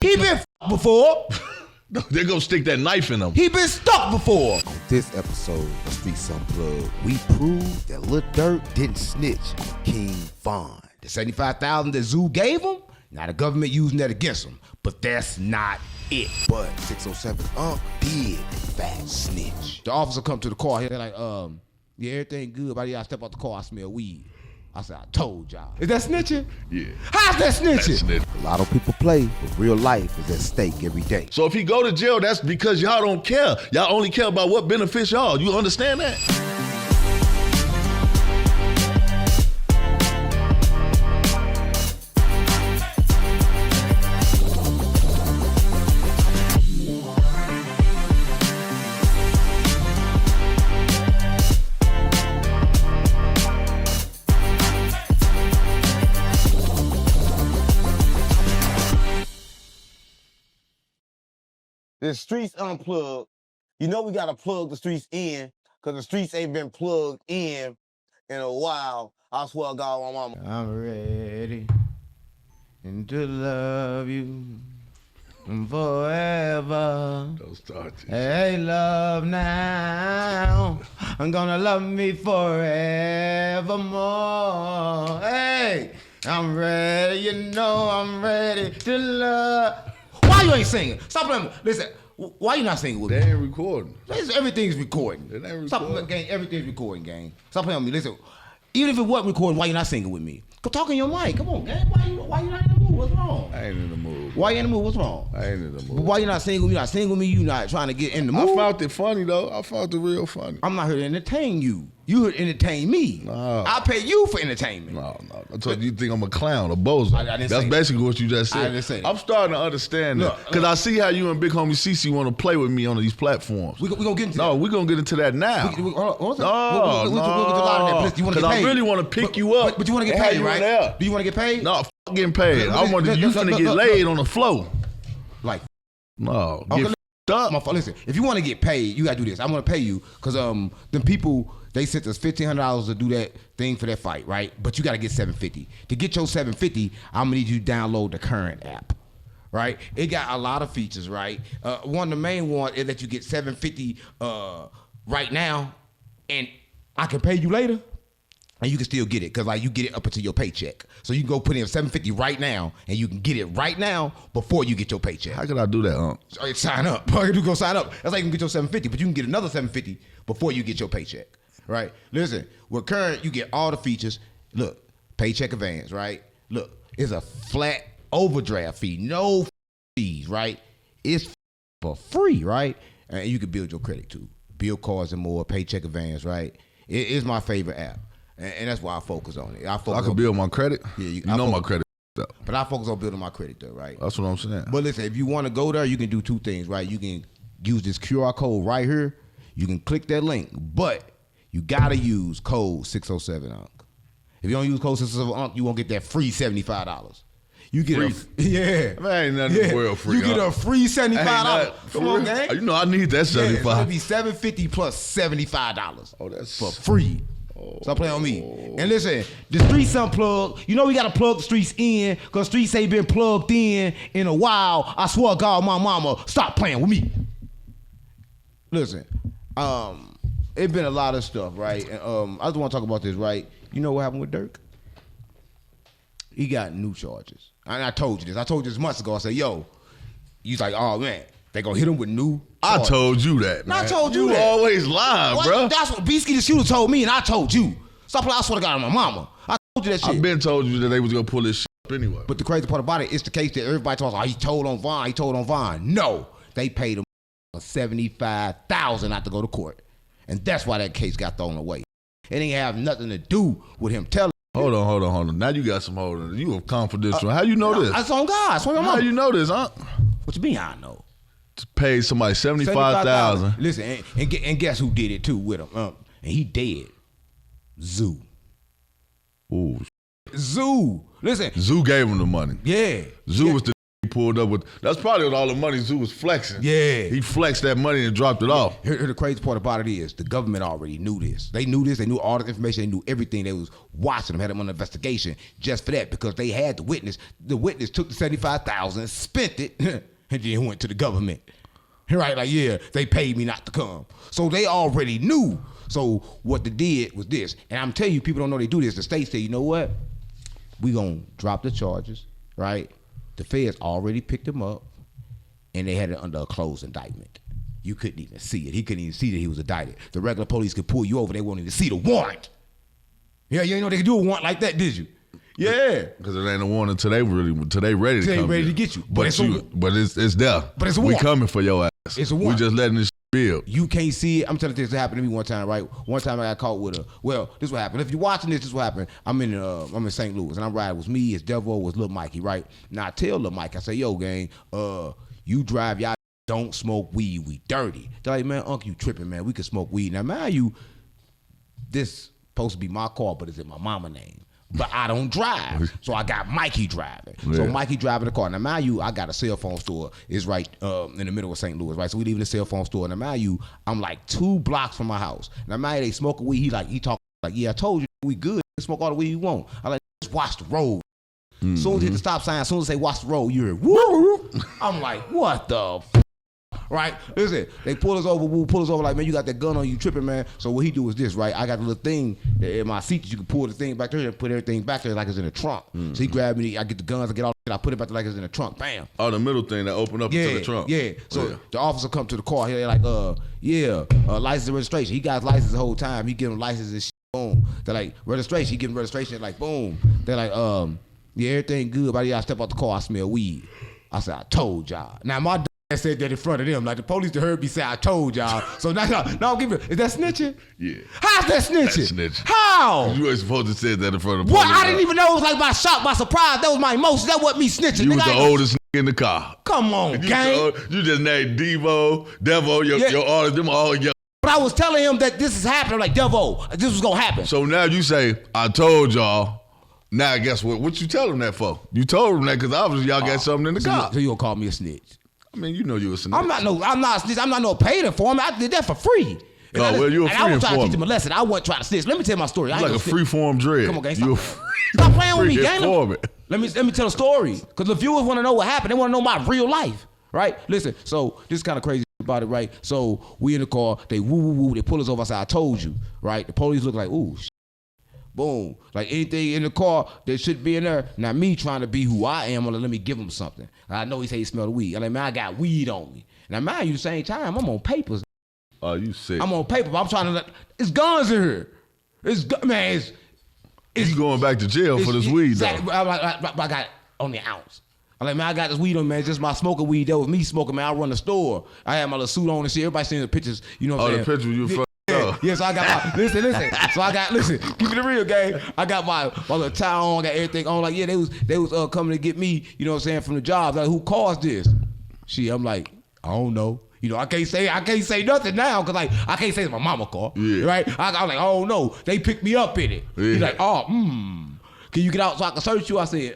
He been before. They're gonna stick that knife in him. He been stuck before. On this episode of Streets Unplugged, we proved that Lil Durk didn't snitch on King Von. The $75,000 that Zoo gave him, now the government using that against him. But that's not it. But 607 did in fact snitch. The officer come to the car. They're like, yeah, everything good. But I step out the car, I smell weed. I said, I told y'all. Is that snitching? Yeah. How's that snitching? A lot of people play, but real life is at stake every day. So if he go to jail, that's because y'all don't care. Y'all only care about what benefits y'all. You understand that? The Streets Unplugged. You know we gotta plug the streets in, because the streets ain't been plugged in a while. I swear to God, my mama. I'm ready and to love you forever. Don't start this. Hey, love now. I'm gonna love me forevermore. Hey, I'm ready, you know I'm ready to love. Why you ain't singing? Stop playing. Listen, why you not singing with me? They ain't recording. Listen, everything's recording. It ain't recording. Stop playing, gang. Everything's recording, gang. Stop playing with me. Listen, even if it wasn't recording, why you not singing with me? Go talk in your mic. Come on, gang. Why you not in the mood? What's wrong? I ain't in the mood. Why you in the mood? What's wrong? I ain't in the mood. But why you not singing with me? You not singing with me? You not trying to get in the mood? I found it funny though. I found it real funny. I'm not here to entertain you. You here to entertain me. No. I pay you for entertainment. No. I told you think I'm a clown, a bozo. I didn't That's say basically what you just said. I didn't say that. I'm starting to understand that. Because I see how you and Big Homie CC want to play with me on these platforms. We gonna get into No, that. we're going to get into that now. We'll get a lot of that. No. Because I really want to pick you up. But you want to get and have paid, you right? there. Do you want to get paid? No, f getting paid. I wanted you finna get laid on the floor. Like, No, okay, get f***ed up. listen, if you want to get paid, you got to do this. I'm going to pay you because them people, they sent us $1,500 to do that thing for that fight, right? But you got to get $750. To get your $750, I'm going to need you to download the current app, right? It got a lot of features, right? One of the main ones is that you get $750 right now, and I can pay you later. And you can still get it because like you get it up until your paycheck. So you can go put in $750 right now, and you can get it right now before you get your paycheck. How could I do that, huh? So sign up. You go sign up. That's how you can get your $750, but you can get another $750 before you get your paycheck, right? Listen, with current, you get all the features. Look, paycheck advance, right? Look, it's a flat overdraft fee, no fees, right? It's for free, right? And you can build your credit too. Bill cards and more, paycheck advance, right? It is my favorite app. And that's why I focus on it. I can build my credit? Yeah, you know my credit up. But I focus on building my credit though, right? That's what I'm saying. But listen, if you want to go there, you can do two things, right? You can use this QR code right here. You can click that link, but you got to use code 607 UNC. If you don't use code 607 UNC, you won't get that free $75. You get Man, ain't nothing in the world free. You get a free $75. Come on, gang. You know I need that $75. Yeah, so it'll be $750 plus $75. Oh, that's for free. Stop playing on me. And listen, the streets unplugged. You know we gotta plug the streets in, cause streets ain't been plugged in a while. I swear to God, my mama, stop playing with me. Listen, it been a lot of stuff, right? And I just want to talk about this, right? You know what happened with Durk? He got new charges. And I told you this. I told you this months ago. I said, yo, he's like, oh man, they gonna hit him with new charges. I told you that, man. I told you that. You always lie, bro. That's what Beasky the shooter told me, and I told you. Stop playing. I swear to God, my mama. I told you that shit. I've been told you that they was gonna pull this shit up anyway. But the crazy part about it, it's the case that everybody talks, oh, he told on Vaughn. No, they paid him $75,000 not to go to court. And that's why that case got thrown away. It ain't have nothing to do with him telling. Hold on. Now you got some holding. You are confidential. How you know this? That's on God. How you know this, huh? What you mean I know? To pay somebody $75,000. Listen, and guess who did it too with him? And he dead. Zoo. Ooh. Zoo. Listen. Zoo gave him the money. Yeah. Zoo was the pulled up with. That's probably what all the money Zoo was flexing. Yeah. He flexed that money and dropped it off. Here the crazy part about it is the government already knew this. They knew this. They knew all the information. They knew everything. They was watching them, had them on investigation just for that because they had the witness. The witness took the $75,000, spent it, and then went to the government. Right, like, yeah, they paid me not to come. So they already knew. So what they did was this. And I'm telling you, people don't know they do this. The state said, you know what? We gonna drop the charges, right? The feds already picked him up, and they had it under a closed indictment. You couldn't even see it. He couldn't even see that he was indicted. The regular police could pull you over. They won't even see the warrant. Yeah, you ain't know they could do a warrant like that, did you? Yeah. Because it ain't a warrant until they ready to come. They ready to get you. But it's there. But it's a we warrant. coming for your ass. It's a warrant. We just letting this build. You can't see it. I'm telling you, this happened to me one time, right? One time I got caught with this is what happened. If you're watching this is what happened. I'm in St. Louis, and I'm riding. It was me, it's Devo, was Lil Mikey, right? Now I tell Lil Mike, I say, yo, gang, you drive, y'all don't smoke weed, we dirty. They're like, man, Uncle, you tripping, man. We can smoke weed. Now, mind you, this supposed to be my car, but it's in my mama name. But I don't drive, so I got Mikey driving. Yeah. So Mikey driving the car. Now, mind you, I got a cell phone store. It's right in the middle of St. Louis, right? So we leaving the cell phone store. Now, mind you, I'm like 2 blocks from my house. Now, mind you, they smoke weed. He talk like, yeah, I told you we good. Smoke all the weed you want. I like, just watch the road. Mm-hmm. Soon as hit the stop sign, as soon as they watch the road, you hear woo. I'm like, what the right? Listen, they pull us over like, man, you got that gun on you, tripping, man. So what he do is this, right? I got a little thing in my seat that you can pull the thing back there and put everything back there like it's in the trunk. Mm-hmm. So he grabbed me, I get the guns, I get all the shit, I put it back there like it's in the trunk, bam. Oh, the middle thing that opened up into the trunk. Yeah. So the officer come to the car, he's like, license and registration. He got his license the whole time. He give him license and shit, boom. They're like, registration, he give him registration, like, boom. They're like, yeah, everything good, but I step out the car, I smell weed. I said, I told y'all. Now my I said that in front of them. Like the police that heard me say, I told y'all. So now give me, is that snitching? Yeah. How's that snitching? That's snitching. How? You were supposed to say that in front of the police. What? I didn't even know it was like my shock, my surprise. That was my emotion. That wasn't me snitching. You was the oldest nigga in the car. Come on, gang. You just named Devo, your artist, them all young. But I was telling him that this is happening. Like, Devo, this was going to happen. So now you say, I told y'all. Now guess what? What you tell him that for? You told him that because obviously y'all got something in the car. So you gonna call me a snitch? I mean, you know you a snitch. I'm not a snitch. I'm not no paid informant. I did that for free. Oh, well, you're a free informant. I was trying to teach him a lesson. I wasn't trying to snitch. Let me tell my story. It's like a free-form dread. Come on, gang. Stop playing with me, gang. Let me tell a story. Because the viewers want to know what happened. They want to know my real life, right? Listen, so this is kind of crazy about it, right? So we in the car. They woo. They pull us over. I said, I told you, right? The police look like, ooh, boom. Like anything in the car that should be in there. Now me trying to be who I am, let me give him something. I know he say he smell the weed. I'm like, man, I got weed on me. Now mind you, the same time, I'm on papers. Oh, you sick. I'm on paper, but I'm trying to it's guns in here. It's going back to jail for this weed, though. I got only an ounce. I'm like, man, I got this weed on, man. It's just my smoking weed. That was me smoking, man. I run the store. I had my little suit on and shit. Everybody seeing the pictures, you know what I'm saying? Oh, the picture you fucked up. Yeah, so I got my, listen. So keep it real, gang. I got my little tie on, got everything on. Like, yeah, they was coming to get me, you know what I'm saying, from the job. Like, who caused this? Shit, I'm like, I don't know. You know, I can't say nothing now because like I can't say it's my mama car, right? I'm like, oh no, they picked me up in it. Yeah. He's like, can you get out so I can search you? I said,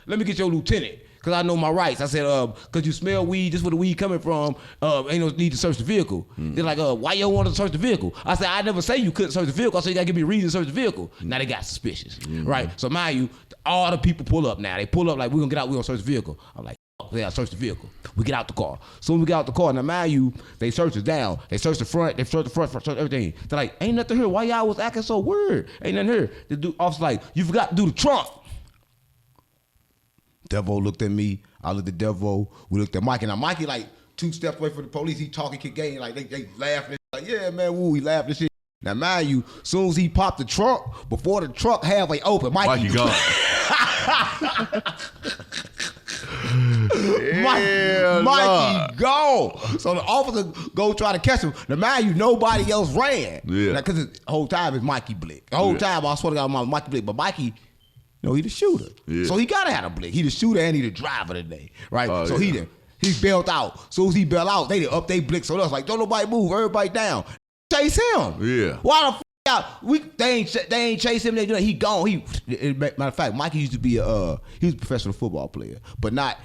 let me get your lieutenant because I know my rights. I said, because you smell weed, just where the weed coming from, ain't no need to search the vehicle. They're like, why you don't want to search the vehicle? I said, I never say you couldn't search the vehicle. I said, you got to give me a reason to search the vehicle. Now they got suspicious, right? So mind you, all the people pull up now. They pull up like, we're going to get out, we're going to search the vehicle. I'm like, they gotta search the vehicle. We get out the car. Soon we get out the car, now mind you, they search us down. They search the front, search everything. They're like, ain't nothing here. Why y'all was acting so weird? Ain't nothing here. The dude, officer like, you forgot to do the trunk. Devo looked at me. I looked at Devo. We looked at Mikey. Now Mikey like 2 steps away from the police. He talking, kick game. Like they laughing. Like, yeah, man, woo. He laughing and shit. Now mind you, soon as he popped the trunk, before the trunk halfway open, Mikey gone. Mikey gone. So the officer go try to catch him. Now mind you, nobody else ran. Yeah. Because the whole time it's Mikey Blick. The whole time I swear to God, Mikey Blick. But Mikey, you know, he the shooter. Yeah. So he gotta have a blick. He the shooter and he the driver today. Right? So he bailed out. So as he bailed out, they up they blick. So that's like, don't nobody move, everybody down. Chase him. Yeah. Why the f out? They ain't chase him. He gone. Matter of fact, Mikey used to be he was a professional football player, but not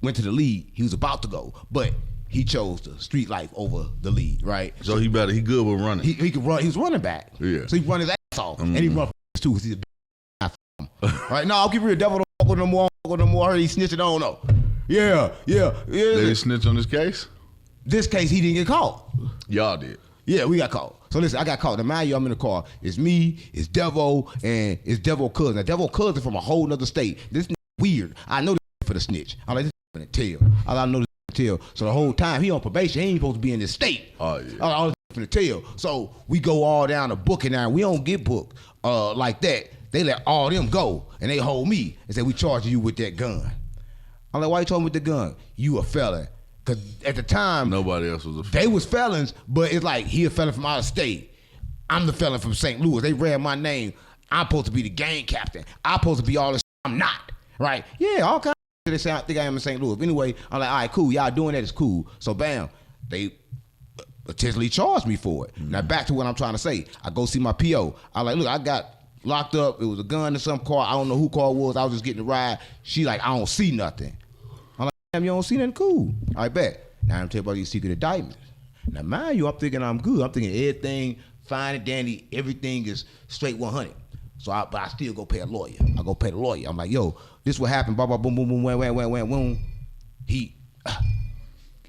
went to the league. He was about to go, but he chose the street life over the league, right? So he good with running. He could run. He was running back. Yeah. So he run his ass off, and he run for too because he's a big right? No, I'll keep real. Devil don't fuck with no more. I heard he snitching. I don't know. Yeah. Did he snitch on this case? This case, he didn't get caught. Y'all did. Yeah, we got caught. So listen, I got caught. Now mind you, I'm in the car. It's me, it's Devo, and it's Devo cousin. Now Devo cousin from a whole nother state. This weird. I know this for the snitch. I'm like, this for the tail. I know this for the tail. So the whole time he on probation, he ain't supposed to be in this state. Oh yeah. All this for the tail. So we go all down to booking now. We don't get booked like that. They let all them go and they hold me and say we charging you with that gun. I'm like, why you charging with the gun? You a felon. Cause at the time nobody else was a felon. They was felons, but it's like he a felon from out of state. I'm the felon from St. Louis. They read my name. I'm supposed to be the gang captain. I'm supposed to be all this. I'm not. Right? Yeah, all kinds of they say I think I am in St. Louis. Anyway, I'm like, all right, cool. Y'all doing that is cool. So bam, they potentially charged me for it. Now back to what I'm trying to say. I go see my PO. I like, look, I got locked up. It was a gun in some car. I don't know who car it was. I was just getting a ride. She like, I don't see nothing. I'm like, damn, you don't see nothing? Cool. I bet. Now I'm telling you about these secret indictments. Now mind you, I'm thinking I'm good. I'm thinking everything fine and dandy. Everything is straight 100. So but I still go pay a lawyer. I go pay the lawyer. I'm like, yo, this what happened. Blah blah boom boom boom wham boom. He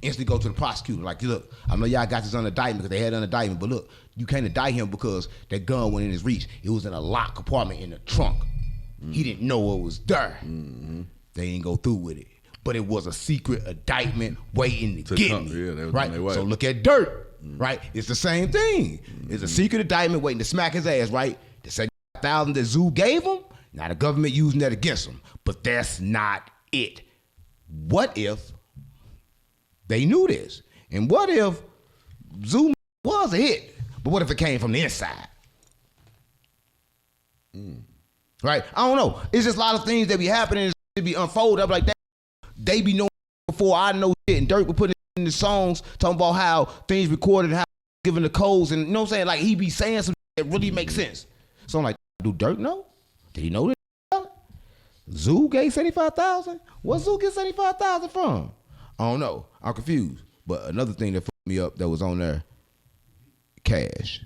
instantly go to the prosecutor. Like, look, I know y'all got this under indictment because they had an indictment, but look, you can't indict him because that gun went in his reach. It was in a locked compartment in the trunk. He didn't know it was there. They didn't go through with it. But it was a secret indictment waiting to get me. Yeah, right? So look at Durk, right? It's the same thing. It's a secret indictment waiting to smack his ass, right? The 75,000 that Zoo gave him, now the government using that against him. But that's not it. What if they knew this? And what if Zoo was a hit? But what if it came from the inside? Right? I don't know. It's just a lot of things that be happening to be unfolded. I'm like, that. They be knowing before I know shit. And Durk be putting in the songs talking about how things recorded, how giving the codes, and you know what I'm saying? Like he be saying some shit that really makes sense. So I'm like, do Durk know? Did he know this? Zoo gave 75,000? What Zoo get 75,000 from? I don't know. I'm confused. But another thing that fucked me up that was on there, cash.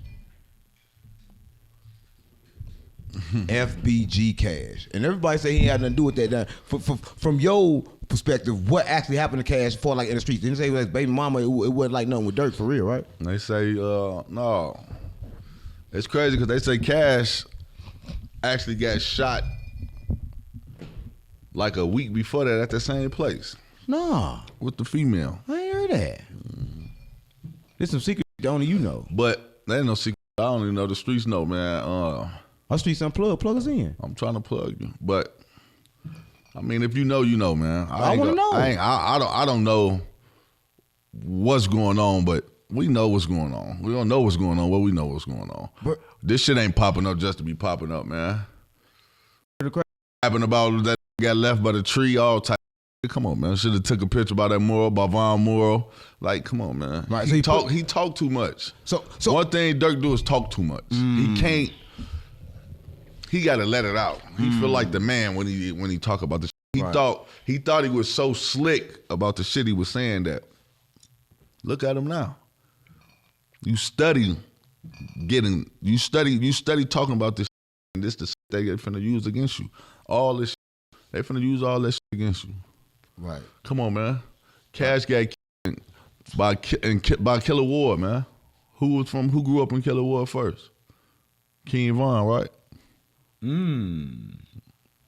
FBG cash. And everybody say he had nothing to do with that. From your perspective, what actually happened to cash for like in the streets? Didn't say it was baby mama, it wasn't like nothing with Durk for real, right? They say, no. It's crazy because they say Cash actually got shot like a week before that at the same place. Nah. With the female. I ain't heard that. There's some secret that only you know. But there ain't no secret. I don't even know. The streets know, man. Our streets unplugged. Plug us in. I'm trying to plug you. But, I mean, if you know, you know, man. I want to know. I don't know what's going on, but we know what's going on. We don't know what's going on, but we know what's going on. But this shit ain't popping up just to be popping up, man. Happened about that got left by the tree, all type. Come on, man. Should have took a picture about that mural, by Von Mural. Like, come on, man. Right. He talked too much. So one thing Durk do is talk too much. He can't. He got to let it out. He feel like the man when he talk about the shit. He thought he was so slick about the shit he was saying that. Look at him now. You study talking about this shit, and this the shit they finna use against you. All this shit, they finna use all that shit against you. Right. Come on, man. Cash got killed by Killer Ward, man. Who grew up in Killer Ward first? King Von, right?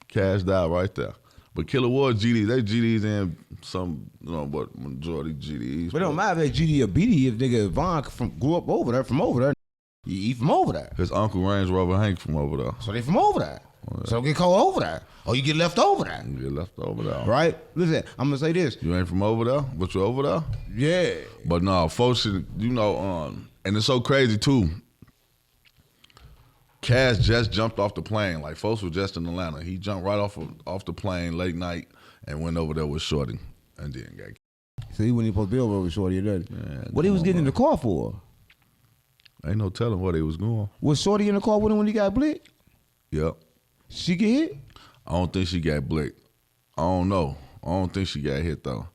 Cash died right there. But Killer Ward GD, they GDs and some, what majority GDs. But it don't matter if they GD or BD if nigga Von grew up over there, from over there. He from over there. His uncle Range Rover Hank from over there. So they from over there. Oh, yeah. So get called over there. Or you get left over there. You get left over there. Right? Listen, I'm going to say this. You ain't from over there, but you over there? Yeah. But no, folks, and it's so crazy too. Cash just jumped off the plane. Like, folks were just in Atlanta. He jumped right off the plane late night and went over there with Shorty and then got killed. So he wasn't supposed to be over with Shorty, did he? Yeah, what he was getting in the car for? Ain't no telling where they was going. Was Shorty in the car with him when he got blicked? Yep. She get hit? I don't think she got blicked. I don't know. I don't think she got hit though.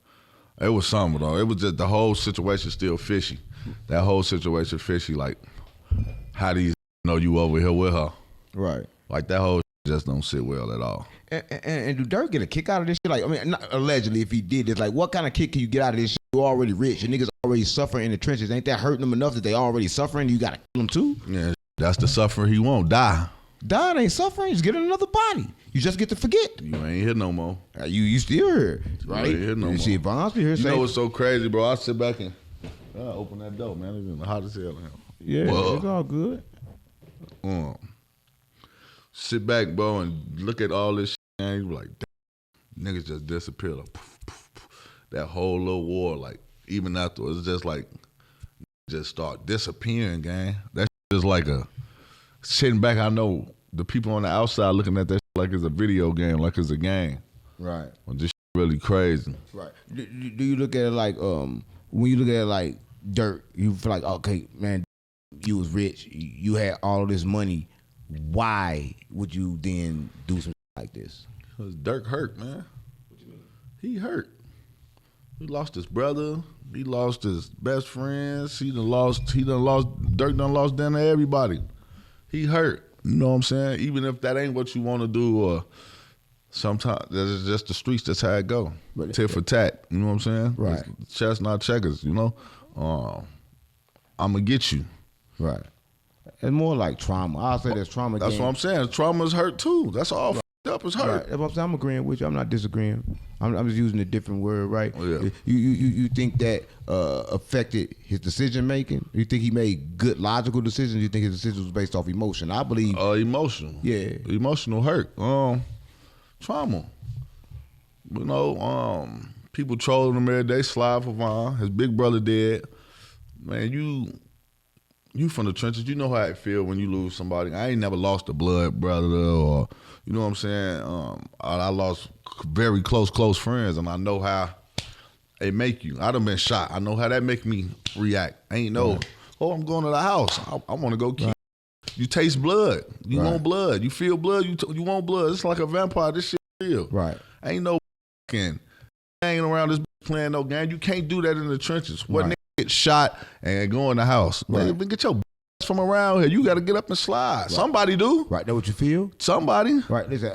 It was something though. It was just the whole situation still fishy. That whole situation fishy. Like, how do you know you over here with her? Right. Like that whole just don't sit well at all. And do Durk get a kick out of this shit? Like, I mean, not allegedly, if he did this, like, what kind of kick can you get out of this shit? You already rich. Your niggas already suffering in the trenches. Ain't that hurting them enough that they already suffering? You gotta kill them too? Yeah, that's the suffering he won't die. Dying ain't suffering. Just get another body. You just get to forget. You ain't here no more. You still here, right? You ain't here no you more. See, Von's here. You know what's so crazy, bro? I sit back and open that door, man. It's hot as hell now. Yeah, it's all good. Sit back, bro, and look at all this shit, and you be like, damn, niggas just disappeared. Like, poof, poof, poof. That whole little war, like, even afterwards, it's just like, just start disappearing, gang. That shit is like a, sitting back, I know the people on the outside looking at that shit like it's a video game, like it's a game. Right. Well, this shit really crazy. Right. Do you look at it like, when you look at it like Durk, you feel like, okay, man, you was rich, you had all this money. Why would you then do something like this? Because Durk hurt, man. What you mean? He hurt. He lost his brother. He lost his best friends. Durk done lost down to everybody. He hurt. You know what I'm saying? Even if that ain't what you want to do, or sometimes that's just the streets. That's how it go. But tit for tat. You know what I'm saying? Right. It's chess, not checkers. You know. I'm gonna get you. Right. It's more like trauma. I'll say there's trauma. That's what I'm saying. Trauma's hurt too. That's all. Right. Up is hurt. Right. That's what I'm saying. I'm agreeing with you. I'm not disagreeing. I'm just using a different word, right? Oh, yeah. You think that affected his decision making? You think he made good logical decisions? You think his decision was based off emotion? I believe emotional. Yeah. Emotional hurt. Trauma. You know, people trolling him every day, slide for Von. His big brother dead. Man, you from the trenches, you know how it feel when you lose somebody. I ain't never lost a blood brother, or you know what I'm saying. I lost very close friends, and I know how it make you. I done been shot. I know how that make me react. I ain't know. I'm going to the house. I want to go kill. You taste blood. You want blood. You feel blood. You want blood. It's like a vampire. This shit real. Right. Ain't no hanging around this playing no game. You can't do that in the trenches. What nigga get shot and go in the house? Man, get your from around here. You got to get up and slide. Somebody do. Right. Know what you feel? Somebody. Right. Listen.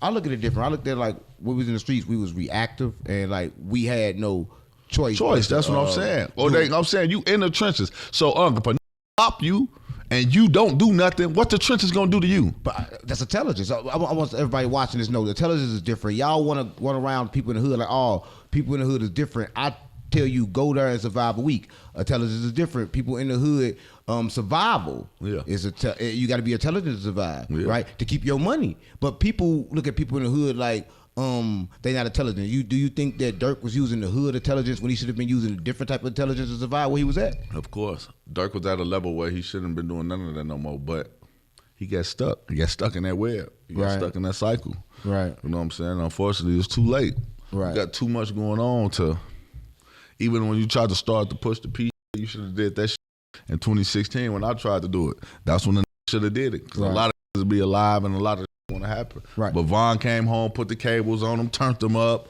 I look at it different. I looked at it like when we was in the streets, we was reactive and like we had no choice. That's what I'm saying. I'm saying you in the trenches. So if a stop you and you don't do nothing, what the trenches gonna do to you? But that's intelligence. I want everybody watching this know the intelligence is different. Y'all want to run around people in the hood like, oh, people in the hood is different. I tell you, go there and survive a week. Intelligence is different. People in the hood, survival is you got to be intelligent to survive, right? To keep your money. But people look at people in the hood like they not intelligent. Do you think that Durk was using the hood intelligence when he should have been using a different type of intelligence to survive where he was at? Of course, Durk was at a level where he shouldn't have been doing none of that no more. But he got stuck. He got stuck in that web. He got stuck in that cycle. Right. You know what I'm saying? Unfortunately, it's too late. Right. You got too much going on to. Even when you tried to start to push the piece, you should have did that shit in 2016 when I tried to do it. That's when the should have did it. Because a lot of niggas be alive and a lot of shit want to happen. Right. But Von came home, put the cables on them, turned them up.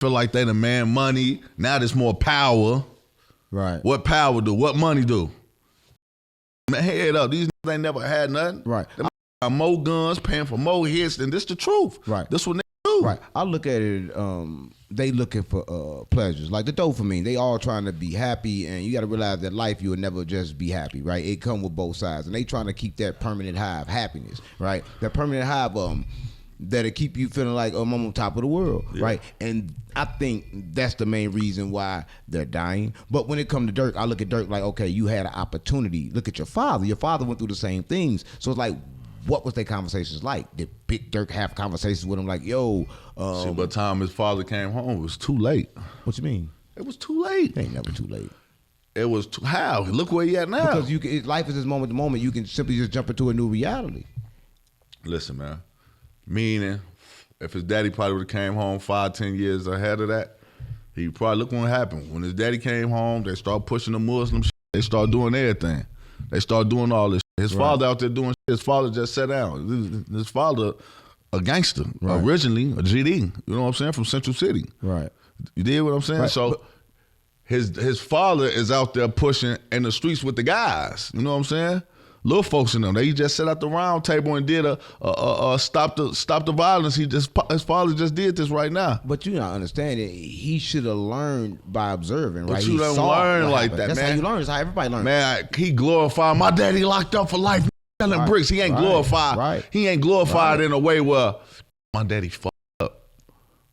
Feel like they the man money. Now there's more power. Right. What power do? What money do? Man, head up. These niggas ain't never had nothing. Right. They got more guns, paying for more hits, and this the truth. Right. This what niggas do. Right. I look at it, they looking for pleasures. Like the dopamine, they all trying to be happy, and you got to realize that life, you will never just be happy, right? It come with both sides, and they trying to keep that permanent high of happiness, right? That permanent high of that'll keep you feeling like, I'm on top of the world, right? And I think that's the main reason why they're dying. But when it comes to Durk, I look at Durk like, okay, you had an opportunity. Look at your father. Your father went through the same things. So it's like, what was their conversations like? Did Big Durk have conversations with him like, yo? See, by the time his father came home, it was too late. What you mean? It was too late. It ain't never too late. It was how? Look where he at now. Because life is this moment to moment. You can simply just jump into a new reality. Listen, man. Meaning, if his daddy probably would have came home 5-10 years ahead of that, he probably look what happened. When his daddy came home, they start pushing the Muslim shit. They start doing everything. They start doing all this shit. His father out there doing shit. His father just sat down. His father a gangster Right. originally, a GD. You know what I'm saying? From Central City. Right. You did what I'm saying? Right. So his father is out there pushing in the streets with the guys. You know what I'm saying? Little folks in them. They just sat at the round table and did a stop the violence. His father just did this right now. But you not understanding, he should have learned by observing, right? But you He don't saw learn what like happened. that, That's man. how you learn. That's how everybody learns. Man, he glorified my daddy locked up for life selling Right. bricks. He ain't Right. glorified. Right. He ain't glorified Right. in a way where my daddy fucked up.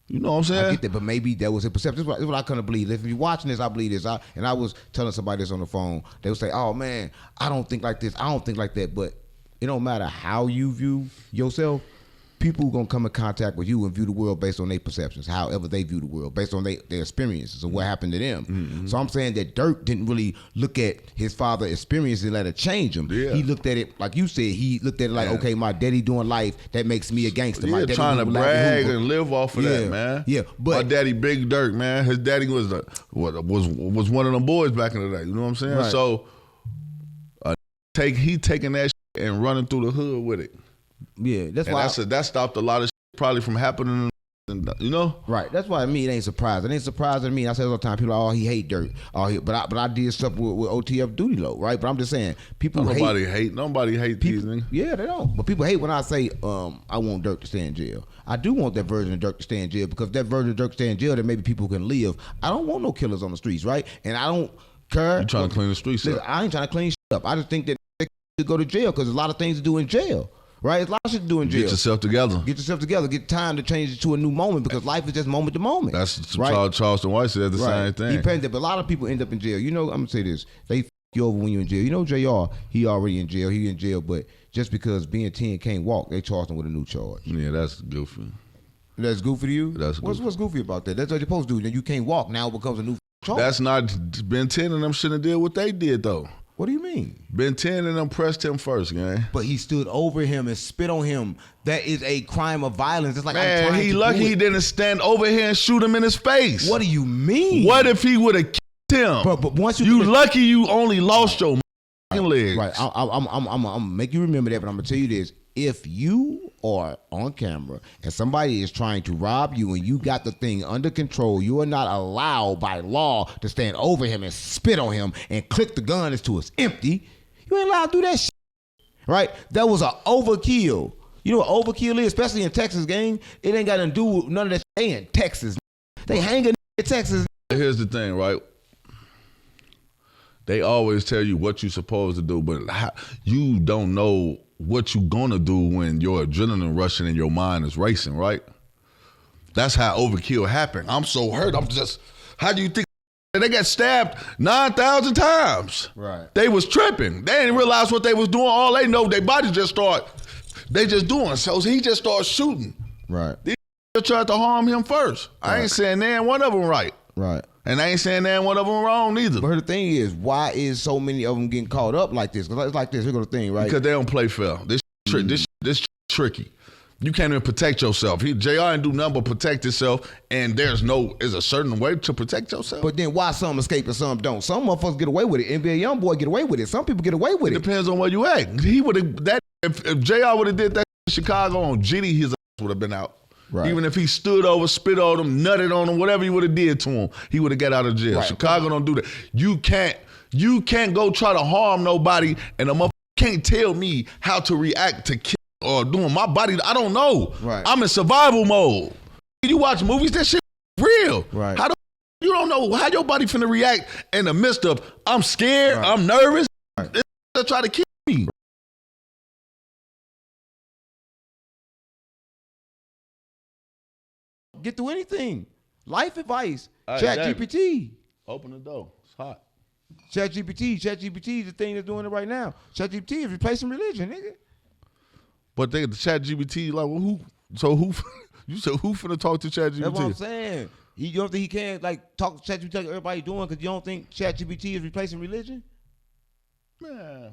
You know what I'm saying? I get that, but maybe that was his perception. This is what I couldn't believe. If you're watching this, I believe this. And I was telling somebody this on the phone. They would say, "Oh man, I don't think like this. I don't think like that." But it don't matter how you view yourself. People gonna come in contact with you and view the world based on their perceptions, however they view the world, based on their experiences of what happened to them. Mm-hmm. So I'm saying that Durk didn't really look at his father's experience and let it change him. Yeah. He looked at it like you said. He looked at it like, Yeah. okay, my daddy doing life that makes me a gangster. My Yeah, daddy trying to doing life brag Hoover. and live off of Yeah. that, man. Yeah, but- my daddy, Big Durk, man. His daddy was one of them boys back in the day. You know what I'm saying? Right. So, he taking that shit and running through the hood with it. Yeah, that's And why. that stopped a lot of shit probably from happening. You know? Right. That's why me, it ain't surprising. It ain't surprising to me. I say all the time, people are, oh, he hate Durk. But I did stuff with OTF duty low, right? But I'm just saying, people Nobody hate these niggas. Yeah, they don't. But people hate when I say, I want Durk to stay in jail. I do want that version of Durk to stay in jail because that version of Durk to stay in jail that maybe people can live. I don't want no killers on the streets, right? And I don't care. You trying to clean the streets Listen, up. I ain't trying to clean shit up. I just think that they should go to jail because there's a lot of things to do in jail, right? There's a lot of shit to do in jail. Get yourself together. Get yourself together. Get time to change it to a new moment because life is just moment to moment. That's right? Charleston White said the same thing. Dependent, but a lot of people end up in jail. You know, I'm gonna say this: they f you over when you're in jail. You know, Jr. He already in jail. He in jail, but just because being 10 can't walk, they charged him with a new charge. Yeah, that's goofy. That's goofy to you. That's goofy. What's goofy about that? That's what you're supposed to do. Then you can't walk. Now it becomes a new charge. That's not Ben 10 and them shouldn't have did what they did though. What do you mean? Ben 10 and them pressed him first, gang. But he stood over him and spit on him. That is a crime of violence. It's like I'm Man, trying he to lucky do he it. didn't stand over here and shoot him in his face. What do you mean? What if he would have killed him? But once you You do the- lucky you only lost your legs. Right. I'm gonna make you remember that, but I'm gonna tell you this: if you are on camera and somebody is trying to rob you and you got the thing under control, you are not allowed by law to stand over him and spit on him and click the gun until it's empty. You ain't allowed to do that shit. Right? That was an overkill. You know what overkill is, especially in Texas, gang? It ain't got nothing to do with none of that. They in Texas. They hanging in Texas. Here's the thing, right? They always tell you what you're supposed to do, but you don't know what you're gonna do when your adrenaline rushing and your mind is racing, right? That's how overkill happened. I'm so hurt. How do you think they got stabbed 9,000 times? Right. They was tripping. They didn't realize what they was doing. All they know, their body just doing. So he just started shooting. Right. These tried to harm him first. I ain't saying none one of them right. Right. And I ain't saying none one of them wrong neither. But the thing is, why is so many of them getting caught up like this? Because it's like this. Here goes the thing, right? Because they don't play fair. This tricky. You can't even protect yourself. JR ain't do nothing but protect himself, and there's a certain way to protect yourself. But then why some escape and some don't? Some motherfuckers get away with it. NBA young boy get away with it. Some people get away with it it. depends on where you at. He would have if JR would have did that in Chicago on GD, his ass would have been out. Right. Even if he stood over, spit on him, nutted on him, whatever he would have did to him, he would have got out of jail. Right. Chicago don't do that. You can't go try to harm nobody, and a motherfucker can't tell me how to react to kill or doing my body. I don't know. Right. I'm in survival mode. You watch movies, that shit real. Right. You don't know how your body finna react in the midst of I'm scared, right. I'm nervous. Right. They try to kill me. Get through anything. Life advice. ChatGPT. Open the door. It's hot. ChatGPT is the thing that's doing it right now. ChatGPT is replacing religion, nigga. But the ChatGPT, like, well, who? You said who finna talk to ChatGPT? That's what I'm saying. You don't think he can talk to ChatGPT like everybody doing because you don't think ChatGPT is replacing religion? Man.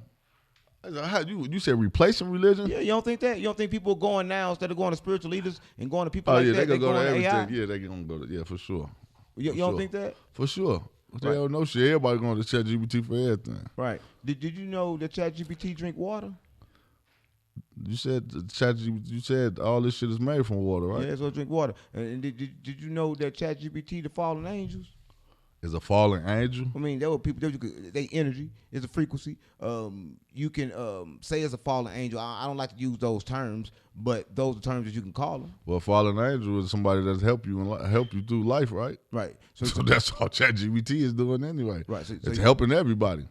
How you said replacing religion? Yeah, you don't think that? You don't think people are going now instead of going to spiritual leaders and going to people like that? They gonna go to everything. AI? Yeah, they gonna go to for sure. You don't think that? For sure. They don't know shit. Everybody going to ChatGPT for everything. Right. Did you know that ChatGPT drink water? You said ChatGPT. You said all this shit is made from water, right? Yeah, so drink water. And did you know that ChatGPT the fallen angels? Is a fallen angel. I mean, there were people. They energy is a frequency. You can say it's a fallen angel. I don't like to use those terms, but those are terms that you can call them. Well, fallen angel is somebody that's help you through life, right? Right. So that's all ChatGPT is doing anyway. Right. So it's helping everybody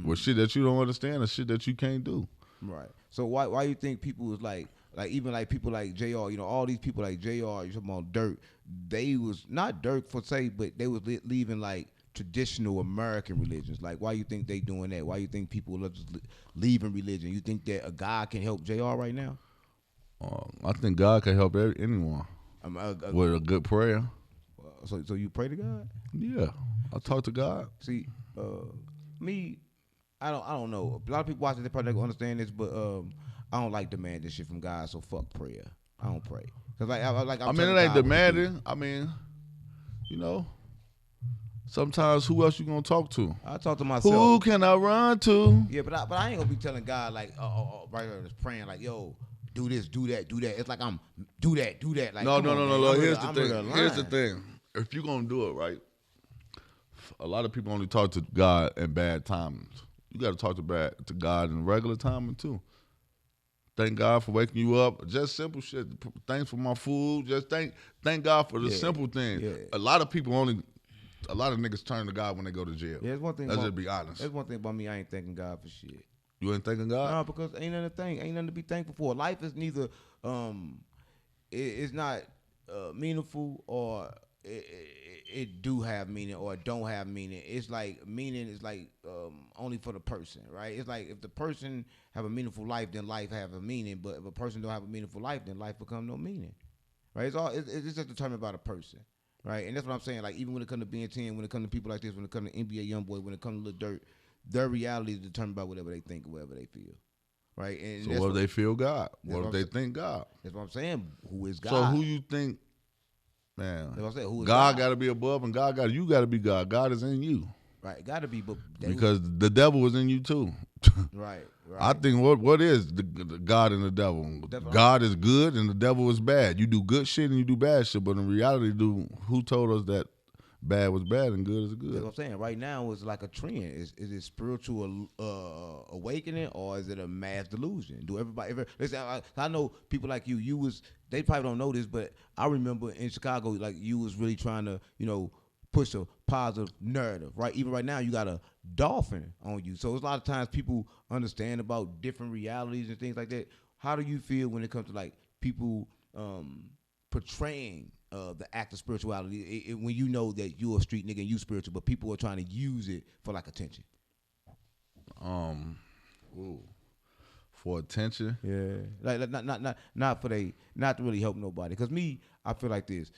with shit that you don't understand and shit that you can't do. Right. So why you think people was like even like people like JR, all these people like JR, you talking about Durk, they was not Durk for say, but they was leaving like traditional American religions. Like, why you think they doing that? Why you think people are just leaving religion? You think that a God can help JR right now? I think God can help anyone with a good prayer. So you pray to God? Yeah, I talk to God. See, me, I don't know. A lot of people watching, they probably not gonna understand this, but I don't like demanding shit from God. So fuck prayer. I don't pray. Cause I mean, it ain't demanding. I mean, sometimes who else you gonna talk to? I talk to myself. Who can I run to? Yeah, but I ain't gonna be telling God like, right here, just praying like, yo, do this, do that, do that. It's like I'm do that. Like, no. Here's the thing. If you gonna do it right, a lot of people only talk to God in bad times. You got to talk to God in regular timing too. Thank God for waking you up. Just simple shit. Thanks for my food. Just thank God for the simple things. Yeah. A lot of niggas turn to God when they go to jail. Yeah, it's one thing. Let's just be honest. That's one thing about me. I ain't thanking God for shit. You ain't thanking God? No, because ain't nothing to be thankful for. Life is neither it's not meaningful or it do have meaning or it don't have meaning. It's like meaning is like only for the person, right? It's like if the person have a meaningful life, then life have a meaning. But if a person don't have a meaningful life, then life become no meaning, right? It's just determined by the person, right? And that's what I'm saying. Like even when it comes to being 10, when it comes to people like this, when it comes to NBA YoungBoy, when it comes to Lil Durk, their reality is determined by whatever they think or whatever they feel, right? And so what if they feel God? What if they think God? That's what I'm saying. Who is God? So who you think? Man, that's what I'm saying. Who is God got to be above, and you got to be God. God is in you, right? Got to be, but because the devil is in you too. Right. I think what is the God and the devil? God is good and the devil is bad. You do good shit and you do bad shit, but in reality, who told us that bad was bad and good is good? That's what I'm saying. Right now, it's like a trend. Is it spiritual awakening or is it a mass delusion? Do everybody ever? Listen, I know people like you. They probably don't know this, but I remember in Chicago, like you was really trying to, push a positive narrative, right? Even right now, you got a dolphin on you. So it's a lot of times people understand about different realities and things like that. How do you feel when it comes to like people portraying the act of spirituality when you know that you're a street nigga and you spiritual, but people are trying to use it for like attention? For attention? Yeah, like not to really help nobody. Cause me, I feel like this.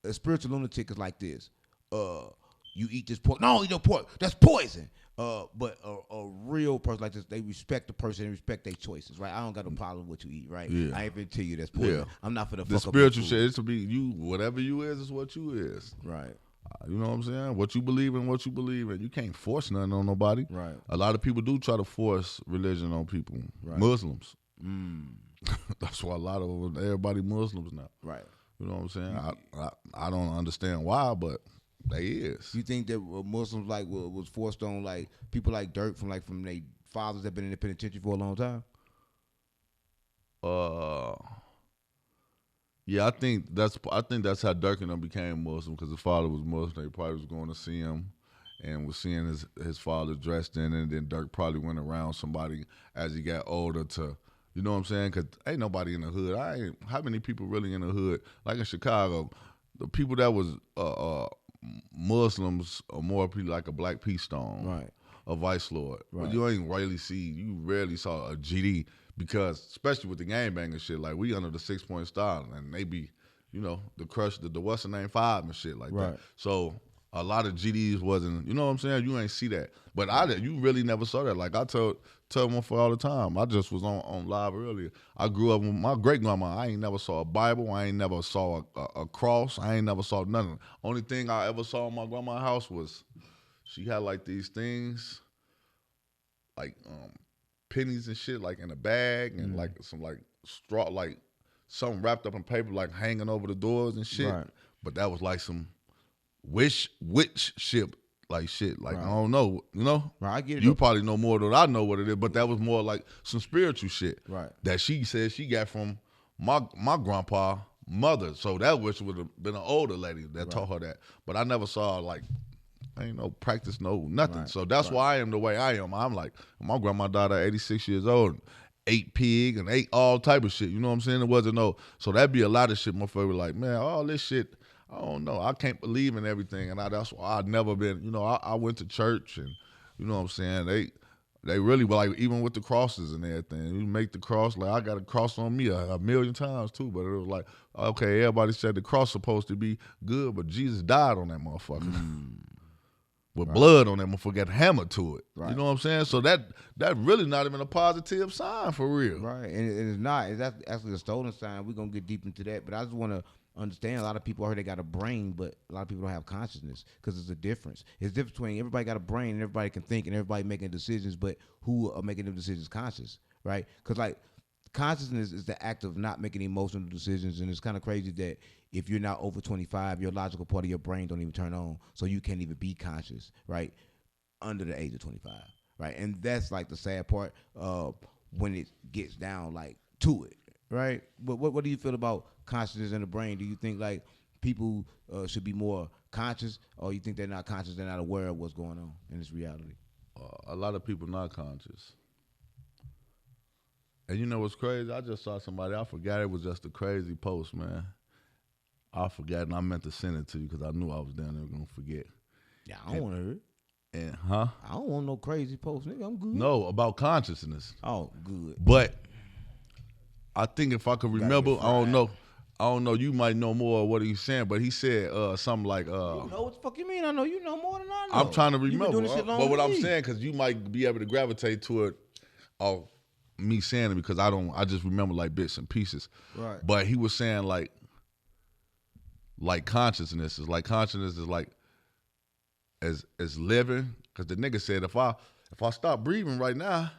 A spiritual lunatic is like this. You eat this pork. No, eat no pork. That's poison. But a real person like this, they respect the person and respect their choices, right? I don't got no problem with what you eat, right? Yeah. I ain't gonna tell you that's poison. Yeah. I'm not for the spiritual shit. It's to be you. Whatever you is what you is. Right. You know what I'm saying? What you believe in, what you believe in. You can't force nothing on nobody. Right. A lot of people do try to force religion on people. Right. Muslims. That's why a lot of everybody Muslims now. Right. You know what I'm saying? I don't understand why, but they is. You think that Muslims like was forced on like people like Durk from their fathers that been in the penitentiary for a long time? Yeah, I think that's how Durk and them became Muslim because his father was Muslim. They probably was going to see him and was seeing his father dressed in it, and then Durk probably went around somebody as he got older to. You know what I'm saying? Because ain't nobody in the hood. How many people really in the hood? Like in Chicago, the people that was Muslims are more people like a Black Peace Stone, right? A Vice Lord. Right. But you rarely saw a GD because, especially with the gangbanging shit, like we under the 6-point style, and they be, the crush, the what's the name 5 and shit like that. So a lot of GDs wasn't, you know what I'm saying? You ain't see that. But you really never saw that. Like I tell one for all the time. I just was on live earlier. I grew up with my great grandma. I ain't never saw a Bible. I ain't never saw a cross. I ain't never saw nothing. Only thing I ever saw in my grandma's house was she had like these things, like pennies and shit like in a bag and like some like straw, like something wrapped up in paper, like hanging over the doors and shit. Right. But that was like some witch ship. Like shit, like I don't know, you know. Right, I get it. You probably know more than I know what it is, but that was more like some spiritual shit. Right. That she said she got from my grandpa mother. So that witch would have been an older lady that taught her that. But I never saw like, ain't no practice, no nothing. Right. So that's why I am the way I am. I'm like, my grandma died at 86 years old. Ate pig and ate all type of shit. You know what I'm saying? It wasn't no. So that'd be a lot of shit. My favorite, like, man, all this shit. I don't know. I can't believe in everything, and that's why I've never been. You know, I went to church, and you know what I'm saying. They really were like, even with the crosses and everything. You make the cross, like I got a cross on me a million times too. But it was like, okay, everybody said the cross supposed to be good, but Jesus died on that motherfucker. With blood on that motherfucker, got hammered to it. Right. You know what I'm saying? So that really not even a positive sign for real. Right, and it's not. It's actually a stolen sign. We're gonna get deep into that, but I just want to understand. A lot of people heard they got a brain, but a lot of people don't have consciousness because it's a difference. It's different between everybody got a brain and everybody can think and everybody making decisions, but who are making them decisions conscious, right? Because like consciousness is the act of not making emotional decisions, and it's kind of crazy that if you're not over 25, your logical part of your brain don't even turn on, so you can't even be conscious, right? Under the age of 25, right? And that's like the sad part when it gets down like to it, right? But what do you feel about consciousness in the brain? Do you think like people should be more conscious, or you think they're not conscious, they're not aware of what's going on in this reality? A lot of people not conscious. And you know what's crazy? I just saw somebody, I forgot it was just a crazy post, man. I forgot, and I meant to send it to you because I knew I was down there going to forget. Yeah, I don't want to hear it. And, I don't want no crazy post, nigga. I'm good. No, about consciousness. Oh, good. But I think if I could remember, get I don't know, you might know more of what he's saying, but he said something like, You know what the fuck you mean? I know you know more than I know. I'm trying to You been remember. doing this shit longer But what than I'm me. saying, because you might be able to gravitate to it of me saying it because I just remember like bits and pieces. Right. But he was saying like consciousness is like as living, because the nigga said if I stop breathing right now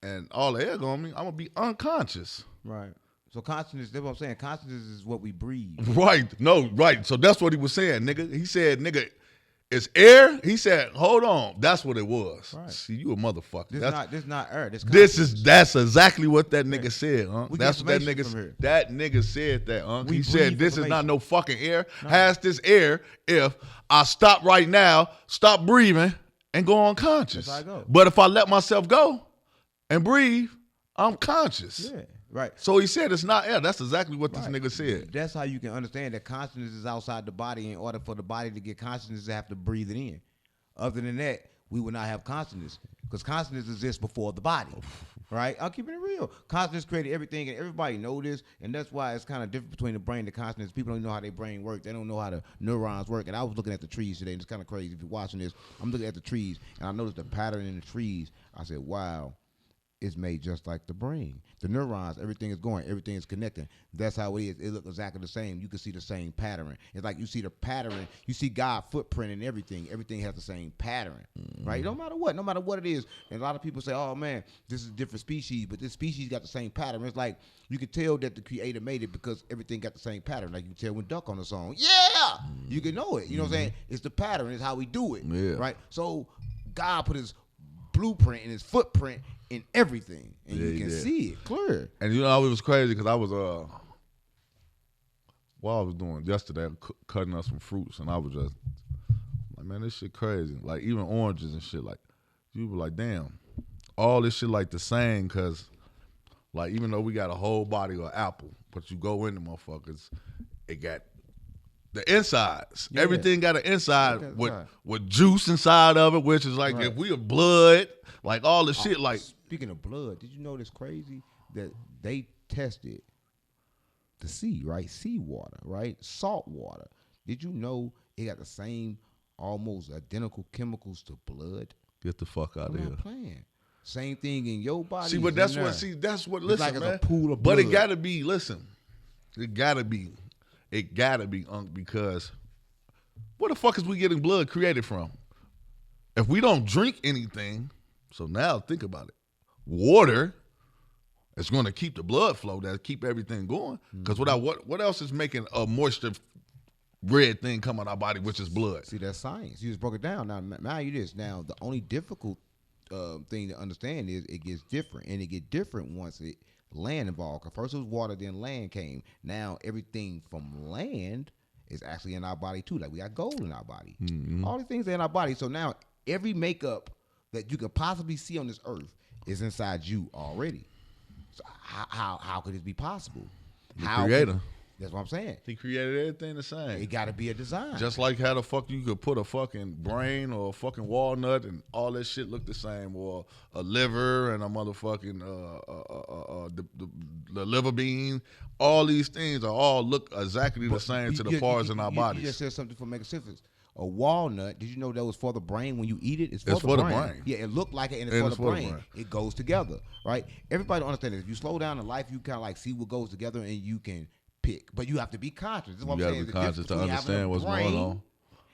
and all the air going me, I'm gonna be unconscious. Right. So consciousness, that's what I'm saying. Consciousness is what we breathe. Right. No, right. So that's what he was saying, nigga. He said, nigga, it's air. He said, hold on. That's what it was. Right. See, you a motherfucker. This not air. That's exactly what that nigga said, huh? We That's get what information that nigga said that, huh? We He said breathe this is not information. no fucking air. Has this air if I stop right now, stop breathing, and go unconscious. That's how I go. But if I let myself go and breathe, I'm conscious. Yeah. Right. So he said it's not air. That's exactly what this nigga said. That's how you can understand that consciousness is outside the body. In order for the body to get consciousness, they have to breathe it in. Other than that, we would not have consciousness because consciousness exists before the body. Right? I'm keeping it real. Consciousness created everything, and everybody know this, and that's why it's kind of different between the brain and the consciousness. People don't know how their brain works. They don't know how the neurons work. And I was looking at the trees today, and it's kind of crazy. If you're watching this, I'm looking at the trees, and I noticed the pattern in the trees. I said, wow. It's made just like the brain. The neurons, everything is going, everything is connecting. That's how it is. It looks exactly the same. You can see the same pattern. It's like you see the pattern. You see God's footprint in everything. Everything has the same pattern, right? No matter what it is. And a lot of people say, oh, man, this is a different species, but this species got the same pattern. It's like you can tell that the creator made it because everything got the same pattern. Like you can tell when Duck on the song, yeah, you can know it. You know what I'm saying? It's the pattern. It's how we do it, right? So God put his blueprint and his footprint in everything, and you can see it clear. And you know, it was crazy because I was what I was doing yesterday, cutting up some fruits, and I was just like, man, this shit crazy. Like even oranges and shit. Like you were like, damn, all this shit like the same. Cause like even though we got a whole body of apple, but you go in the motherfuckers, it got the insides. Yeah. Everything got an inside Inside. with juice inside of it, which is like if we are blood, like all the shit. Like Speaking of blood, did you know this crazy that they tested the sea, right? Seawater, right? Salt water. Did you know it got the same, almost identical chemicals to blood? get the fuck out of I'm here. not playing. Same thing in your body. See, but that's what. See, that's what. Listen, like it's man. a pool of but it blood. gotta be. Listen, it gotta be, because where the fuck is we getting blood created from? If we don't drink anything, So now think about it. Water is going to keep the blood flow, that keep everything going. Because without what else is making a moisture red thing come out our body, which is blood? See, that's science. You just broke it down. Now you this. Now the only difficult thing to understand is it gets different, and it get different once land involved. Cause first it was water, then land came. Now everything from land is actually in our body too. Like we got gold in our body. All these things are in our body. So now every makeup that you could possibly see on this earth is inside you already. So how could this be possible? The creator. That's what I'm saying. He created everything the same. It got to be a design. Just like how the fuck you could put a fucking brain or a fucking walnut and all that shit look the same, or a liver and a motherfucking the liver bean. All these things are all look exactly the same to the parts in our bodies. You just said something for making sense. A walnut, did you know that was for the brain? When you eat it, it's for the brain. Yeah, it looked like it, and it's for the brain. It goes together, right? Everybody understand this. If you slow down in life, you kind of like see what goes together, and you can pick. But you have to be conscious. That's what you I'm saying. You have to be conscious to understand what's going on.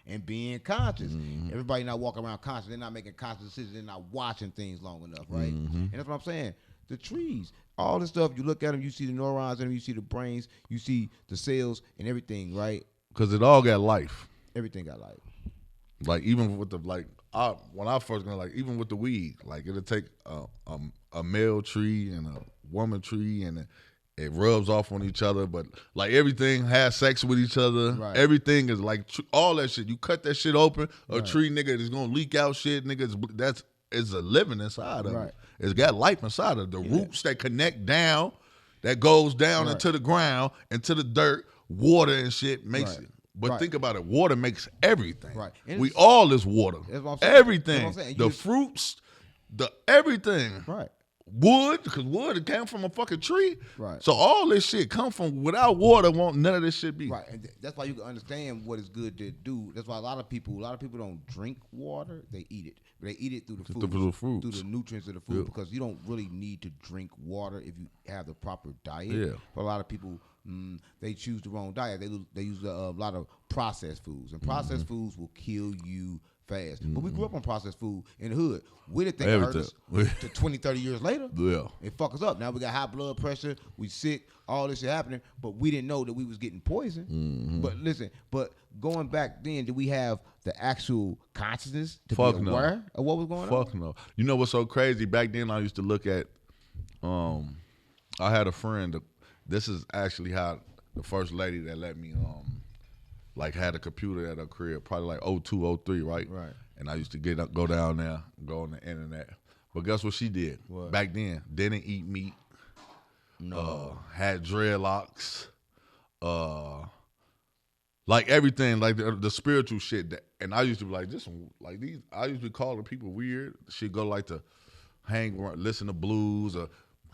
And being conscious. Everybody not walking around conscious. They're not making conscious decisions. They're not watching things long enough, right? And that's what I'm saying. The trees, all this stuff, you look at them, you see the neurons in them, you see the brains, you see the cells and everything, right? Because it all got life. Everything got life. Like even with the when I first got even with the weed, like it'll take a male tree and a woman tree, and it rubs off on each other. But like everything has sex with each other. Right. Everything is like all that shit. You cut that shit open, a tree, nigga, is gonna leak out shit, nigga. It's a living inside of it. It's got life inside of it. The roots that connect down, that goes down into the ground, into the dirt, water and shit makes it. But think about it. Water makes everything. Right. We all is water. That's what I'm saying. Everything. That's what I'm saying. The fruits, the everything. Right. Wood, because wood came from a fucking tree. Right. So all this shit come from, without water, won't none of this shit be. Right. And that's why you can understand what is good to do. That's why a lot of people don't drink water. They eat it. They eat it through the food. Through the nutrients of the food. Because you don't really need to drink water if you have the proper diet. Yeah. But a lot of people, they choose the wrong diet. They use a lot of processed foods. And processed foods will kill you fast. But we grew up on processed food in the hood. We didn't think it hurt us to 20, 30 years later. Yeah. It fuck us up. Now we got high blood pressure, we sick, all this shit happening, but we didn't know that we was getting poisoned. But listen, going back then, did we have the actual consciousness to be aware of what was going on? Fuck no. You know what's so crazy? Back then I used to look at, I had a friend, this is actually how the first lady that let me, like had a computer at her crib, probably like 02, 03, right? Right. And I used to go down there, go on the internet. But guess what she did? What? Back then, didn't eat meat. No. Had dreadlocks. Like everything, like the spiritual shit. And I used to be like, I used to be calling people weird. She'd go like to hang around, listen to blues, or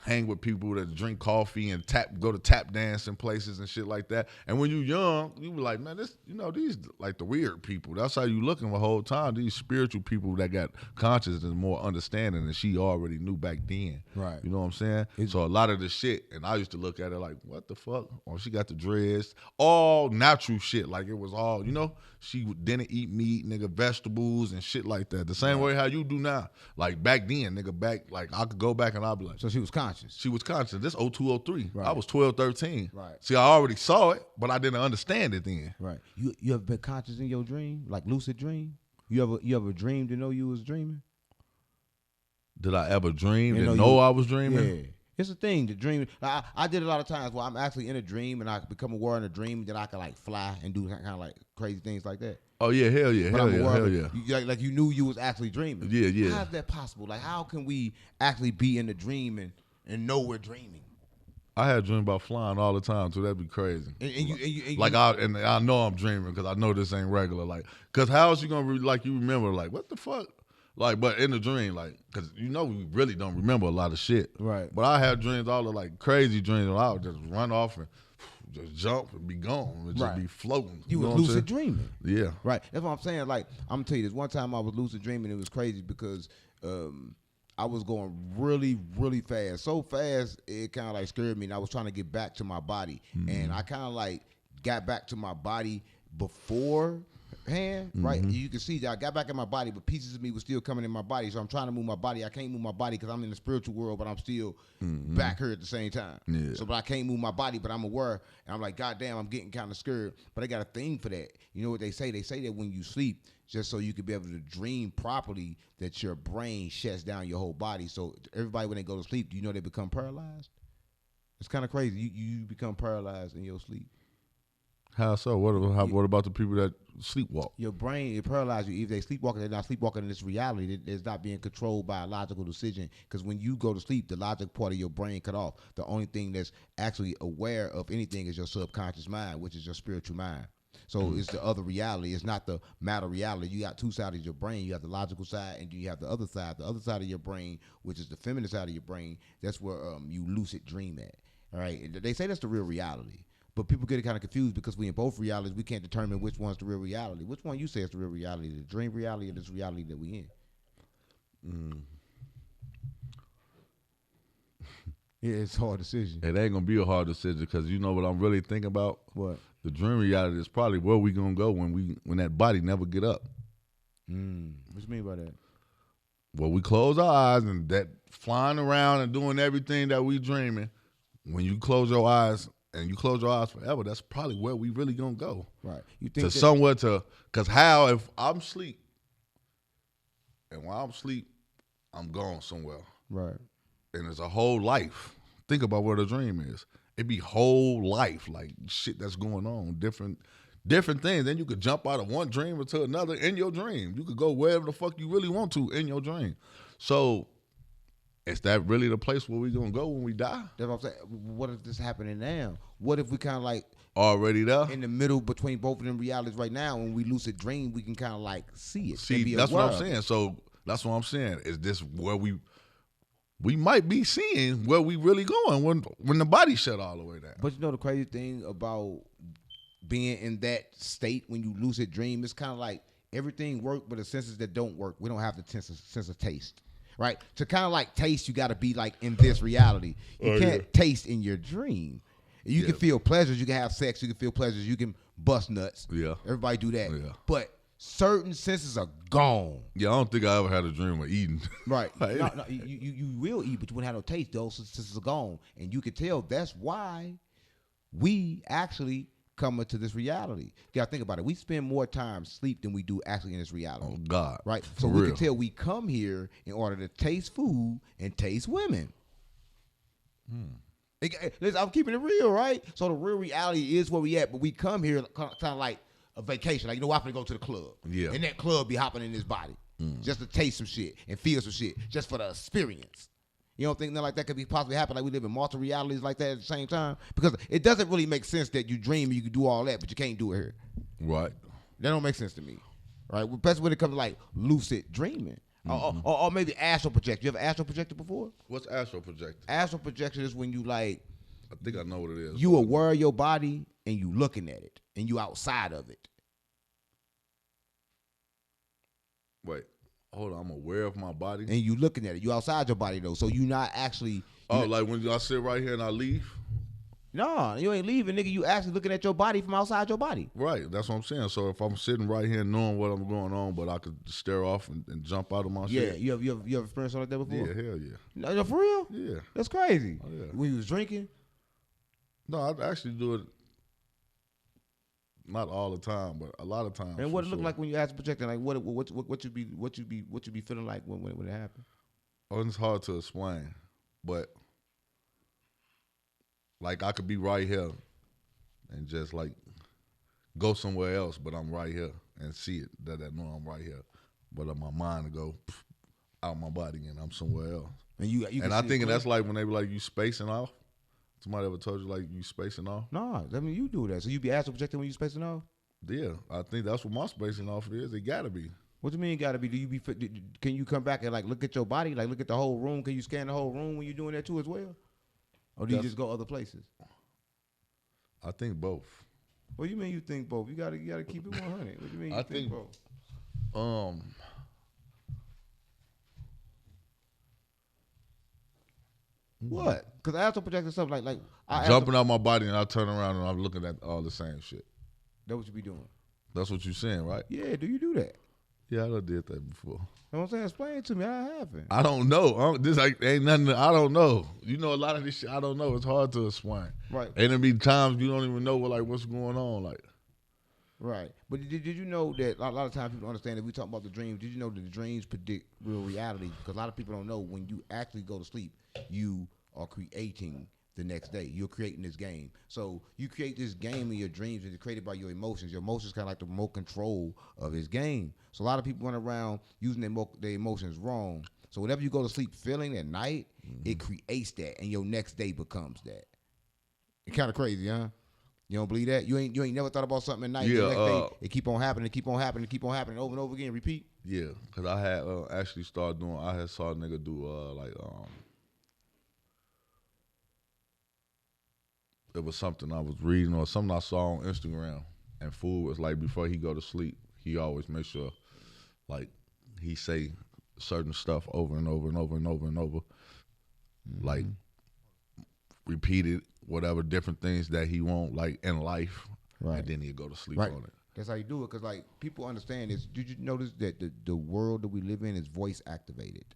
hang with people that drink coffee and go to tap dancing places and shit like that. And when you young, you be like, man, these like the weird people. That's how you looking the whole time. These spiritual people that got conscious and more understanding than she already knew back then. Right. You know what I'm saying? So a lot of the shit, and I used to look at her like, what the fuck? Oh, she got the dreads, all natural shit. Like it was all, she didn't eat meat, nigga, vegetables and shit like that. The same way how you do now. Like back then, nigga, like I could go back and I'd be like. So she was conscious. She was conscious. This 02, 03. Right. I was 12, 13. Right. See, I already saw it, but I didn't understand it then. Right. You ever been conscious in your dream, like lucid dream? You ever dreamed to know you was dreaming? Did I ever dream and know I was dreaming? Yeah. It's a thing to dream. I did a lot of times where I'm actually in a dream and I become aware in a dream that I can like fly and do kind of like crazy things like that. Oh yeah, hell yeah, hell yeah. Like you knew you was actually dreaming. Yeah, yeah. How is that possible? Like how can we actually be in a dream and know we're dreaming? I had a dream about flying all the time, so that'd be crazy. And I know I'm dreaming because I know this ain't regular. Like, cause how is you gonna you remember like what the fuck? Like, but in the dream, like, cause we really don't remember a lot of shit. Right. But I had dreams, all the like crazy dreams, and I would just run off and just jump and be gone and just be floating. You was lucid dreaming. Yeah. Right. That's what I'm saying. Like, I'm gonna tell you this. One time I was lucid dreaming. It was crazy because I was going really, really fast. So fast, it kind of like scared me. And I was trying to get back to my body. And I kind of like got back to my body before hand, right? You can see that I got back in my body, but pieces of me was still coming in my body. So I'm trying to move my body. I can't move my body because I'm in the spiritual world, but I'm still back here at the same time. Yeah. So, but I can't move my body, but I'm aware. And I'm like, God damn, I'm getting kind of scared. But I got a thing for that. You know what they say? They say that when you sleep, just so you can be able to dream properly, that your brain shuts down your whole body. So everybody, when they go to sleep, do you know they become paralyzed? It's kind of crazy. You become paralyzed in your sleep. How so? What about the people that sleepwalk? Your brain, it paralyzes you. If they sleepwalking, they're not sleepwalking in this reality. It's not being controlled by a logical decision. Because when you go to sleep, the logic part of your brain cut off. The only thing that's actually aware of anything is your subconscious mind, which is your spiritual mind. So it's the other reality. It's not the matter reality. You got two sides of your brain. You have the logical side, and you have the other side. The other side of your brain, which is the feminine side of your brain, that's where you lucid dream at. All right? And they say that's the real reality. But people get kind of confused because we in both realities, we can't determine which one's the real reality. Which one you say is the real reality, the dream reality or this reality that we in? Yeah, it's a hard decision. It ain't gonna be a hard decision because you know what I'm really thinking about? What? The dream reality is probably where we gonna go when that body never get up. What you mean by that? Well, we close our eyes and that flying around and doing everything that we dreaming, when you close your eyes and you close your eyes forever, that's probably where we really gonna go. Right. You think somewhere because how if I'm asleep and while I'm asleep, I'm gone somewhere. Right. And it's a whole life. Think about what a dream is. It'd be whole life, like shit that's going on, different things. Then you could jump out of one dream into another in your dream. You could go wherever the fuck you really want to in your dream. So is that really the place where we gonna go when we die? That's what I'm saying. What if this happening now? What if we kind of like already there in the middle between both of them realities right now? When we lucid dream, we can kind of like see it. See, that's what I'm saying. So that's what I'm saying. Is this where we might be seeing where we really going when the body shut all the way down? But you know the crazy thing about being in that state when you lucid dream, it's kind of like everything work, but the senses that don't work, we don't have the sense of taste. Right? To kind of like taste, you got to be like in this reality. You can't taste in your dream. You can feel pleasures. You can have sex. You can feel pleasures. You can bust nuts. Yeah. Everybody do that. Yeah. But certain senses are gone. Yeah, I don't think I ever had a dream of eating. Right. No, you will eat, but you wouldn't have no taste. Those senses are gone. And you can tell that's why we actually come into this reality. You gotta think about it. We spend more time sleep than we do actually in this reality. Oh God. Right? So we can tell we come here in order to taste food and taste women. Listen, I'm keeping it real, right? So the real reality is where we at, but we come here kind of like a vacation. Like, you know, I'm gonna go to the club. Yeah. And that club be hopping in his body. Just to taste some shit and feel some shit. Just for the experience. You don't think nothing like that could be possibly happen? Like we live in multiple realities like that at the same time? Because it doesn't really make sense that you dream and you can do all that, but you can't do it here. Right. That don't make sense to me. Right? Especially when it comes to like lucid dreaming. Or maybe astral projection. You ever astral projected before? What's astral projection? Astral projection is when you like, I think I know what it is. You aware of your body and you looking at it and you outside of it. Wait. Hold on, I'm aware of my body. And you looking at it. You outside your body though. So you not actually. Like when I sit right here and I leave? No, you ain't leaving, nigga. You actually looking at your body from outside your body. Right, that's what I'm saying. So if I'm sitting right here knowing what I'm going on, but I could stare off and jump out of my shit. Yeah, you have experienced something like that before? Yeah, hell yeah. No, for real? Yeah. That's crazy. Oh, yeah. When you was drinking? No, I actually do it not all the time, but a lot of times. And what it look like when you astral projecting? Like what you be feeling like when it happened? Oh, it's hard to explain, but like I could be right here and just like go somewhere else, but I'm right here and see it that I know I'm right here, but my mind to go out my body and I'm somewhere else. And you and I think that's like when they be like you spacing off. Somebody ever told you like you spacing off? No, I mean you do that. So you be astral projecting when you spacing off? Yeah, I think that's what my spacing off is. It gotta be. What do you mean it gotta be? Can you come back and like look at your body, like look at the whole room? Can you scan the whole room when you're doing that too as well? Or do you just go other places? I think both. What do you mean you think both? You gotta keep it 100. What do you mean you think both? What? Because astral projecting stuff like jumping out my body and I turn around and I'm looking at all the same shit. That's what you be doing. That's what you're saying, right? Yeah, do you do that? Yeah, I done did that before. You know what I'm saying? Explain it to me. How it happened? I don't know. This ain't nothing. I don't know. You know, a lot of this shit I don't know. It's hard to explain. Right. And there be times you don't even know what's going on. Like, right. But did you know that a lot of times people don't understand that we talk about the dreams. Did you know that the dreams predict real reality? Because a lot of people don't know when you actually go to sleep, you are creating the next day. You're creating this game. So you create this game in your dreams, and it's created by your emotions. Your emotions kind of like the remote control of this game. So a lot of people run around using their emotions wrong. So whatever you go to sleep feeling at night, it creates that, and your next day becomes that. It's kind of crazy, huh? You don't believe that? You ain't never thought about something at night. Yeah, the next day, it keep on happening, keep on happening, keep on happening over and over again. Repeat. yeah, because I had actually started doing. I had saw a nigga do it was something I was reading or something I saw on Instagram, and fool was like before he go to sleep, he always make sure like he say certain stuff over and over and over and over and over, like repeated whatever different things that he want like in life, Right. and then he'll go to sleep Right. on it. That's how you do it, because like people understand this. Did you notice that the world that we live in is voice activated?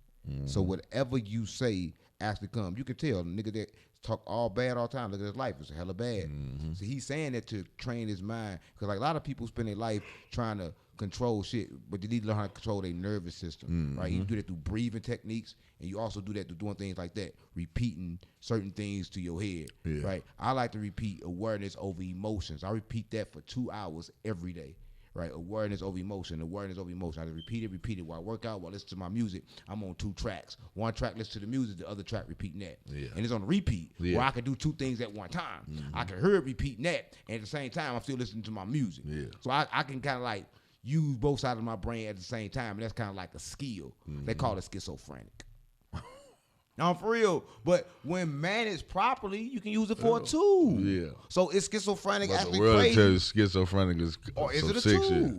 So whatever you say actually comes. You can tell the nigga that talk all bad all the time. Look at his life; it's hella bad. So he's saying that to train his mind, because like a lot of people spend their life trying to control shit, but they need to learn how to control their nervous system. Right? You do that through breathing techniques, and you also do that through doing things like that, repeating certain things to your head. Yeah. Right? I like to repeat awareness over emotions. I repeat that for 2 hours every day. Right, awareness over emotion, awareness over emotion. I just repeat it while I work out, while I listen to my music. I'm on 2 tracks. One track listen to the music, the other track repeating that. Yeah. And it's on repeat, Yeah. where I can do 2 things at one time. I can hear it repeating that, and at the same time, I'm still listening to my music. Yeah. So I can kind of like use both sides of my brain at the same time, and that's kind of like a skill. They call it schizophrenic. No, for real. But when managed properly, you can use it for a tool. Yeah. So it's schizophrenic But the actually world crazy. tells you schizophrenic is Or is some it a sick tool? shit.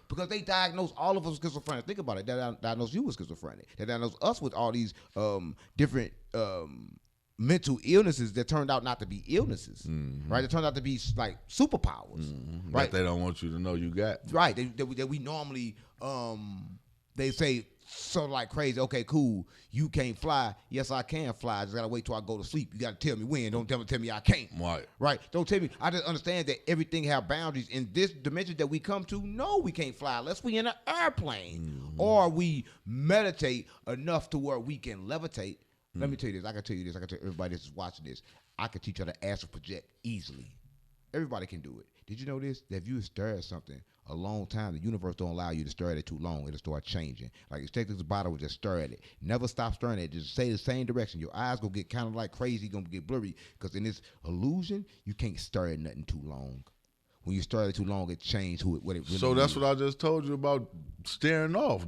Because they diagnose all of us with schizophrenic. Think about it. They diagnose you with schizophrenic. They diagnose us with all these different mental illnesses that turned out not to be illnesses. Right? They turned out to be like superpowers. Right? That they don't want you to know you got. Right. That we normally they say so like crazy. Okay, cool. You can't fly. Yes, I can fly. I just gotta wait till I go to sleep. You gotta tell me when. Don't tell me I can't. Right. Right. Don't tell me. I just understand that everything have boundaries. In this dimension that we come to, no, we can't fly unless we in an airplane or we meditate enough to where we can levitate. Let me tell you this. I can tell you this. I can tell everybody that's watching this. I can teach you how to astral project easily. Everybody can do it. Did you know this? That if you stare at something a long time, the universe don't allow you to stare at it too long. It'll start changing. Like you take this bottle, just stare at it. Never stop staring at it. Just stay the same direction. Your eyes gonna get kind of like crazy, gonna get blurry. Because in this illusion, you can't stare at nothing too long. When you stare at it too long, it changes what it really So that's is. what I just told you about staring off.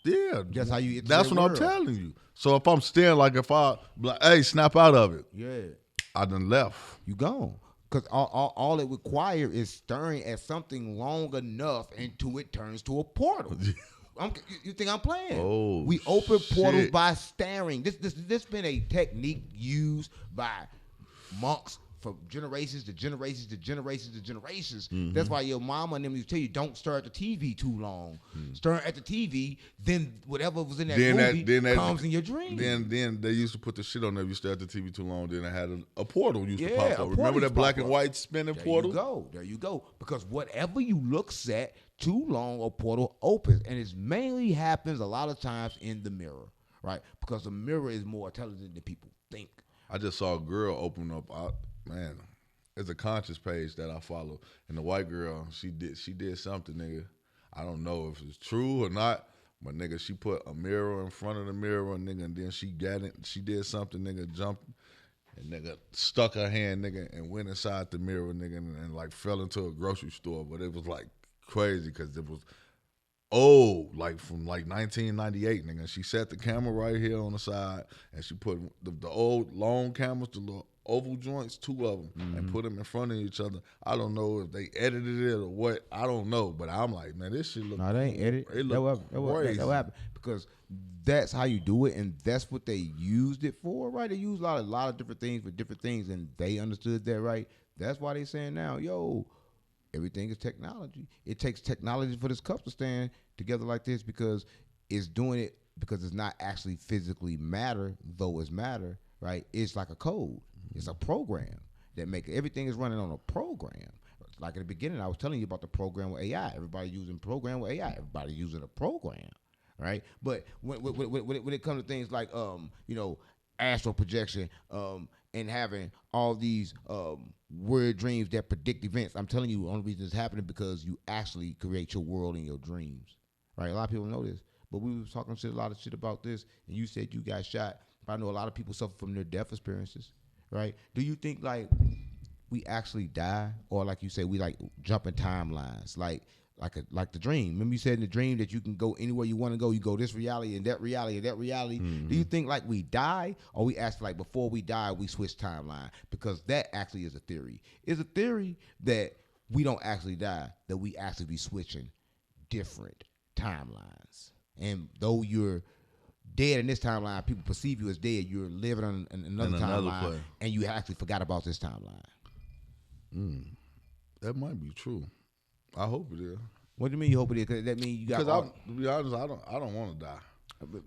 Yeah. That's how you. That's what I'm world. telling you. So if I'm staring, like if I like, hey, snap out of it. Yeah. I done left. You gone. Because all it requires is staring at something long enough until it turns to a portal. You think I'm playing? Oh, we open portals shit. by staring. This been a technique used by monks from generations to generations to generations to generations. That's why your mama and them used to tell you don't stare at the TV too long. Stare at the TV, then whatever was in that movie comes in your dream. Then they used to put the shit on there. If you stare at the TV too long, then it had a portal used to Yeah, pop a up. portal Remember used that to black pop and up. white spinning There portal? There you go. Because whatever you looks at too long, a portal opens. And it mainly happens a lot of times in the mirror, right? Because the mirror is more intelligent than people think. I just saw a girl open up. Man, it's a conscious page that I follow, and the white girl, she did something, nigga. I don't know if it's true or not, but nigga, she put a mirror in front of the mirror, nigga, and then she got it. She did something, nigga, jumped, and nigga stuck her hand, nigga, and went inside the mirror, nigga, and like fell into a grocery store. But it was like crazy because it was old, like from like 1998, nigga. She set the camera right here on the side, and she put the old long cameras, the little oval joints, 2 of them, and put them in front of each other. I don't know if they edited it or what. I don't know, but I'm like, man, this shit look. No, they ain't edit. It That look crazy. happened. Because that's how you do it, and that's what they used it for, right? They used a lot of different things for different things, and they understood that, right? That's why they saying now, yo, everything is technology. It takes technology for this cup to stand together like this because it's doing it because it's not actually physically matter, though it's matter, right? It's like a code. It's a program that make everything is running on a program. Like at the beginning, I was telling you about the program with AI. Everybody using program with AI. Everybody using a program, right? But when it comes to things like astral projection, and having all these weird dreams that predict events, I'm telling you, the only reason it's happening because you actually create your world in your dreams, right? A lot of people know this, but we was talking a lot of shit about this, and you said you got shot. But I know a lot of people suffer from near-death experiences, right? Do you think like we actually die, or like you say, we like jump in timelines, like the dream? Remember you said in the dream that you can go anywhere you want to go. You go this reality and that reality and that reality. Mm-hmm. Do you think like we die, or we actually like before we die we switch timeline? Because that actually is a theory. It's a theory that we don't actually die, that we actually be switching different timelines. And though you're dead in this timeline, people perceive you as dead. You're living on another timeline, place. and you actually forgot about this timeline. That might be true. I hope it is. What do you mean you hope it is? Because that means you got. Because to be honest, I don't want to die.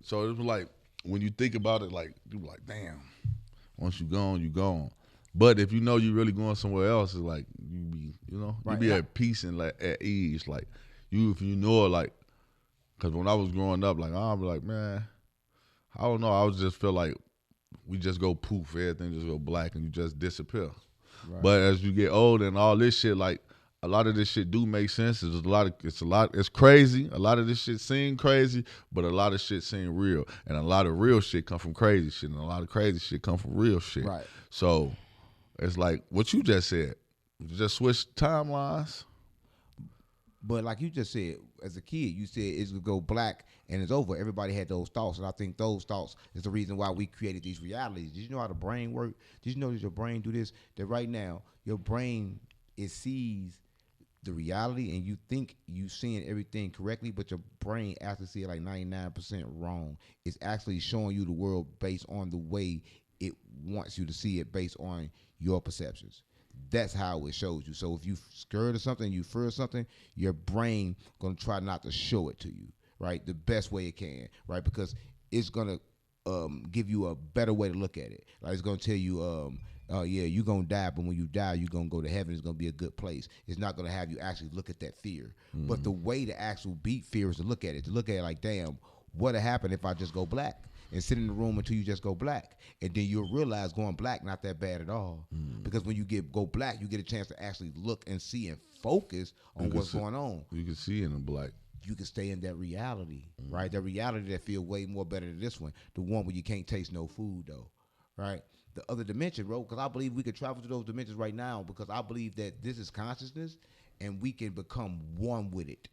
So it's like when you think about it, like you're like, damn. Once you gone, you gone. But if you know you really going somewhere else, it's like you be, Right. you be at peace and like at ease. Like if you know it, like, because when I was growing up, like I'll be like, man, I don't know. I would just feel like we just go poof, everything just go black, and you just disappear. Right. But as you get older and all this shit, like a lot of this shit do make sense. It's crazy. A lot of this shit seem crazy, but a lot of shit seem real, and a lot of real shit come from crazy shit, and a lot of crazy shit come from real shit. Right. So it's like what you just said. You just switch timelines. But like you just said, as a kid, you said it's gonna go black and it's over. Everybody had those thoughts, and I think those thoughts is the reason why we created these realities. Did you know how the brain works? Did you know that your brain do this? That right now, your brain, it sees the reality, and you think you seeing everything correctly, but your brain actually see it like 99% wrong. It's actually showing you the world based on the way it wants you to see it, based on your perceptions. That's how it shows you. So if you scared of something, you fear something, your brain gonna try not to show it to you, right? The best way it can, right? Because it's gonna give you a better way to look at it. Like it's gonna tell you, yeah, you're gonna die, but when you die, you're gonna go to heaven. It's gonna be a good place. It's not gonna have you actually look at that fear. Mm-hmm. But the way to actually beat fear is to look at it. To look at it like, damn, what'll happen if I just go black? And sit in the room until you just go black, and then you'll realize going black not that bad at all. Because when you go black, you get a chance to actually look and see and focus on what's going on. You can see in the black. You can stay in that reality, right? That reality that feel way more better than this one, the one where you can't taste no food though, right? The other dimension, bro, because I believe we could travel to those dimensions right now, because I believe that this is consciousness, and we can become one with it.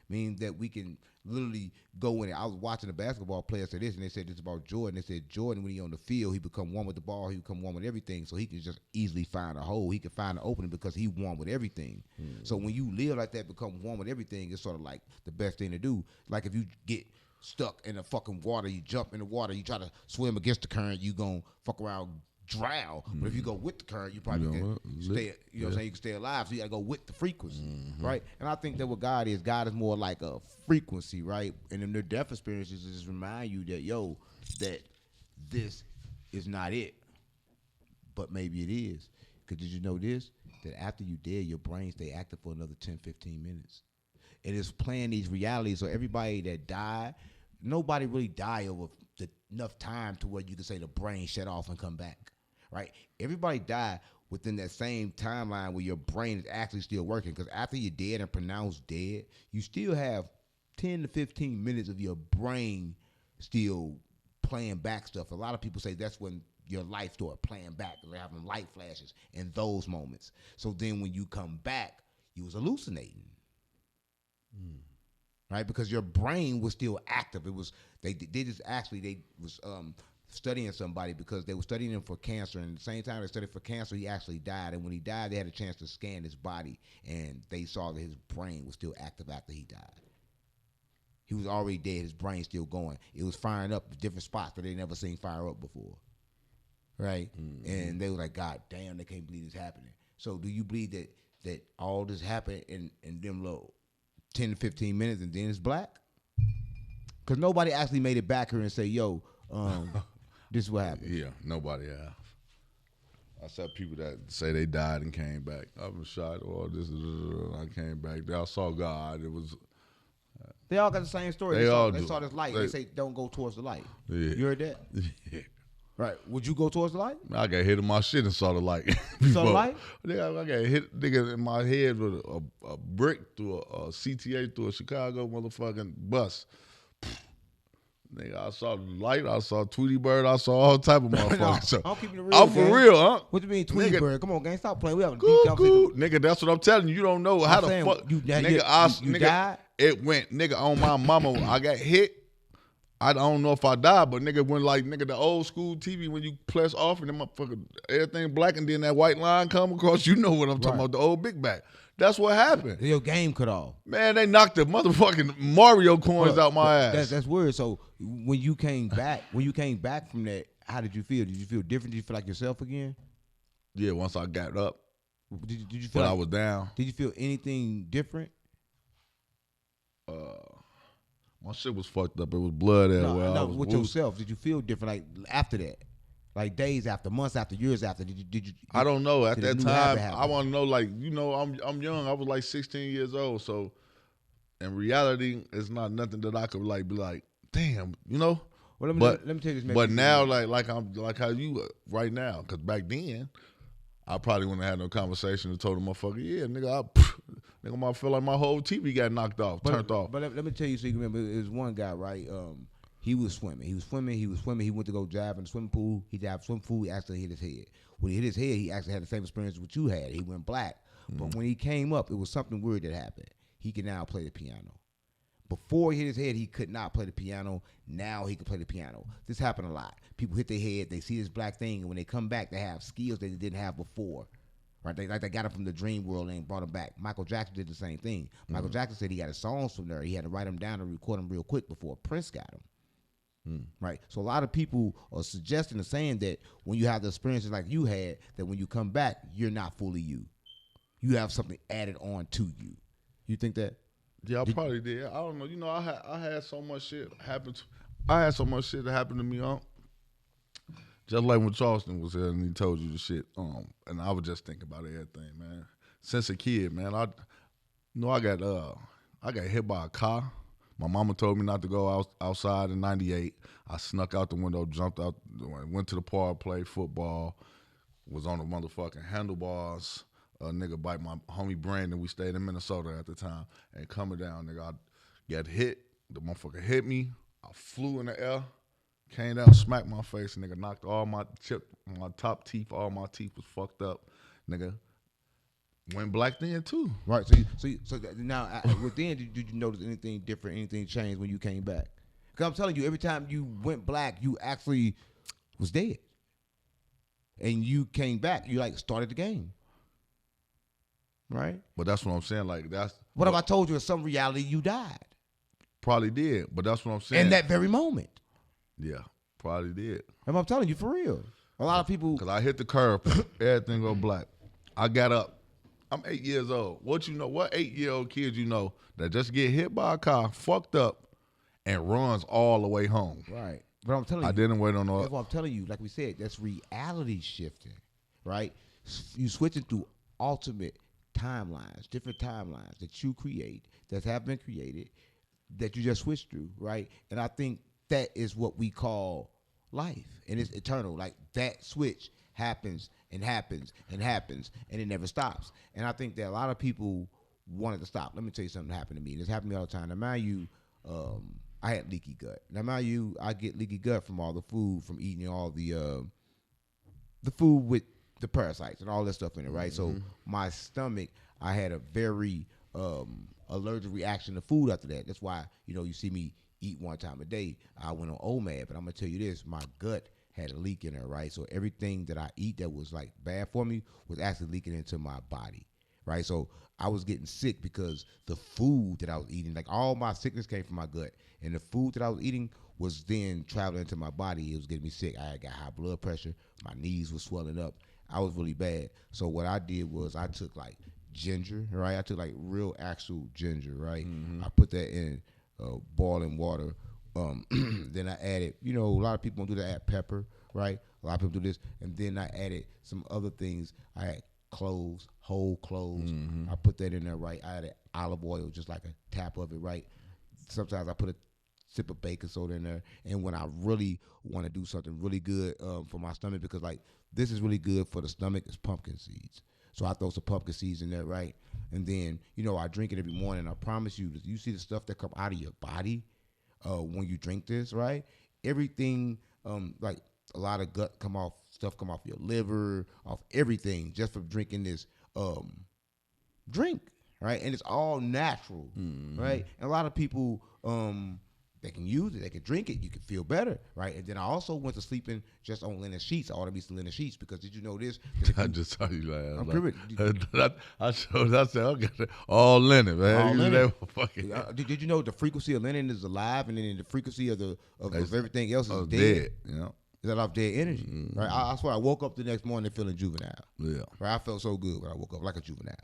Meaning that we can literally go in it. I was watching a basketball player say this, and they said this about Jordan. They said Jordan, when he on the field, he become one with the ball. He become one with everything, so he can just easily find a hole. He can find an opening because he one with everything. So when you live like that, become one with everything, it's sort of like the best thing to do. Like if you get stuck in the fucking water, you jump in the water, you try to swim against the current, you gonna fuck around, drown. But if you go with the current, you probably can stay, what I'm saying, you can stay alive. So you gotta go with the frequency, right? And I think that what God is more like a frequency, right? And in their death experiences, it just remind you that, that this is not it, but maybe it is. Because did you know this? That after you dead, your brain stay active for another 10, 15 minutes. It is playing these realities. So everybody that died, nobody really died over enough time to where you can say the brain shut off and come back. Right? Everybody died within that same timeline where your brain is actually still working. Because after you're dead and pronounced dead, you still have 10 to 15 minutes of your brain still playing back stuff. A lot of people say that's when your life started playing back. They're having light flashes in those moments. So then when you come back, you was hallucinating. Right? Because your brain was still active. It was they was studying somebody because they were studying him for cancer, and at the same time they studied for cancer, he actually died. And when he died, they had a chance to scan his body, and they saw that his brain was still active after he died. He was already dead, his brain still going. It was firing up different spots that they never seen fire up before. Right? And they were like, God damn, they can't believe this happening. So do you believe that that all this happened in them little 10 to 15 minutes and then it's black? Because nobody actually made it back here and say, yo, this is what happened. Yeah, nobody have. I saw people that say they died and came back. I was shot, or this is I came back. I saw God. It was. They all got the same story. They saw this light. They say, don't go towards the light. Yeah. You heard that? Yeah. Right. Would you go towards the light? I got hit in my shit and saw the light. You saw the light? Nigga, I got hit nigga in my head with a brick through a CTA through a Chicago motherfucking bus. Nigga, I saw the light. I saw Tweety Bird. I saw all type of motherfuckers. No, I'm keeping it real. I'm for real, huh? What do you mean Tweety Bird? Come on, gang. Stop playing. We have a deep Cool. conversation. Nigga, that's what I'm telling you. You don't know how the fuck. You Nigga, died? It went, nigga, on my mama. I got hit. I don't know if I died, but nigga, when like nigga the old school TV when you press off and then motherfucker everything black and then that white line come across, you know what I'm talking about, the old big back. That's what happened. Your game cut off. Man, they knocked the motherfucking Mario coins out my ass. That's weird. So when you came back from that, how did you feel? Did you feel different? Did you feel like yourself again? Yeah, once I got up. Did you feel when like I was down? Did you feel anything different? My shit was fucked up. It was blood everywhere. No, with yourself, did you feel different like after that? Like days after, months after, years after? Did you I don't know. At that time, happen? I want to know, like, you know, I'm young. I was like 16 years old. So in reality, it's not nothing that I could like be like, damn, you know? Well, let me tell you this. But now, like I'm like how you right now, because back then, I probably wouldn't have had no conversation and told the motherfucker, yeah, nigga, nigga, I feel like my whole TV got knocked off, turned off. But let me tell you, so you can remember, there was one guy, right? He was swimming. He went to go dive in the swimming pool. He dived swimming pool. He actually hit his head. When he hit his head, he actually had the same experience what you had. He went black. But when he came up, it was something weird that happened. He can now play the piano. Before he hit his head, he could not play the piano. Now he can play the piano. This happened a lot. People hit their head, they see this black thing, and when they come back, they have skills that they didn't have before. Right? They got him from the dream world and brought him back. Michael Jackson did the same thing. Michael Jackson said he got his songs from there. He had to write them down and record them real quick before Prince got him. Right? So a lot of people are suggesting and saying that when you have the experiences like you had, that when you come back, you're not fully you. You have something added on to you. You think that? Yeah, I probably did. I don't know. You know, I had so much shit happen. I had so much shit that happened to me. Just like when Charleston was here and he told you the shit. And I was just thinking about everything, man. Since a kid, man, I got hit by a car. My mama told me not to go outside in '98. I snuck out the window, jumped out, went to the park, played football, was on the motherfucking handlebars. A nigga bite my homie Brandon. We stayed in Minnesota at the time. And coming down, nigga, I got hit. The motherfucker hit me. I flew in the air, came down, smacked my face, and nigga knocked all my top teeth, all my teeth was fucked up. Nigga went black then too. Right. So now, within, did you notice anything different, anything changed when you came back? Because I'm telling you, every time you went black, you actually was dead. And you came back, you like started the game. Right? But that's what I'm saying. Like that's what if I told you in some reality you died? Probably did, but that's what I'm saying. In that very moment. Yeah, probably did. And I'm telling you for real. A lot of people. Because I hit the curve, everything go black. I got up. I'm 8 years old. What 8-year-old kid you know that just get hit by a car, fucked up, and runs all the way home? Right. But I'm telling you. I didn't wait on no. That's what I'm telling you. Like we said, that's reality shifting. Right? You switching through ultimate timelines, different timelines that you create, that have been created, that you just switch through, right? And I think that is what we call life, and it's eternal. Like that switch happens and happens and happens, and it never stops. And I think that a lot of people wanted to stop. Let me tell you something that happened to me. This happened to me all the time. Now, mind you, I had leaky gut. Now, mind you, I get leaky gut from all the food, from eating all the food with the parasites and all that stuff in it, right? So my stomach, I had a very allergic reaction to food after that. That's why, you see me eat one time a day. I went on OMAD, but I'm gonna tell you this, my gut had a leak in there, right? So everything that I eat that was like bad for me was actually leaking into my body, right? So I was getting sick because the food that I was eating, like all my sickness came from my gut, and the food that I was eating was then traveling into my body. It was getting me sick. I got high blood pressure. My knees were swelling up. I was really bad. So what I did was I took like ginger, right? I took like real actual ginger, right? I put that in boiling water. Then I added, a lot of people don't do that, add pepper, right? A lot of people do this. And then I added some other things. I had cloves, whole cloves. I put that in there, right? I added olive oil, just like a tap of it, right? Sometimes I put a sip of baking soda in there. And when I really want to do something really good for my stomach, because like this is really good for the stomach, is pumpkin seeds. So I throw some pumpkin seeds in there, right? And then, I drink it every morning. I promise you, you see the stuff that come out of your body when you drink this, right? Everything, like a lot of stuff come off your liver, off everything, just from drinking this drink, right? And it's all natural, right? And a lot of people, they can use it, they can drink it, you can feel better, right? And then I also went to sleeping just on linen sheets. I ought to be some linen sheets, because did you know this? I just saw you last. I said, okay, all linen, man. All linen. Fucking Did you know the frequency of linen is alive, and then the frequency of everything else is dead? Is that off dead energy, right? I swear, I woke up the next morning feeling juvenile. Yeah. Right? I felt so good when I woke up, like a juvenile.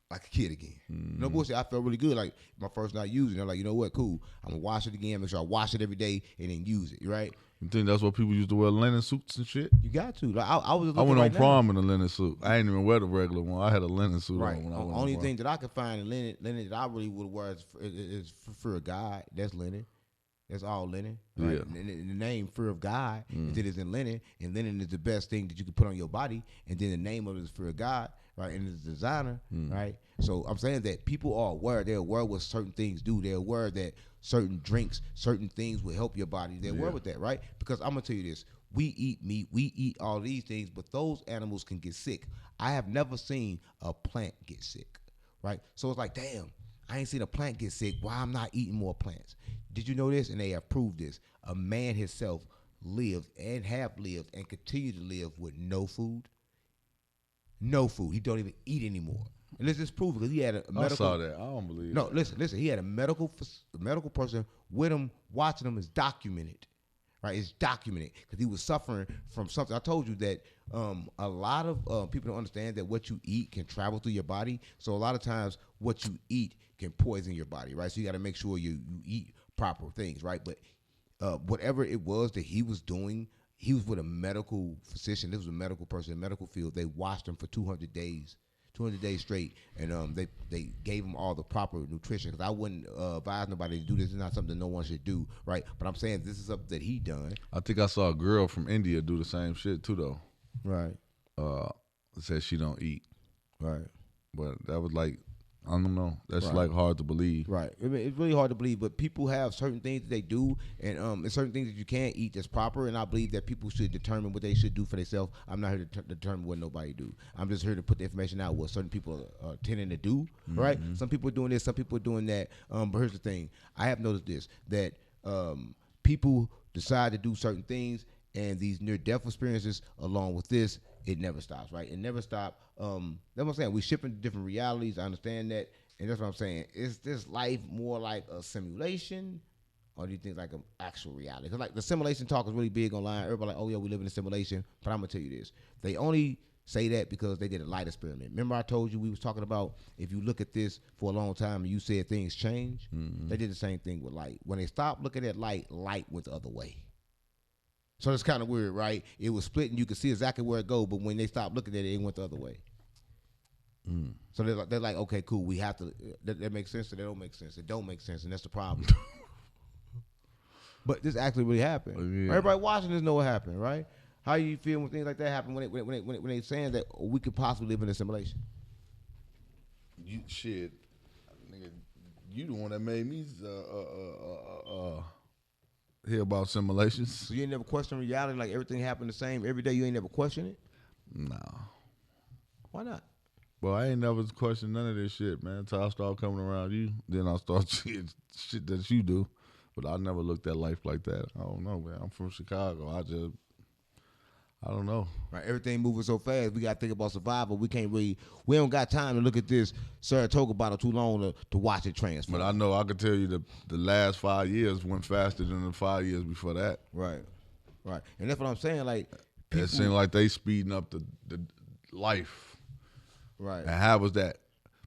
Like a kid again. No bullshit, I felt really good. Like my first night using it, I'm like, you know what, cool. I'm going to wash it again, make sure I wash it every day, and then use it, right? You think that's what people used to wear, linen suits and shit? You got to. Like, I went on prom in a linen suit. I ain't even wear the regular one. I had a linen suit on when I went only thing that I could find in linen that I really would wear is Fear of God. That's linen. That's all linen. Right? Yeah. And the name Fear of God, it is in linen, and linen is the best thing that you can put on your body, and then the name of it is Fear of God, right? And it's designer, right? So I'm saying that people are aware. They're aware what certain things do. They're aware that certain drinks, certain things will help your body. They're aware with that, right? Because I'm going to tell you this. We eat meat. We eat all these things, but those animals can get sick. I have never seen a plant get sick, right? So it's like, damn, I ain't seen a plant get sick. Why I'm not eating more plants? Did you know this? And they have proved this. A man himself lived and have lived and continue to live with no food. No food. He don't even eat anymore. And let's just prove it, because he had a medical. I saw that. I don't believe. No, listen. He had a medical person with him, watching him. Is documented, right? It's documented, because he was suffering from something. I told you that a lot of people don't understand that what you eat can travel through your body. So a lot of times, what you eat can poison your body, right? So you got to make sure you eat proper things, right? But whatever it was that he was doing, he was with a medical physician. This was a medical person in the medical field. They watched him for 200 days straight, and they gave him all the proper nutrition. Because I wouldn't advise nobody to do this. It's not something no one should do, right? But I'm saying this is something that he done. I think I saw a girl from India do the same shit too, though. Right. Said she don't eat. Right. But that was like, I don't know. That's like hard to believe. Right. I mean, it's really hard to believe, but people have certain things that they do, and there's certain things that you can't eat that's proper, and I believe that people should determine what they should do for themselves. I'm not here to determine what nobody do. I'm just here to put the information out what certain people are tending to do, right? Some people are doing this, some people are doing that. But here's the thing. I have noticed this, that people decide to do certain things, and these near-death experiences, along with this, it never stops, right? It never stops. That's what I'm saying. We ship into different realities. I understand that. And that's what I'm saying. Is this life more like a simulation, or do you think like an actual reality? Because like the simulation talk is really big online. Everybody like, oh yeah, we live in a simulation. But I'm going to tell you this. They only say that because they did a light experiment. Remember I told you we was talking about if you look at this for a long time and you said things change? They did the same thing with light. When they stopped looking at light went the other way. So it's kind of weird, right? It was split and you could see exactly where it go, but when they stopped looking at it, it went the other way. So they're like, okay, cool. We have to. That makes sense. Or that don't make sense. It don't make sense, and that's the problem. But this actually really happened. Yeah. Everybody watching this know what happened, right? How you feel when things like that happen? When they saying that we could possibly live in a simulation? You shit, nigga. You the one that made me hear about simulations. So you ain't never question reality, like everything happened the same every day? You ain't never question it? No. Why not? Well, I ain't never questioned none of this shit, man. Until I start coming around you, then I start seeing shit that you do. But I never looked at life like that. I don't know, man. I'm from Chicago. I don't know. Right, everything moving so fast. We got to think about survival. We don't got time to look at this Saratoga bottle too long to watch it transfer. But I know I can tell you the last 5 years went faster than the 5 years before that. Right. And that's what I'm saying. Like, it seems like they speeding up the life. Right. And how was that?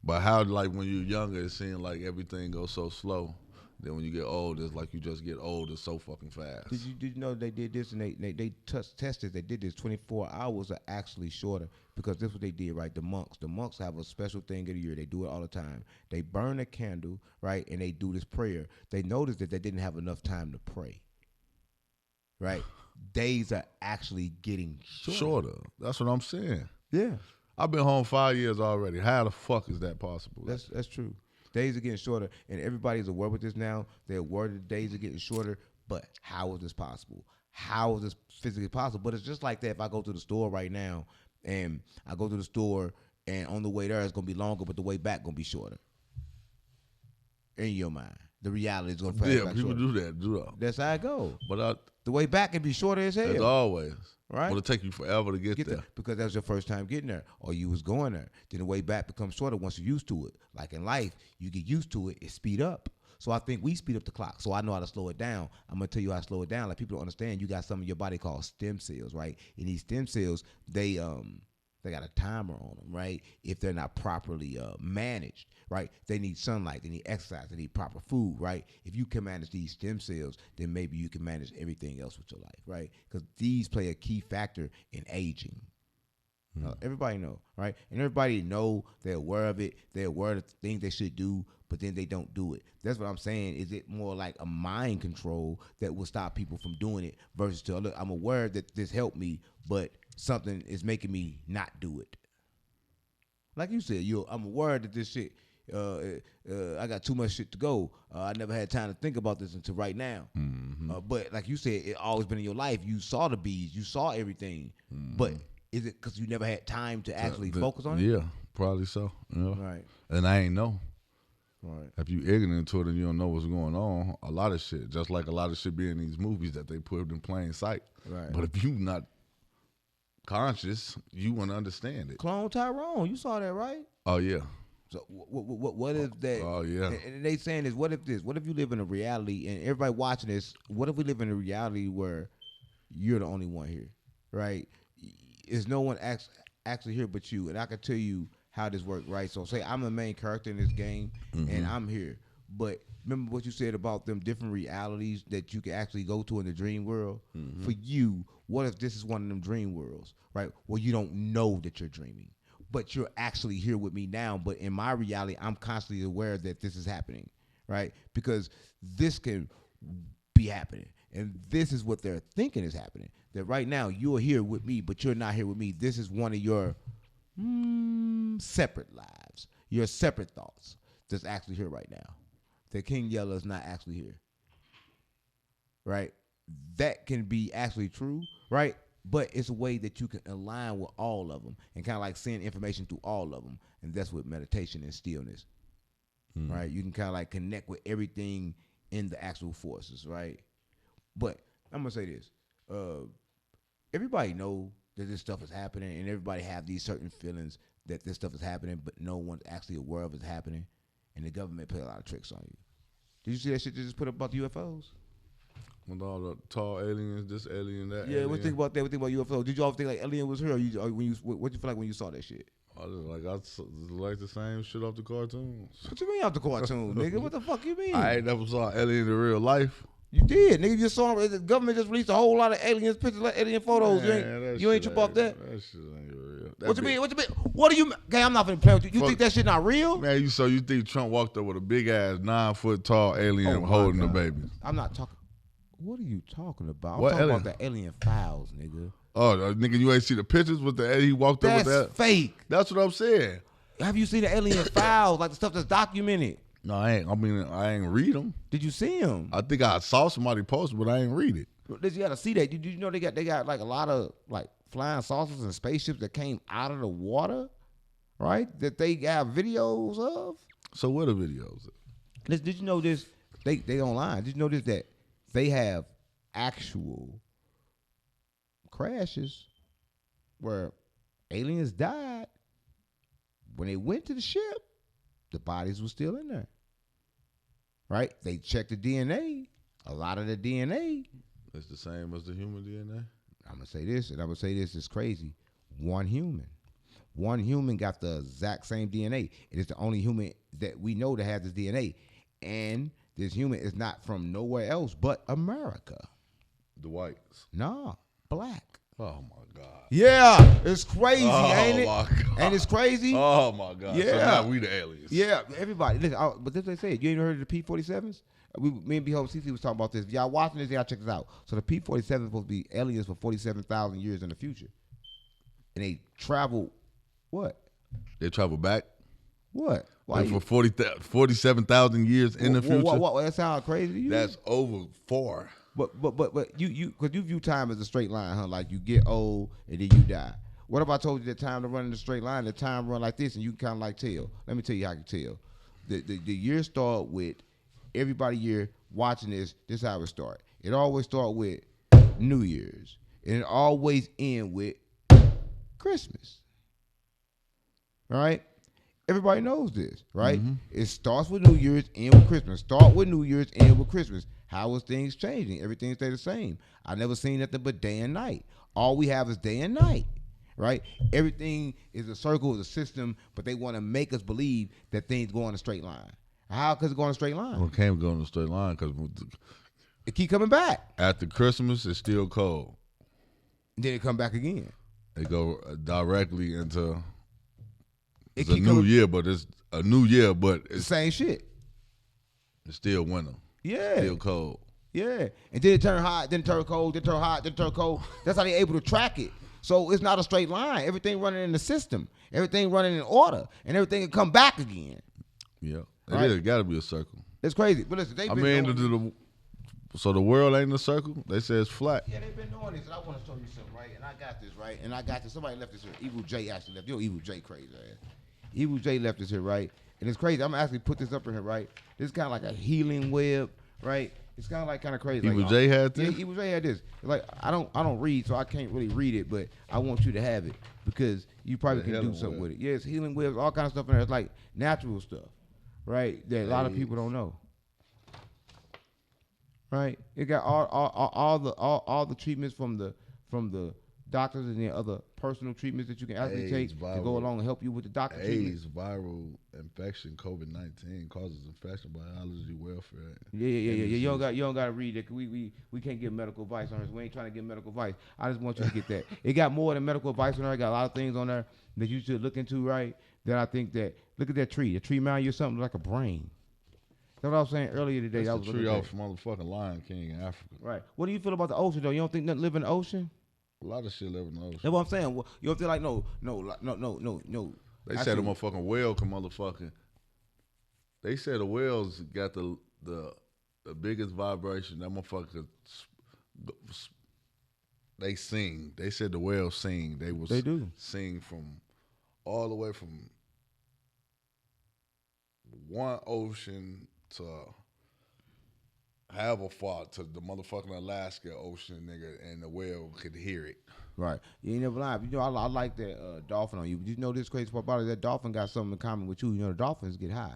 But how, like, when you're younger, it seems like everything goes so slow. Then when you get old, it's like you just get older so fucking fast. Did you know they did this and they tested? They did this 24 hours are actually shorter because this is what they did, right? The monks have a special thing of the year. They do it all the time. They burn a candle, right, and they do this prayer. They noticed that they didn't have enough time to pray, right? Days are actually getting shorter. That's what I'm saying. Yeah, I've been home 5 years already. How the fuck is that possible? that's true. Days are getting shorter, and everybody's aware with this now. They're aware that the days are getting shorter, but how is this possible? How is this physically possible? But it's just like that if I go to the store right now, and I go to the store, and on the way there it's going to be longer, but the way back going to be shorter. In your mind. The reality is going to pass back people shorter. do that. That's how it goes. But The way back can be shorter as hell. as always. Right. But it'll take you forever to get there. Because that was your first time getting there, or you was going there. Then the way back becomes shorter once you're used to it. Like in life, you get used to it, it speed up. So I think we speed up the clock. So I know how to slow it down. I'm gonna tell you how to slow it down. Like people don't understand. You got some of your body called stem cells, right? And these stem cells, they got a timer on them, right? If they're not properly managed, right? They need sunlight, they need exercise, they need proper food, right? If you can manage these stem cells, then maybe you can manage everything else with your life, right? Because these play a key factor in aging. Everybody know, right? And everybody know, they're aware of it, they're aware of the things they should do, but then they don't do it. That's what I'm saying. Is it more like a mind control that will stop people from doing it versus to, look, I'm aware that this helped me, but something is making me not do it. Like you said, I'm aware that this shit, I got too much shit to go. I never had time to think about this until right now. Mm-hmm. But like you said, it always been in your life. You saw the bees, you saw everything, but is it because you never had time to actually focus on it? Yeah, probably so. Yeah. Right. And I ain't know. Right. If you ignorant to it and you don't know what's going on, a lot of shit, just like a lot of shit be in these movies that they put in plain sight. Right. But if you not conscious, you wouldn't understand it. Clone Tyrone, you saw that, right? Oh, yeah. So what if that? Oh, yeah. And they saying is, what if this? What if you live in a reality, and everybody watching this, what if we live in a reality where you're the only one here, right? Is no one actually here but you? And I can tell you how this works, right? So say I'm the main character in this game, and I'm here. But remember what you said about them different realities that you can actually go to in the dream world? For you, what if this is one of them dream worlds, right? Where you don't know that you're dreaming, but you're actually here with me now. But in my reality, I'm constantly aware that this is happening, right? Because this can be happening. And this is what they're thinking is happening. That right now, you're here with me, but you're not here with me. This is one of your separate lives, your separate thoughts that's actually here right now. That King Yella is not actually here, right? That can be actually true, right? But it's a way that you can align with all of them and kind of like send information through all of them. And that's what meditation and stillness, right? You can kind of like connect with everything in the actual forces, right? But I'm going to say this. Everybody know that this stuff is happening, and everybody have these certain feelings that this stuff is happening, but no one's actually aware of it's happening, and the government play a lot of tricks on you. Did you see that shit they just put up about the UFOs? With all the tall aliens, this alien, that Yeah, alien. what you think about that? What you think about UFOs? Did you all think like alien was here, or what you feel like when you saw that shit? I like the same shit off the cartoons. What you mean off the cartoon, nigga? What the fuck you mean? I ain't never saw an alien in real life. You did, nigga. You just saw the government just released a whole lot of aliens pictures, like alien photos. Man, you ain't trip off that. That shit ain't real. What you mean? What you mean? What do you? Okay, I'm not finna play with you. You Fuck. think that shit not real? Man, you think Trump walked up with a big ass 9 foot tall alien Oh, my holding the God. baby? I'm not talking. What are you talking about? I'm What talking alien? about the alien files, nigga. Oh, nigga, you ain't see the pictures with the he walked up That's with that? fake. That's what I'm saying. Have you seen the alien files, like the stuff that's documented? No, I ain't. I mean, I ain't read them. Did you see them? I think I saw somebody post, but I ain't read it. You gotta see that. Did you know they got like a lot of like flying saucers and spaceships that came out of the water, right? That they got videos of. So what are videos? Did you know this? They online. Did you know this that they have actual crashes where aliens died when they went to the ship? The bodies were still in there, right? They checked the DNA. A lot of the DNA. It's the same as the human DNA. I'm gonna say this, and I'm gonna say this is crazy. One human, One human got the exact same DNA. It is the only human that we know that has this DNA. And this human is not from nowhere else but America. The whites. Nah, black. Oh my God. Yeah, it's crazy, ain't it? Oh my God. And it's crazy. Oh my God. Yeah. So now we the aliens. Yeah, everybody. Listen, but this they said. You ain't heard of the P-47s? Me and B-Hope CC was talking about this. If y'all watching this, y'all check this out. So the P-47 is supposed to be aliens for 47,000 years in the future. And they travel, what? They travel back. What? Why And for 47,000 years in the future. What? That sounds crazy to you? That's over 4. But you because you view time as a straight line, huh? Like you get old and then you die. What if I told you that time to run in a straight line, the time run like this, and you can kind of like tell? Let me tell you how I can tell. The year start with everybody here watching this. This is how it start. It always start with New Year's, and it always end with Christmas. All right. Everybody knows this, right? Mm-hmm. It starts with New Year's, end with Christmas. Start with New Year's, end with Christmas. How is things changing? Everything stay the same. I never seen nothing but day and night. All we have is day and night, right? Everything is a circle, is a system, but they want to make us believe that things go on a straight line. How could it go on a straight line? Well, it can't go on a straight line because it keep coming back. After Christmas, it's still cold. Then it come back again. They go directly into... It's a new year, but it's a new year, but it's the same shit. It's still winter. Yeah. Still cold. Yeah. And then it turn hot, then turn cold, then turn hot, then turn cold. That's how they able to track it. So it's not a straight line. Everything running in the system. Everything running in order. And everything can come back again. Yeah. Right? It got to be a circle. It's crazy. But listen, so the world ain't a circle? They say it's flat. Yeah, they've been doing this. And I want to show you something, right? And I got this, right? And I got this. Somebody left this here. Evil J actually left. Yo, Evil J crazy, man. Evil J left this here, right? And it's crazy. I'm going to actually put this up in here, right? This is kind of like a healing web, right? It's kind of crazy. Evil J had this? Yeah, Evil J had this. Like, I don't read, so I can't really read it, but I want you to have it because you probably can do something with it. Yeah, it's healing webs, all kind of stuff in there. It's like natural stuff, right? That a lot of people don't know. Right? It got all the treatments from the doctors and then other personal treatments that you can actually take to go along and help you with the doctor treatment. AIDS, viral infection, COVID-19 causes infection, biology, welfare. Yeah. You don't got to read it. We can't give medical advice on this. We ain't trying to give medical advice. I just want you to get that. It got more than medical advice on there. It got a lot of things on there that you should look into, right? That I think that, look at that tree. The tree mound you something like a brain. That's what I was saying earlier today. That's the tree off motherfucking Lion King in Africa. Right. What do you feel about the ocean, though? You don't think nothing live in the ocean? A lot of shit live in the ocean. That's what I'm saying. You don't feel like no. They said the motherfucking whale can motherfucking. They said the whales got the biggest vibration. That motherfucker. They sing. They said the whales sing. They do sing from all the way from one ocean to Haverford to the motherfucking Alaska Ocean, nigga, and the whale could hear it. Right. You ain't never lied. You know, I like that dolphin on you. But you know this crazy part about it? That dolphin got something in common with you. You know, the dolphins get high.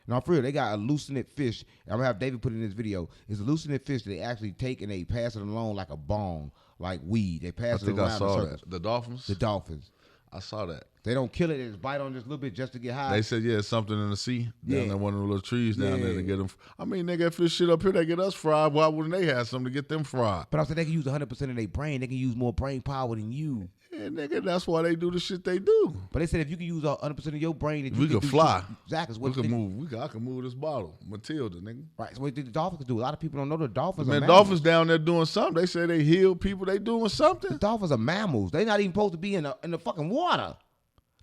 Now, for real, they got hallucinate fish. I'm going to have David put in this video. It's hallucinate fish that they actually take and they pass it along like a bong, like weed. They pass it around. I saw that. The dolphins? The dolphins. I saw that. They don't kill it. They just bite on just a little bit just to get high. They said, yeah, something in the sea down there, one of the little trees down there to get them. I mean, they got fish shit up here. They get us fried. Why wouldn't they have something to get them fried? But I said they can use 100% of their brain. They can use more brain power than you. Yeah, nigga, that's why they do the shit they do. But they said if you can use 100% of your brain, that we could fly. Exactly. We could move. I can move this bottle, Matilda, nigga. Right. So what the dolphins can do? A lot of people don't know the dolphins. Man, dolphins down there doing something. They say they heal people. They doing something. The dolphins are mammals. They not even supposed to be in the fucking water.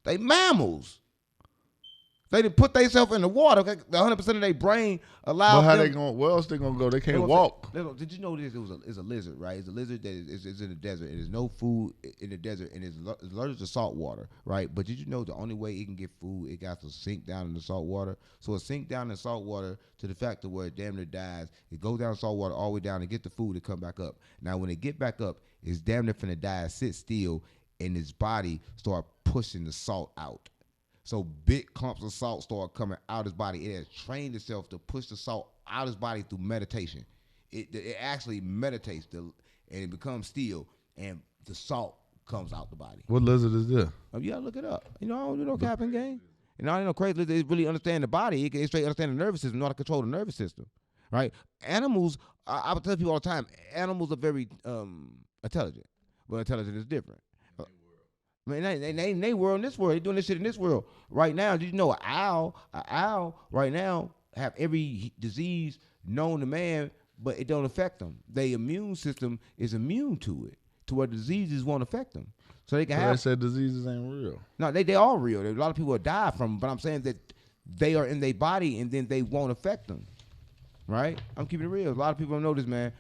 They mammals. They didn't put themselves in the water. The 100% of their brain allows. But how they going? Where else they gonna go? They can't walk. Did you know this? It's a lizard, right? It's a lizard that is in the desert. There's no food in the desert, and it's allergic to salt water, right? But did you know the only way it can get food, it got to sink down in the salt water. So it sink down in salt water to the fact of where it damn near dies. It goes down salt water all the way down to get the food to come back up. Now when it get back up, it's damn near finna die, sit still, and its body start pushing the salt out. So big clumps of salt start coming out his body. It has trained itself to push the salt out his body through meditation. It actually meditates and it becomes still, and the salt comes out the body. What lizard is this? You gotta look it up. You know, I don't do no capping game. And I don't know crazy lizard. It really understand the body. It can straight understand the nervous system, know how to control the nervous system, right? Animals, I would tell people all the time, animals are very intelligent, but intelligent is different. Man, they world in this world. They doing this shit in this world right now. Did you know an owl right now have every disease known to man, but it don't affect them. Their immune system is immune to it, to where diseases won't affect them. So they can have. They said diseases ain't real. No, they are real. A lot of people will die from them, but I'm saying that they are in their body and then they won't affect them. Right? I'm keeping it real. A lot of people don't know this, man.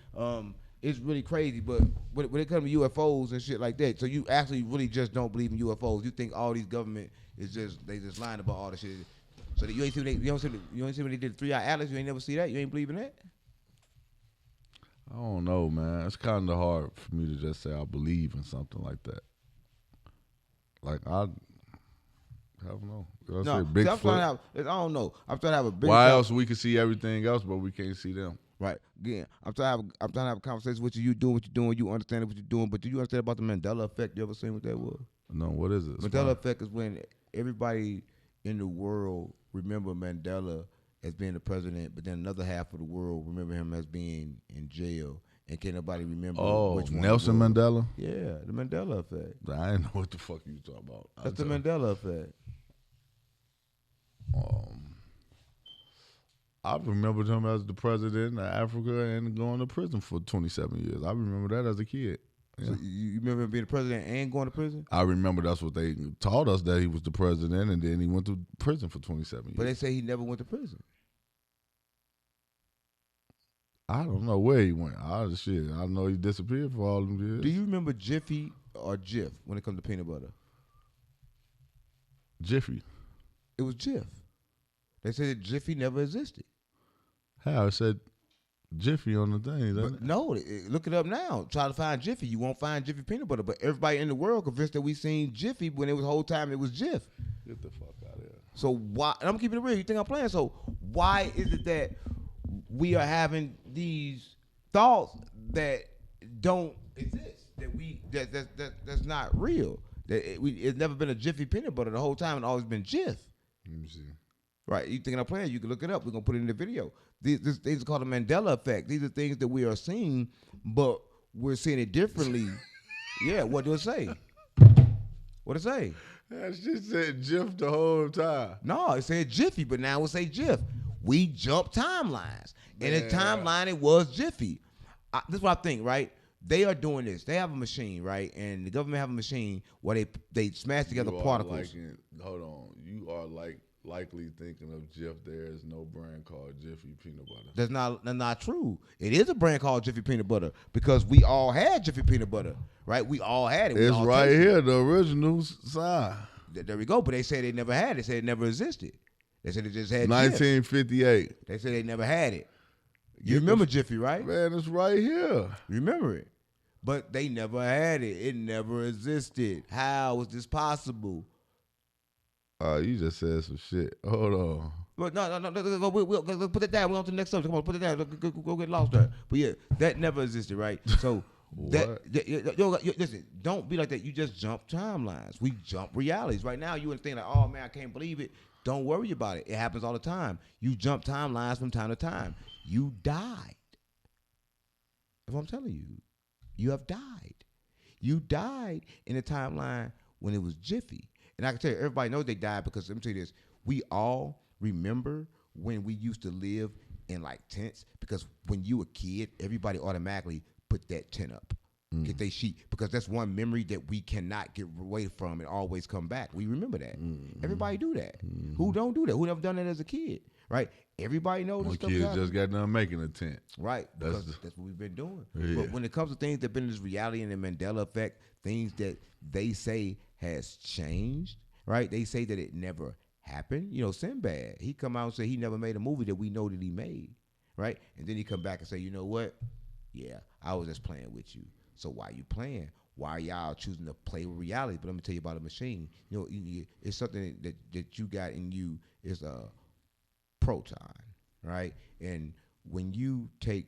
It's really crazy, but when it comes to UFOs and shit like that, so you actually really just don't believe in UFOs. You think all these government is they just lying about all the shit. So that you ain't see when they did the 3-Eye Atlas. You ain't never see that. You ain't believe in that. I don't know, man. It's kind of hard for me to just say I believe in something like that. Like I don't know. No, see, I'm trying to have. I don't know. I'm trying to have a big. Why else we can see everything else, but we can't see them? Right. Again, I'm trying to have a conversation with you. You doing what you're doing. You understand what you're doing. But do you understand about the Mandela effect? You ever seen what that was? No. What is it? Mandela effect is when everybody in the world remember Mandela as being the president, but then another half of the world remember him as being in jail, and can't nobody remember which one. Nelson Mandela? Yeah, the Mandela effect. I didn't know what the fuck you talking about. That's the Mandela effect. I remember him as the president of Africa and going to prison for 27 years. I remember that as a kid. Yeah. So you remember him being the president and going to prison? I remember that's what they taught us, that he was the president, and then he went to prison for 27 years. But they say he never went to prison. I don't know where he went. I know he disappeared for all them years. Do you remember Jiffy or Jif when it comes to peanut butter? Jiffy. It was Jif. They said that Jiffy never existed. How? It said Jiffy on the thing, doesn't it? No, look it up now. Try to find Jiffy. You won't find Jiffy peanut butter. But everybody in the world convinced that we seen Jiffy when it was the whole time it was Jif. Get the fuck out of here. So why? And I'm keeping it real. You think I'm playing? So why is it that we are having these thoughts that don't exist? That's not real. It's never been a Jiffy peanut butter the whole time. It's always been Jif. Let me see. Right, you thinking I'm playing? You can look it up. We're gonna put it in the video. These things are called the Mandela effect. These are things that we are seeing, but we're seeing it differently. Yeah, what do it say? What it say? That shit said Jif the whole time. No, it said Jiffy, but now it say Jif. We jump timelines, and the timeline it was Jiffy. This is what I think. Right, they are doing this. They have a machine, right, and the government have a machine where they smash together particles. Hold on, you are likely thinking of Jif. There is no brand called Jiffy peanut butter. That's not true. It is a brand called Jiffy peanut butter because we all had Jiffy peanut butter, right? We all had it. It's right here, the original sign. There we go. But they say they never had it. They said it never existed. They said it just had 1958. Jif. They said they never had it. You remember Jiffy, right? Man, it's right here. Remember it. But they never had it. It never existed. How was this possible? You just said some shit. Hold on. But no. We'll put it down. We're on to the next subject. Come on, put it down. Go get lost there. But yeah, that never existed, right? So listen, don't be like that. You just jump timelines. We jump realities. Right now, you think like, oh man, I can't believe it. Don't worry about it. It happens all the time. You jump timelines from time to time. You died. That's what I'm telling you. You have died. You died in a timeline when it was Jiffy. And I can tell you, everybody knows they died because let me tell you this. We all remember when we used to live in like tents because when you were a kid, everybody automatically put that tent up, get their sheet, because that's one memory that we cannot get away from and always come back. We remember that. Everybody do that. Who don't do that? Who never done that as a kid, right? Everybody knows this stuff. Kids just got done making a tent. Right, because that's what we've been doing. Yeah. But when it comes to things that have been in this reality and the Mandela effect, things that they say has changed, right? They say that it never happened. You know, Sinbad, he come out and say he never made a movie that we know that he made, right? And then he come back and say, you know what? Yeah, I was just playing with you. So why you playing? Why are y'all choosing to play with reality? But let me tell you about a machine. You know, it's something that you got in you is a proton, right? And when you they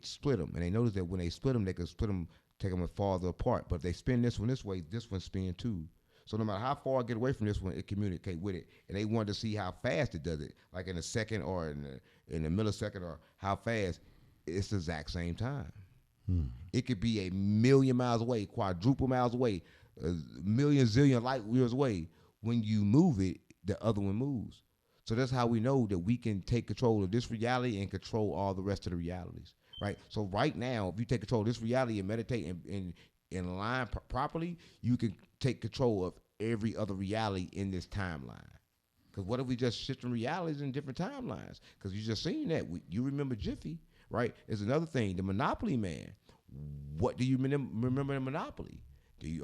split them, and they notice that when they split them, they can split them take them farther apart. But if they spin this one this way, this one spin too. So no matter how far I get away from this one, it communicate with it. And they wanted to see how fast it does it, like in a second or in a millisecond or how fast. It's the exact same time. It could be 1,000,000 miles away, quadruple miles away, a million zillion light years away. When you move it, the other one moves. So that's how we know that we can take control of this reality and control all the rest of the realities, right? So right now, if you take control of this reality and meditate and align properly, you can take control of every other reality in this timeline. Because what if we just shifting realities in different timelines? Because you just seen that. You remember Jiffy, right? It's another thing. The Monopoly man. What do you remember in Monopoly?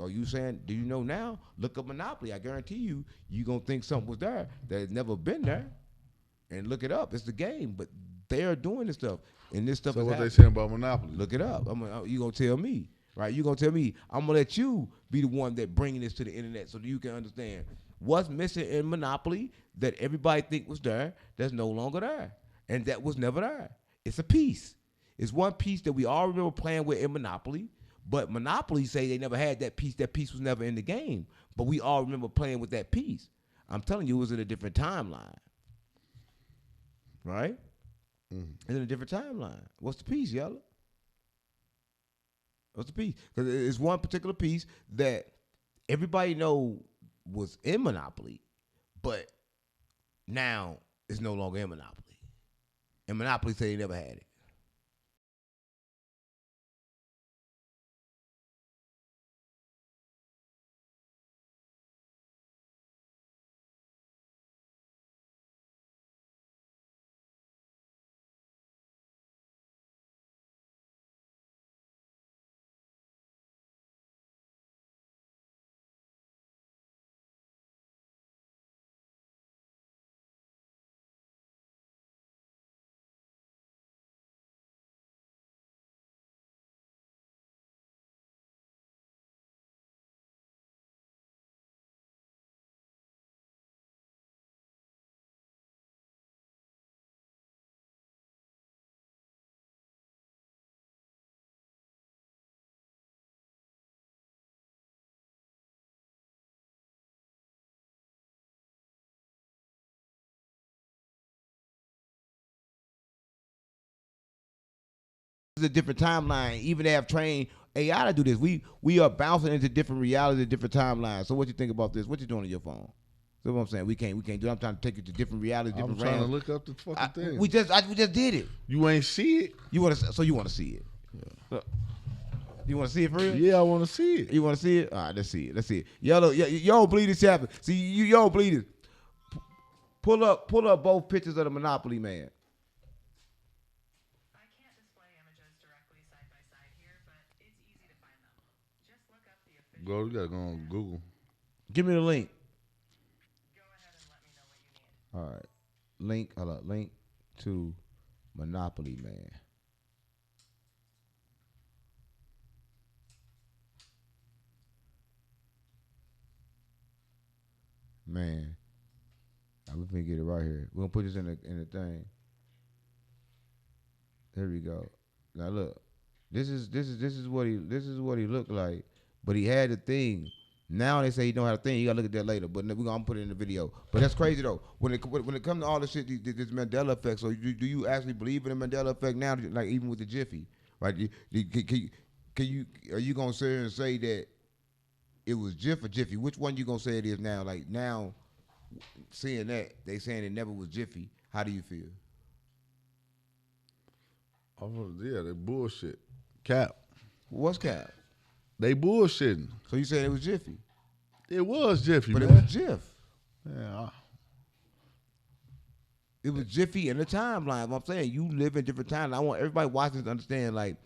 Are you saying, do you know now? Look up Monopoly. I guarantee you, you're going to think something was there that has never been there. And look it up. It's the game. But they're doing this stuff. And this stuff So is what happening. they saying about Monopoly? Look it up. You going to tell me, right? You're going to tell me. I'm going to let you be the one that bringing this to the internet so that you can understand what's missing in Monopoly that everybody think was there that's no longer there. And that was never there. It's a piece. It's one piece that we all remember playing with in Monopoly. But Monopoly say they never had that piece. That piece was never in the game. But we all remember playing with that piece. I'm telling you, it was in a different timeline. Right? It's in a different timeline. What's the piece, Yella? What's the piece? Because it's one particular piece that everybody know was in Monopoly, but now it's no longer in Monopoly. And Monopoly say they never had it. A different timeline. Even they have trained AI to do this. We are bouncing into different realities, different timelines. So what you think about this? What you doing on your phone? So what I'm saying, we can't do it. I'm trying to take it to different realities, different I'm trying realms. to look up the fucking thing. We just did it. You ain't see it? You want to see it? Yeah. You want to see it for real? Yeah, I want to see it. You want to see it? All right, let's see it. Y'all don't believe this happened. See, y'all don't believe this. Pull up both pictures of the Monopoly man. Go, you gotta go on Google. Give me the link. Go ahead and let me know what you need. All right. Link to Monopoly man. Man. I'm gonna get it right here. We're gonna put this in the thing. There we go. Now look. This is what he looked like. But he had the thing. Now they say he don't have a thing. You gotta look at that later. But we're gonna put it in the video. But that's crazy though. When it comes to all this shit, this Mandela effect. So do you actually believe in the Mandela effect now? Like even with the Jiffy, right? Are you gonna sit here and say that it was Jiff or Jiffy? Which one you gonna say it is now? Like now, seeing that they saying it never was Jiffy. How do you feel? Yeah, they bullshit. Cap. What's cap? They bullshitting. So you saying it was Jiffy? It was Jiffy, But man. it was Jiff. Yeah. It was Jiffy in the timeline. I'm saying you live in different times. I want everybody watching to understand, like,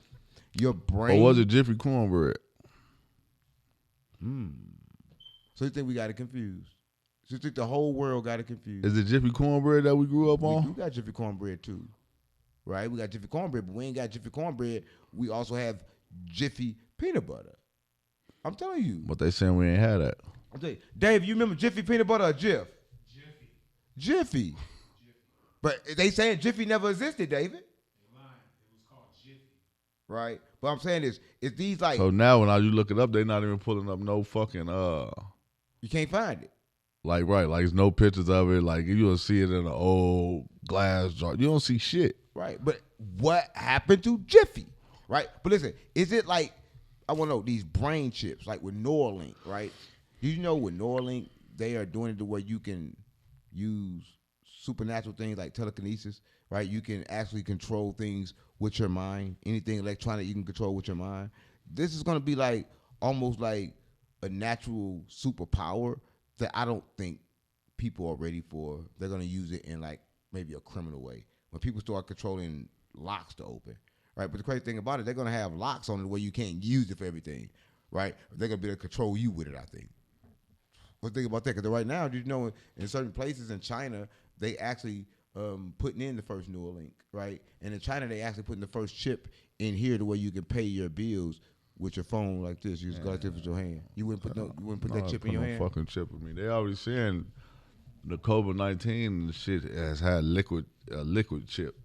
your brain. Or was it Jiffy Cornbread? So you think we got it confused? So you think the whole world got it confused? Is it Jiffy Cornbread that we grew up We on? do got Jiffy Cornbread too, right? We got Jiffy Cornbread, but we ain't got Jiffy Cornbread. We also have Jiffy Peanut Butter. I'm telling you. But they saying we ain't had that. I'm telling you. Dave, you remember Jiffy Peanut Butter or Jiff? Jiffy. But they saying Jiffy never existed, David. They lying. It was called Jiffy. right? But I'm saying is these like So now when you look it up, they not even pulling up no fucking you can't find it. like there's no pictures of it. Like you'll see it in an old glass jar. You don't see shit. Right. But what happened to Jiffy? Right? But listen, is it like I want to know these brain chips, like with Neuralink, right? Do you know with Neuralink, they are doing it to where you can use supernatural things like telekinesis, right? You can actually control things with your mind. Anything electronic you can control with your mind. This is going to be like almost like a natural superpower that I don't think people are ready for. They're going to use it in like maybe a criminal way. When people start controlling locks to open, right? But the crazy thing about it, they're going to have locks on it where you can't use it for everything, right? They're going to be able to control you with it, I think. What think about that? Because right now, you know, in certain places in China, they actually putting in the first Neuralink, right? And in China, they actually putting the first chip in here to where you can pay your bills with your phone like this. You just go like this with your hand. You wouldn't put that chip in your hand. Fucking chip with me. They already saying the COVID-19 shit has had liquid chip.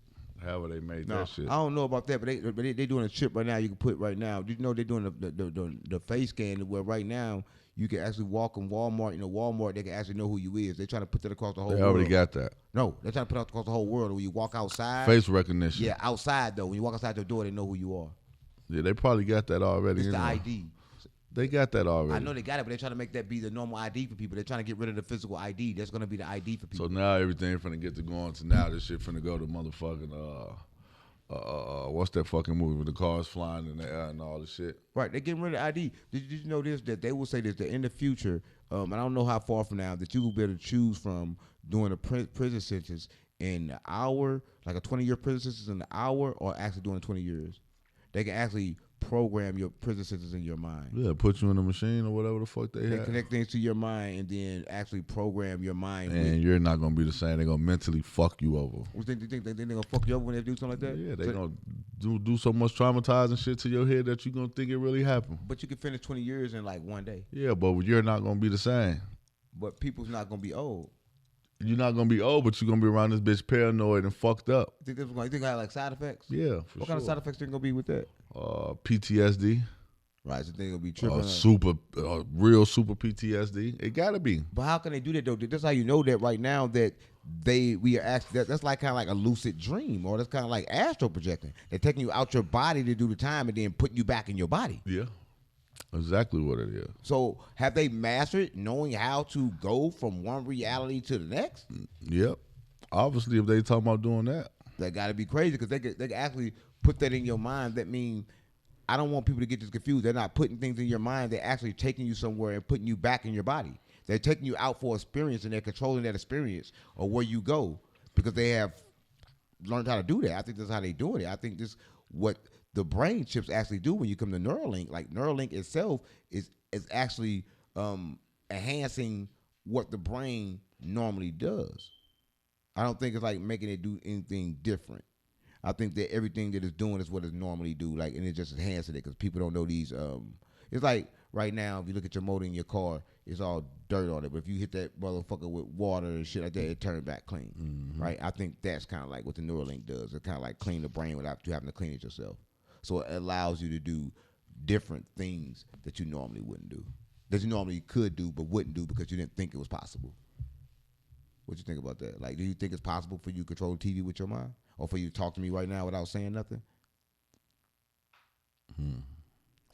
However they made that shit. I don't know about that, but they doing a chip right now. You can put right now. You know they're doing the face scan where right now you can actually walk in Walmart. You know Walmart, they can actually know who you is. They trying to put that across the whole world. They already got that. No, they're trying to put it across the whole world. When you walk outside, face recognition. Yeah, outside though. When you walk outside your door, they know who you are. Yeah, they probably got that already. It's the ID. They got that already. I know they got it, but they're trying to make that be the normal ID for people. They're trying to get rid of the physical ID. That's going to be the ID for people. So now everything finna get to going to now this shit finna go to motherfucking what's that fucking movie with the cars flying in the air and all the shit? Right, they're getting rid of ID. Did you know this? That they will say this that in the future, and I don't know how far from now, that you will be able to choose from doing a prison sentence in an hour, like a 20-year prison sentence in an hour, or actually doing 20 years. They can actually program your prison sentence in your mind. Yeah, put you in a machine or whatever the fuck they have. Connect things to your mind and then actually program your mind. And you're not gonna be the same. They're gonna mentally fuck you over. You think they're gonna fuck you over when they do something like that? Yeah, they're gonna do so much traumatizing shit to your head that you're gonna think it really happened. But you can finish 20 years in like one day. Yeah, but you're not gonna be the same. But people's not gonna be old. You're not gonna be old, but you're gonna be around this bitch paranoid and fucked up. You think it got like side effects? Yeah, What kind of side effects think gonna be with that? PTSD. Right, so they're gonna be tripping. Real super PTSD. It gotta be. But how can they do that though? That's how you know that right now that we are actually that's like kind of like a lucid dream, or that's kind of like astro projecting. They're taking you out your body to do the time and then putting you back in your body. Yeah, exactly what it is. So have they mastered knowing how to go from one reality to the next? Yep. Obviously, if they talking about doing that, that got to be crazy because they can actually put that in your mind. That means I don't want people to get this confused. They're not putting things in your mind. They're actually taking you somewhere and putting you back in your body. They're taking you out for experience, and they're controlling that experience or where you go because they have learned how to do that. I think that's how they're doing it. I think this what the brain chips actually do when you come to Neuralink. Like Neuralink itself is actually enhancing what the brain normally does. I don't think it's like making it do anything different. I think that everything that it's doing is what it normally do, like, and it just enhances it because people don't know these. It's like right now, if you look at your motor in your car, it's all dirt on it. But if you hit that motherfucker with water and shit like that, it turns back clean, right? I think that's kind of like what the Neuralink does. It kind of like clean the brain without you having to clean it yourself. So it allows you to do different things that you normally wouldn't do, that you normally could do but wouldn't do because you didn't think it was possible. What you think about that? Like, do you think it's possible for you to control TV with your mind? Or for you to talk to me right now without saying nothing?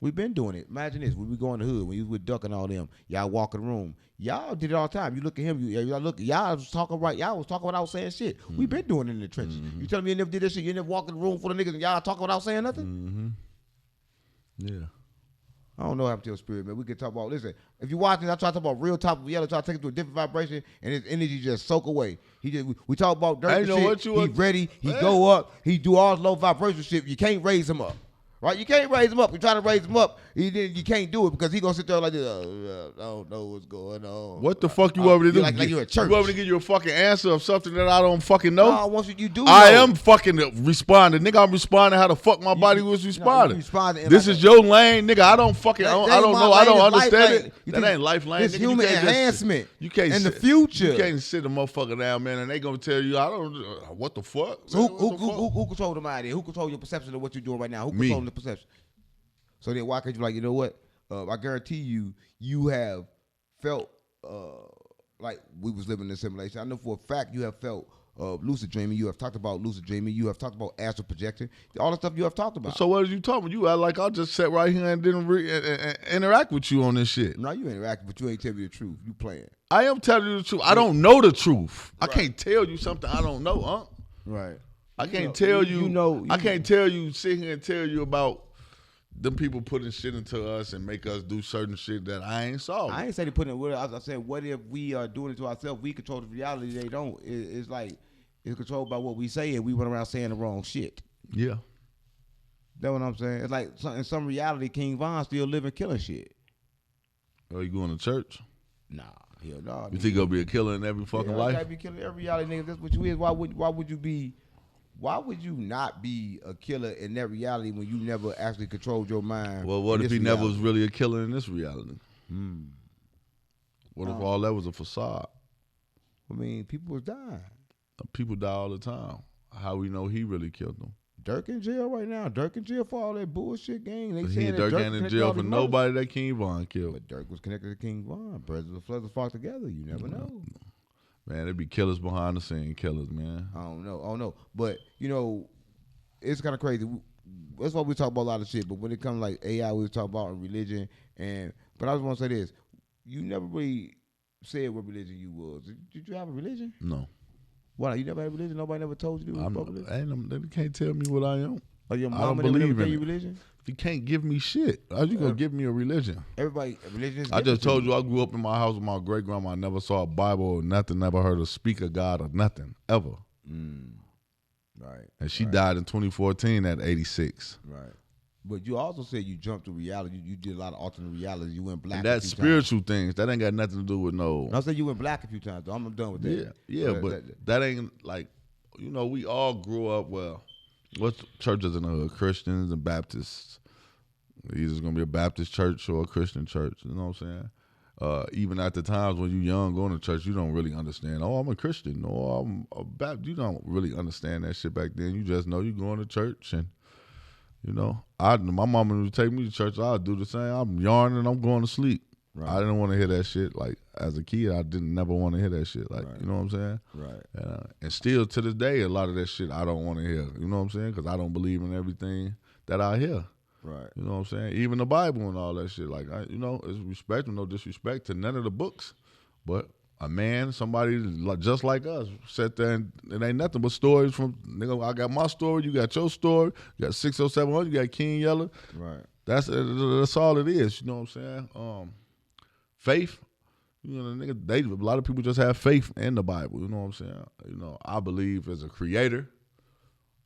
We've been doing it. Imagine this. When we go in the hood, when you was with Durk and all them, y'all walk in the room. Y'all did it all the time. You look at him, y'all was talking right. Y'all was talking without saying shit. We've been doing it in the trenches. You telling me you never did this shit? You never walk in the room full of niggas and y'all talking without saying nothing? Yeah. I don't know what happened to your spirit, man. We could talk about, listen, if you're watching, I try to talk about real top of Yella, try to take it to a different vibration, and his energy just soak away. We talk about Durk and shit. He ready, he go up, he do all low vibration shit. You can't raise him up. Right? You can't raise him up. You try to raise him up, you can't do it because he gonna sit there like this. I don't know what's going on. What the fuck you want me to do? Like you're at church. You want me to give you a fucking answer of something that I don't fucking know? No, once you do, I am fucking responding, nigga. I'm responding how the fuck my body was responding. This is your lane, nigga. I don't fucking. I don't know. I don't understand it. That ain't life lane. It's human enhancement. You can't in the future. You can't sit a motherfucker down, man, and they gonna tell you I don't. What the fuck? So who control the mind? Who control your perception of what you're doing right now? Who control on the perception. So then why can't you like, you know what? I guarantee you have felt like we was living in a simulation. I know for a fact you have felt lucid dreaming. You have talked about lucid dreaming. You have talked about astral projecting. All the stuff you have talked about. So what are you talking about? You act like I just sat right here and didn't interact with you on this shit. No, you interacting, but you ain't telling me the truth. You playing. I am telling you the truth. I don't know the truth. Right. I can't tell you something I don't know, huh? Right. I can't tell you. I can't tell you, sit here and tell you about them people putting shit into us and make us do certain shit that I ain't saw. I ain't say they putting it with us. I said, what if we are doing it to ourselves? We control the reality. They don't. It's like it's controlled by what we say, and we went around saying the wrong shit. Yeah. That's what I'm saying. It's like in some reality, King Von still living killing shit. Oh, you going to church? Nah, hell no. You think he'll be a killer in every fucking life? You gotta be killing every reality nigga. That's what you is. Why would you be? Why would you not be a killer in that reality when you never actually controlled your mind? Well, what if he never was really a killer in this reality? What if all that was a facade? I mean, people was dying. People die all the time. How we know he really killed them? Durk in jail right now. Durk in jail for all that bullshit gang. They saying Durk ain't in jail for nobody that King Von killed. But Durk was connected to King Von. Brothers and brothers fought together. You never know. Man, there be killers behind the scene killers, man. I don't know. But, you know, it's kind of crazy. That's why we talk about a lot of shit. But when it comes like AI, we talk about religion. But I just want to say this. You never really said what religion you was. Did you have a religion? No. Why? You never had a religion? Nobody never told you to do They can't tell me what I am. Or your I mama don't believe never in you it. religion? You can't give me shit. How you gonna give me a religion? Everybody, religion is I just different told to you I grew up in my house with my great grandma. I never saw a Bible or nothing. Never heard a speak of God or nothing ever. Right. And she died in 2014 at 86. Right. But you also said you jumped to reality. You did a lot of alternate reality. You went black. And that's spiritual things. That ain't got nothing to do with no. I said you went black a few times. Though. I'm done with that. Yeah. But that ain't like, you know, we all grew up. Well, what's churches in the hood? Christians and Baptists. Either it's gonna be a Baptist church or a Christian church. You know what I'm saying? Even at the times when you're young going to church, you don't really understand. Oh, I'm a Christian. Oh, I'm a Baptist. You don't really understand that shit back then. You just know you're going to church and. You know, my mama would take me to church. I'd do the same. I'm yarning. I'm going to sleep. Right. I didn't want to hear that shit. Like as a kid, I didn't never want to hear that shit. Like you know what I'm saying? Right. And still to this day, a lot of that shit I don't want to hear. You know what I'm saying? Because I don't believe in everything that I hear. Right. You know what I'm saying? Even the Bible and all that shit. Like you know, it's respect and no disrespect to none of the books, but. A man, somebody just like us, sat there and it ain't nothing but stories from, nigga, I got my story, you got your story, you got 60700, you got King Yella. Right. That's all it is, you know what I'm saying? Faith, you know, nigga, a lot of people just have faith in the Bible, you know what I'm saying? You know, I believe as a creator,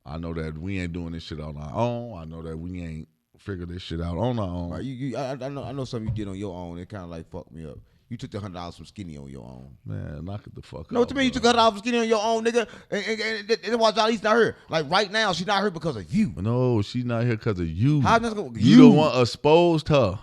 I know that we ain't doing this shit on our own. I know that we ain't figured this shit out on our own. Right. I know something you did on your own. It kind of like fucked me up. You took the $100 from Skinny on your own. Man, knock it the fuck out. No, what you mean you took $100 from Skinny on your own, nigga? And why Jolly's not here? Like right now, she's not here because of you. No, she's not here because of you. How's that going? You the one exposed her.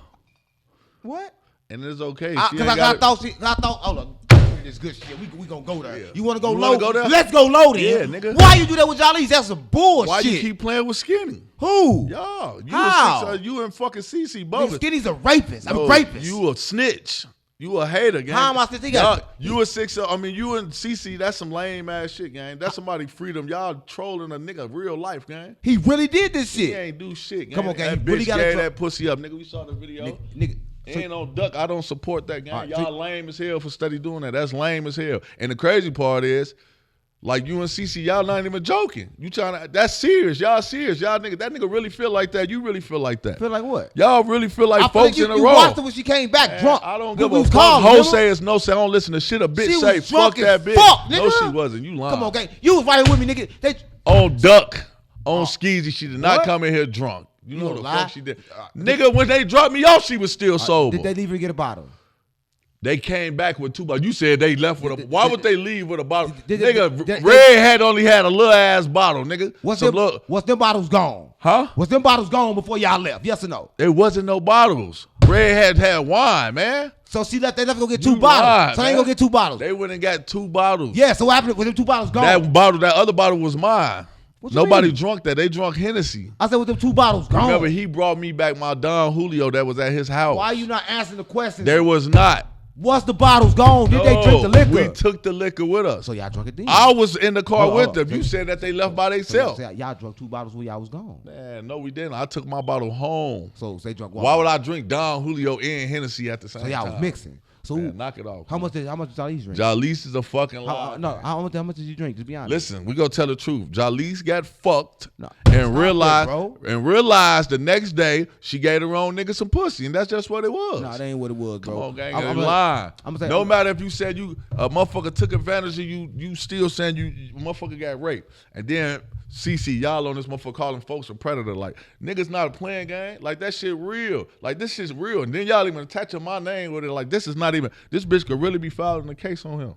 What? And it's okay. Because I thought, hold on. This good shit. We gonna go there. Yeah. You wanna go You low? wanna go there? Let's go low then. Yeah, nigga. Why you do that with Jolly's? That's some bullshit. Why you keep playing with Skinny? Who? Y'all. How? You and fucking CC Nigga, both. Skinny's a rapist. I'm a rapist. You a snitch. You a hater, gang. How am I snitching? You a six. I mean, you and CC. That's some lame ass shit, gang. That's somebody freedom. Y'all trolling a nigga real life, gang. He really did this He shit. ain't do shit, gang. Come on, gang. That He really bitch gotta gave that pussy up, nigga. We saw the video. Nigga. Ain't no duck. I don't support that, gang. Right, Y'all lame as hell for steady doing that. That's lame as hell. And the crazy part is, like you and CC, y'all not even joking. You trying to? That's serious. Y'all serious. Y'all nigga. That nigga really feel like that. You really feel like that. Feel like what? Y'all really feel like I feel folks like in a you row. watched her when she came back drunk. I don't We give a was fuck. calm, Ho remember? say it's no say. I don't listen to shit a bitch She say. was Fuck drunk as that bitch. fuck, No, nigga. she wasn't. You lying. Come on, gang. You was right here with me, nigga. On Duck, on Skeezy, she did not come in here drunk. You know You the lie? fuck she did. Nigga, when they dropped me off, she was still sober. Did they leave her to get a bottle? They came back with 2 bottles. You said they left with a. Why would they leave with a bottle? Did- Nigga, Red had only had a little ass bottle, nigga. Was them bottles gone? Huh? Was them bottles gone before y'all left? Yes or no? There wasn't no bottles. Red had wine, man. So they left to go get 2 You bottles. lied, So they man. ain't gonna get 2 bottles. They went and got 2 bottles. Yeah, so what happened with them 2 bottles gone? That other bottle was mine. What you Nobody mean? drunk that. They drunk Hennessy. I said with them 2 bottles gone. Remember, he brought me back my Don Julio that was at his house. Why you not answering the question? There was not. Once the bottles gone, did they drink the liquor? We took the liquor with us. So y'all drunk it then? I was in the car Hold with on. them. You said that they left by So themselves. y'all drunk 2 bottles when y'all was gone. Man, no, we didn't. I took my bottle home. So they drunk. Why would I drink Don Julio and Hennessy at the same So time? y'all was mixing. So Man, knock it off. how much did Jalise drink? Jalise is a fucking lie. How much did you drink? Just be honest. Listen, we gonna tell the truth. Jalise got fucked No, and stop realized the next day she gave her own nigga some pussy, and that's just what it was. No, that ain't what it was, bro. Come on, gang, I'm lying. I'ma say- No matter if you said a motherfucker took advantage of you, you still saying you motherfucker got raped. And then CC, y'all on this motherfucker calling folks a predator. Like, niggas not a playing game. Like, that shit real. Like, this shit's real. And then y'all even attaching my name with it. Like, this is not even, this bitch could really be filing a case on him.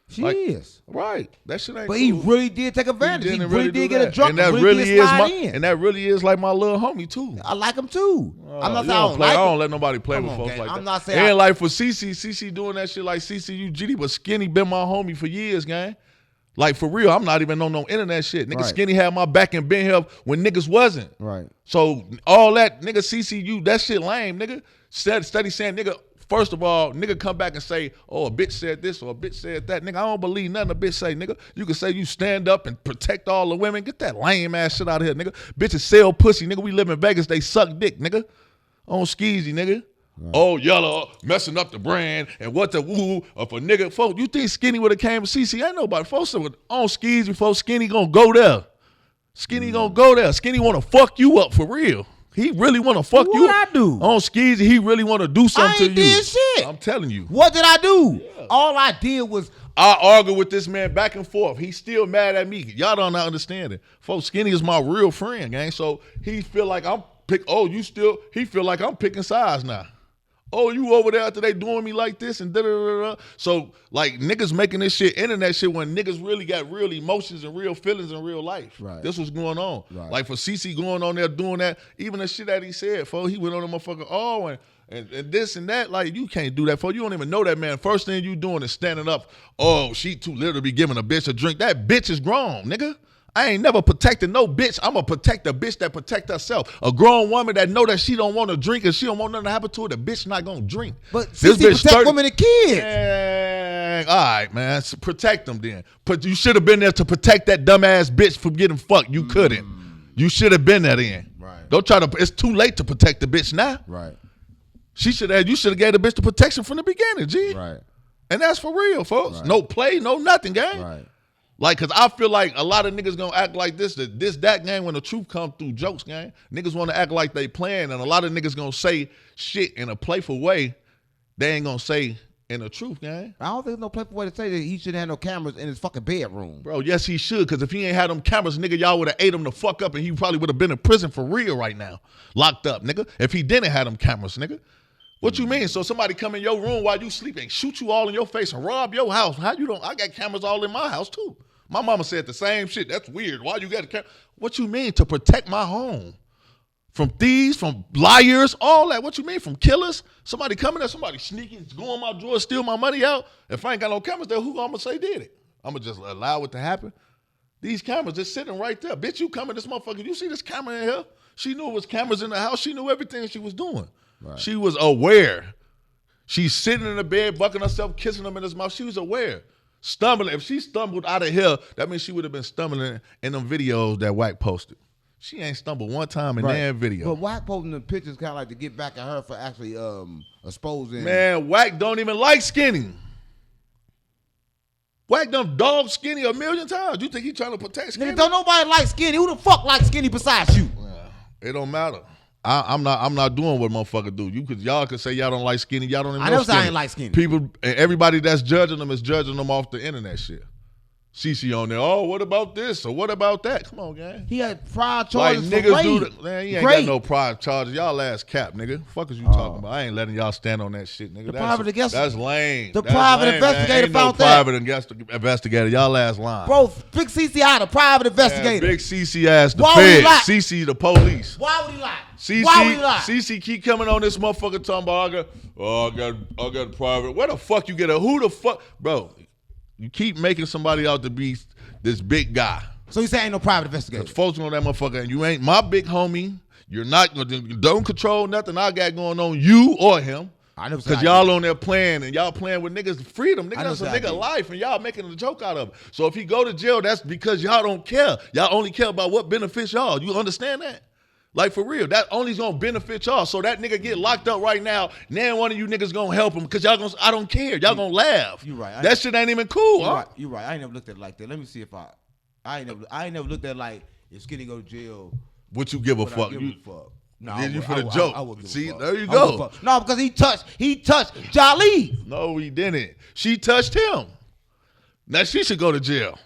She Like, is. Right. That shit ain't But cool. he really did take advantage. He didn't really do did get a that. drunk. And that really really did is slide my, in. and that really is like my little homie too. I like him too. I'm not saying You I don't play. like I don't him. let nobody play Come with on, folks gang. like that. I'm not saying And I- like for CC doing that shit like CC, GD was Skinny been my homie for years, gang. Like for real, I'm not even on no internet shit. Nigga Right. Skinny had my back and been here when niggas wasn't. Right. So all that nigga CCU, that shit lame, nigga. Steady saying, nigga, first of all, nigga come back and say, oh, a bitch said this or a bitch said that. Nigga, I don't believe nothing a bitch say, nigga. You can say you stand up and protect all the women. Get that lame ass shit out of here, nigga. Bitches sell pussy, nigga. We live in Vegas, they suck dick, nigga. On skeezy, nigga. Right. Oh, Yella messing up the brand and what the woo of a nigga. Folks, you think Skinny would have came to CC? Ain't nobody. Folks with on skeezy, folks, Skinny gonna go there. Skinny gonna go there. Skinny wanna fuck you up for real. He really wanna fuck you up. What I do? On skeezy, he really wanna do something I ain't to you. did shit. I'm telling you. What did I do? All I did was I argue with this man back and forth. He's still mad at me. Y'all don't understand it. Folks, Skinny is my real friend, gang. So he feel like I'm he feel like I'm picking sides now. Oh, you over there after they doing me like this and da-da-da-da. So, like, niggas making this shit, internet shit, when niggas really got real emotions and real feelings in real life. Right. This was going on. Right. Like, for CC going on there doing that, even the shit that he said, he went on the motherfucker, and this and that, like, you can't do that, you don't even know that man. First thing you doing is standing up, oh, she too little to be giving a bitch a drink. That bitch is grown, nigga. I ain't never protected no bitch. I'm going to protect a bitch that protect herself. A grown woman that know that she don't want to drink and she don't want nothing to happen to her, the bitch not going to drink. But CC protect women and kids. Man, all right, man. So protect them then. But you should have been there to protect that dumbass bitch from getting fucked. You couldn't. You should have been there then. Right. Don't try to, it's too late to protect the bitch now. Right. You should have gave the bitch the protection from the beginning, G. Right. And that's for real, folks. Right. No play, no nothing, gang. Right. Like, cause I feel like a lot of niggas gonna act like that gang when the truth come through jokes, gang. Niggas wanna act like they playing, and a lot of niggas gonna say shit in a playful way they ain't gonna say in the truth, gang. I don't think there's no playful way to say that he shouldn't have no cameras in his fucking bedroom. Bro, yes he should, cause if he ain't had them cameras, nigga, y'all would have ate him the fuck up and he probably would have been in prison for real right now. Locked up, nigga. If he didn't have them cameras, nigga. What you mean? So somebody come in your room while you sleeping, shoot you all in your face and rob your house. How you don't? I got cameras all in my house too. My mama said the same shit. That's weird. Why you got a camera? What you mean? To protect my home. From thieves, from liars, all that. What you mean? From killers? Somebody coming there, somebody sneaking, go in my drawer, steal my money out. If I ain't got no cameras there, who I'm going to say did it? I'm going to just allow it to happen? These cameras just sitting right there. Bitch, you coming, this motherfucker, you see this camera in here? She knew it was cameras in the house. She knew everything she was doing. Right. She was aware. She's sitting in the bed, bucking herself, kissing him in his mouth. She was aware. Stumbling. If she stumbled out of here, that means she would have been stumbling in them videos that Wack posted. She ain't stumbled one time in that video. But Wack posting the pictures kind of like to get back at her for actually exposing. Man, Wack don't even like Skinny. Wack done dog Skinny a million times. You think he trying to protect Skinny? Nigga, don't nobody like Skinny. Who the fuck like Skinny besides you? It don't matter. I'm not doing what motherfucker do. Y'all could say y'all don't like Skinny. Y'all don't even know never Skinny. say I ain't like Skinny. People, everybody that's judging them is judging them off the internet shit. CC on there. Oh, what about this or what about that? Come on, gang. He had prior Like charges for niggas rape. do that. Man, he ain't got no prior charges. Y'all ass cap, nigga. Fuck is you talking about? I ain't letting y'all stand on that shit, nigga. That's lame. The That's private lame, investigator man. found that. that. Private investigator. Y'all ass lying. Bro, Big CC out, a private investigator. Man, Big CC ass the Why would he feds. lie? CC the police. Why would he lie? CC, Why would he lie? CC keep coming on this motherfucker talking about I got a private. Where the fuck you get a who the fuck, bro? You keep making somebody out to be this big guy. So you say ain't no private investigator? Folks know that motherfucker, and you ain't my big homie. You're not don't control nothing I got going on, you or him. I never said Because y'all on there playing, and y'all playing with niggas' freedom. Nigga, that's a nigga life, and y'all making a joke out of it. So if he go to jail, that's because y'all don't care. Y'all only care about what benefits y'all. You understand that? Like, for real, that only's gonna benefit y'all. So that nigga get locked up right now, now one of you niggas gonna help him, because y'all gonna, I don't care. Y'all gonna laugh. You right. That shit ain't even cool, huh? You right. I ain't never looked at it like that. Let me see if I ain't never looked at it like, if Skinny go to jail, What you give a fuck? give a fuck. No, Did you for the joke? I would See, give a fuck. there you go. No, because he touched Jolly. No, he didn't. She touched him. Now she should go to jail.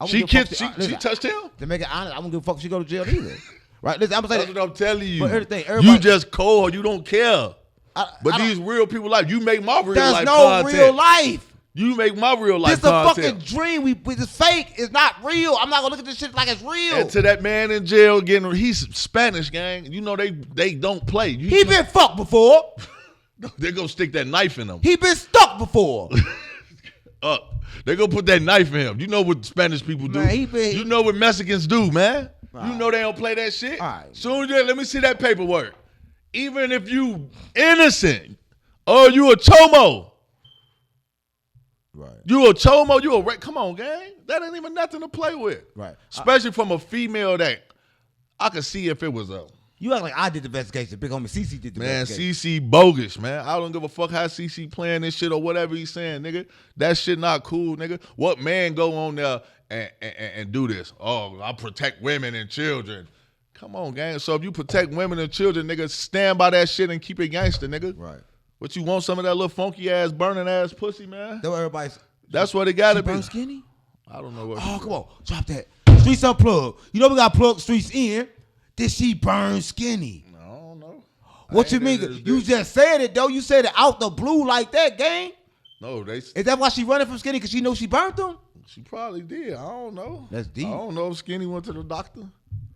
She touched him? To make it honest, I wouldn't give a fuck if she go to jail either. Right? Listen, I'm gonna say That's what I'm telling you. But everything, You just cold. You don't care. But these real people life. You make my real life content. There's no real life. You make my real life This content. a fucking dream. It's fake. It's not real. I'm not gonna look at this shit like it's real. And to that man in jail getting, he's Spanish, gang. You know they don't play. He been fucked before. They gonna stick that knife in him. He been stuck before. They gonna put that knife in him. You know what Spanish people do. Man, you know what Mexicans do, man. All you know they don't play that shit. All right. Soon as let me see that paperwork. Even if you innocent or you a chomo. Right. You a chomo, you a come on, gang. That ain't even nothing to play with. Right. Especially from a female that I could see if it was a You act like I did the investigation. Big homie CC did the investigation. CC bogus, man. I don't give a fuck how CC playing this shit or whatever he's saying, nigga. That shit not cool, nigga. What man go on there and do this? Oh, I protect women and children. Come on, gang. So if you protect women and children, nigga, stand by that shit and keep it gangster, nigga. Right. But you want some of that little funky ass, burning ass pussy, man? That's what it gotta be. Skinny? I don't know what. Oh, come on. Drop that. Streets Unplugged. You know we got plugged Streets in. Did she burn Skinny? I don't know. What you mean? You just said it, though. You said it out the blue like that, gang. No, Is that why she running from Skinny? Because she knows she burnt him? She probably did. I don't know. That's deep. I don't know if Skinny went to the doctor.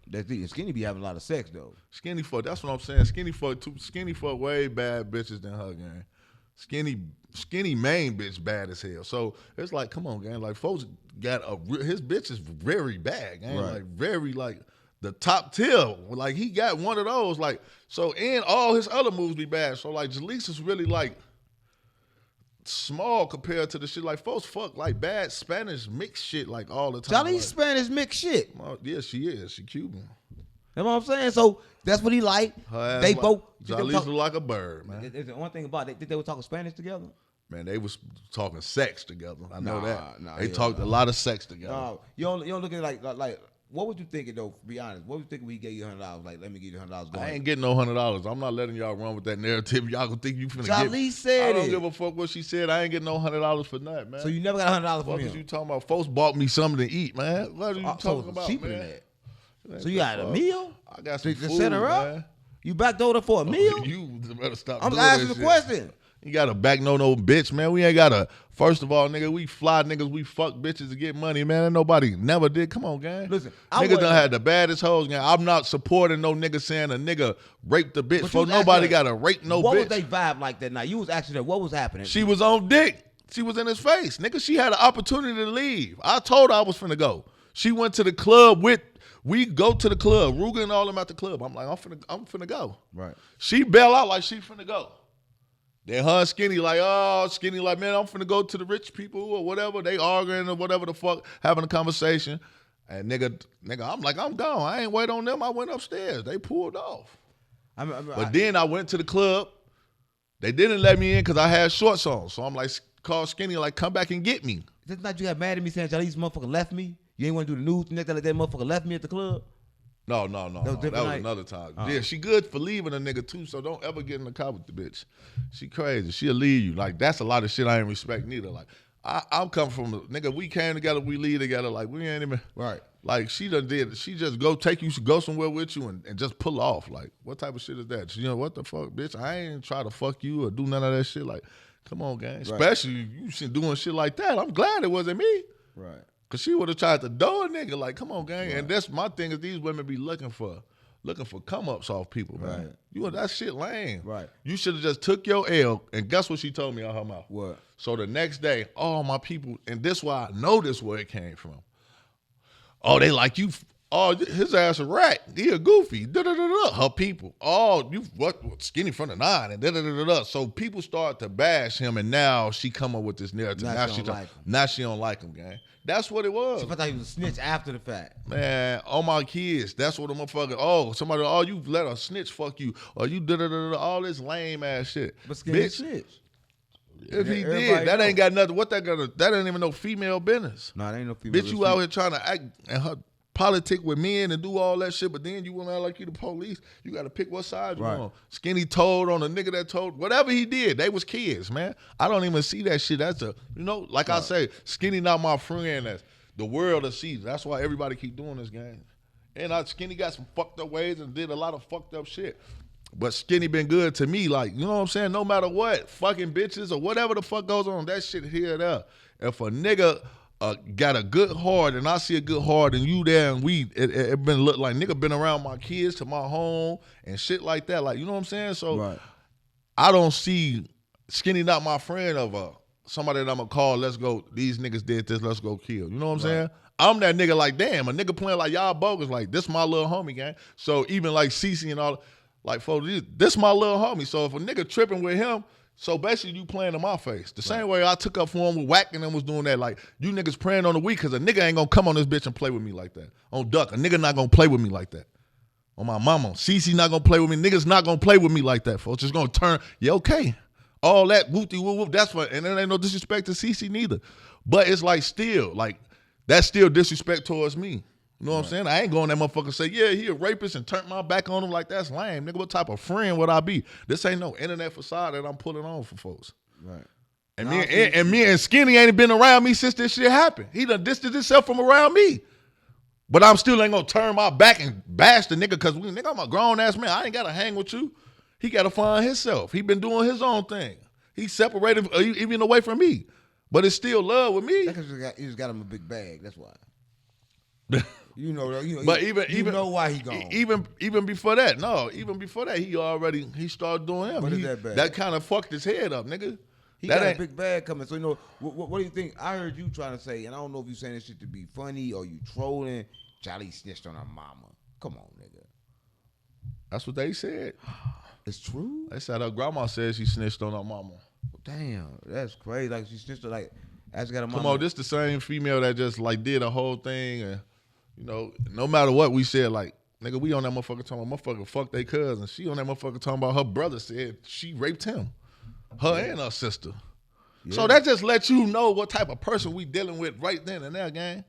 That's deep. Skinny be having a lot of sex, though. Skinny fuck. That's what I'm saying. Skinny fuck way bad bitches than her, gang. Skinny main bitch bad as hell. So it's like, come on, gang. Like, folks got his bitch is very bad, gang. Right. Like, very, like, the top tier. Like, he got one of those. Like, so, and all his other moves be bad. So, like, Jaleesa is really, like, small compared to the shit. Like, folks fuck, like, bad Spanish mixed shit, like, all the time. Jolly like, Spanish mixed shit. Yeah, she is. She Cuban. You know what I'm saying? So that's what he like. They both. Jaleesa look like a bird, man. There's one thing about it. They were talking Spanish together. Man, they was talking sex together. I know that. Nah, they talked a lot of sex together. You don't look at it like. What was you thinking though? Be honest. What was you thinking when he gave you $100? Like, let me give you $100. I ain't getting no $100. I'm not letting y'all run with that narrative. Y'all gonna think you finna Jolly said I don't it. give a fuck what she said. I ain't getting no $100 for nothing, man. So you never got $100 from What him? is you talking about? Folks bought me something to eat, man. What are you talking about, cheaper man? than that. So you got a meal? I got some to food, set her up? man. You backdoored her for a meal? You better stop I'm doing asking that the shit. question. You got to back no bitch, man. We ain't got to. First of all, nigga, we fly niggas, we fuck bitches to get money, man. And nobody never did. Come on, gang. Listen, niggas done had the baddest hoes, gang. I'm not supporting no nigga saying a nigga raped a bitch. For nobody got to rape no bitch. What was they vibe like that night? You was asking her, what was happening? She was on dick. She was in his face. Nigga, she had an opportunity to leave. I told her I was finna go. She went to the club we go to the club. Ruger and all them at the club. I'm like, I'm finna go. Right. She bail out like she finna go. Then her and Skinny like, man, I'm finna go to the rich people or whatever. They arguing or whatever the fuck, having a conversation. And nigga, I'm like, I'm gone. I ain't wait on them. I went upstairs. They pulled off. Then I went to the club. They didn't let me in because I had shorts on. So I'm like, call Skinny, like, come back and get me. This night you got mad at me saying, Jolly's motherfucker left me? You ain't want to do the news next that motherfucker left me at the club? No. That was another time. Yeah, she good for leaving a nigga too, so don't ever get in the car with the bitch. She crazy. She'll leave you. Like, that's a lot of shit I ain't respect neither. Like, I'm coming from a nigga, we came together, we leave together. Like, we ain't even. Right. Like, she done did. She just go somewhere with you and just pull off. Like, what type of shit is that? You know, what the fuck, bitch? I ain't try to fuck you or do none of that shit. Like, come on, gang. Right. Especially you doing shit like that. I'm glad it wasn't me. Right. Cause she would have tried to door a nigga. Like, come on, gang. Right. And that's my thing is these women be looking for come ups off people, man. Right. You that shit lame. Right. You should have just took your L. And guess what she told me out her mouth? What? So the next day, all my people, and this why I know this where it came from. Oh, they like you. Oh, his ass a rat. He a goofy. Da-da-da-da. Her people. Oh, you what skinny from the 9 and da-da-da-da. So people start to bash him, and now she come up with this narrative. Now she don't like him, gang. That's what it was. I thought he was a snitch after the fact. Man, all my kids, that's what the motherfucker, oh, you let a snitch fuck you, or you da-da-da-da, all this lame ass shit. But Skinny Bitch, snitch. if he did, that ain't got nothing, that ain't even no female business. No, that ain't no female Bitch, you out here trying to act and her politic with men and do all that shit, but then you want to act like you the police. You got to pick what side you on. Skinny told on a nigga that told, whatever he did, they was kids, man. I don't even see that shit. That's like I say, Skinny not my friend. That's the world of season. That's why everybody keep doing this game. And Skinny got some fucked up ways and did a lot of fucked up shit. But Skinny been good to me, like, you know what I'm saying? No matter what, fucking bitches or whatever the fuck goes on, that shit here or there. If a nigga got a good heart and I see a good heart and you there and it been look like nigga been around my kids to my home and shit like that, like, you know what I'm saying? So I don't see Skinny not my friend of somebody that I'm gonna call, let's go, these niggas did this, let's go kill. You know what I'm saying? I'm that nigga like, damn, a nigga playing like y'all bogus, like this my little homie, gang. So even like Cece and all, like, folks, this my little homie. So if a nigga tripping with him, so basically you playing in my face. The same way I took up for him with whacking and was doing that. Like, you niggas praying on the week because a nigga ain't going to come on this bitch and play with me like that. On Duck, a nigga not going to play with me like that. On my mama, Cece not going to play with me. Niggas not going to play with me like that, folks. Just going to turn, yeah, okay. All that whoopty whoop whoop, that's what, and there ain't no disrespect to Cece neither. But it's like still, like, that's still disrespect towards me. You know what I'm saying? I ain't going that motherfucker and say, yeah, he a rapist and turn my back on him like that's lame. Nigga, what type of friend would I be? This ain't no internet facade that I'm pulling on for folks. Right. And me and Skinny ain't been around me since this shit happened. He done distanced himself from around me. But I'm still ain't gonna turn my back and bash the nigga because nigga, I'm a grown ass man. I ain't gotta hang with you. He gotta find himself. He been doing his own thing. He separated even away from me. But it's still love with me. That's because he just got him a big bag. That's why. But even know why he gone. Even before that, he started doing him. What is that bag? That kind of fucked his head up, nigga. He got a big bag coming. So what do you think? I heard you trying to say, and I don't know if you saying this shit to be funny or you trolling. Charlie snitched on her mama. Come on, nigga. That's what they said. It's true. They said her grandma said she snitched on her mama. Damn, that's crazy. Like she snitched on, like, as got a mama. Come on, this the same female that just like did a whole thing and. You know, no matter what we said, like, nigga, we on that motherfucker talking about motherfucker fuck they cousin. She on that motherfucker talking about her brother said she raped him. Her and her sister. Yeah. So that just lets you know what type of person we dealing with right then and there, gang.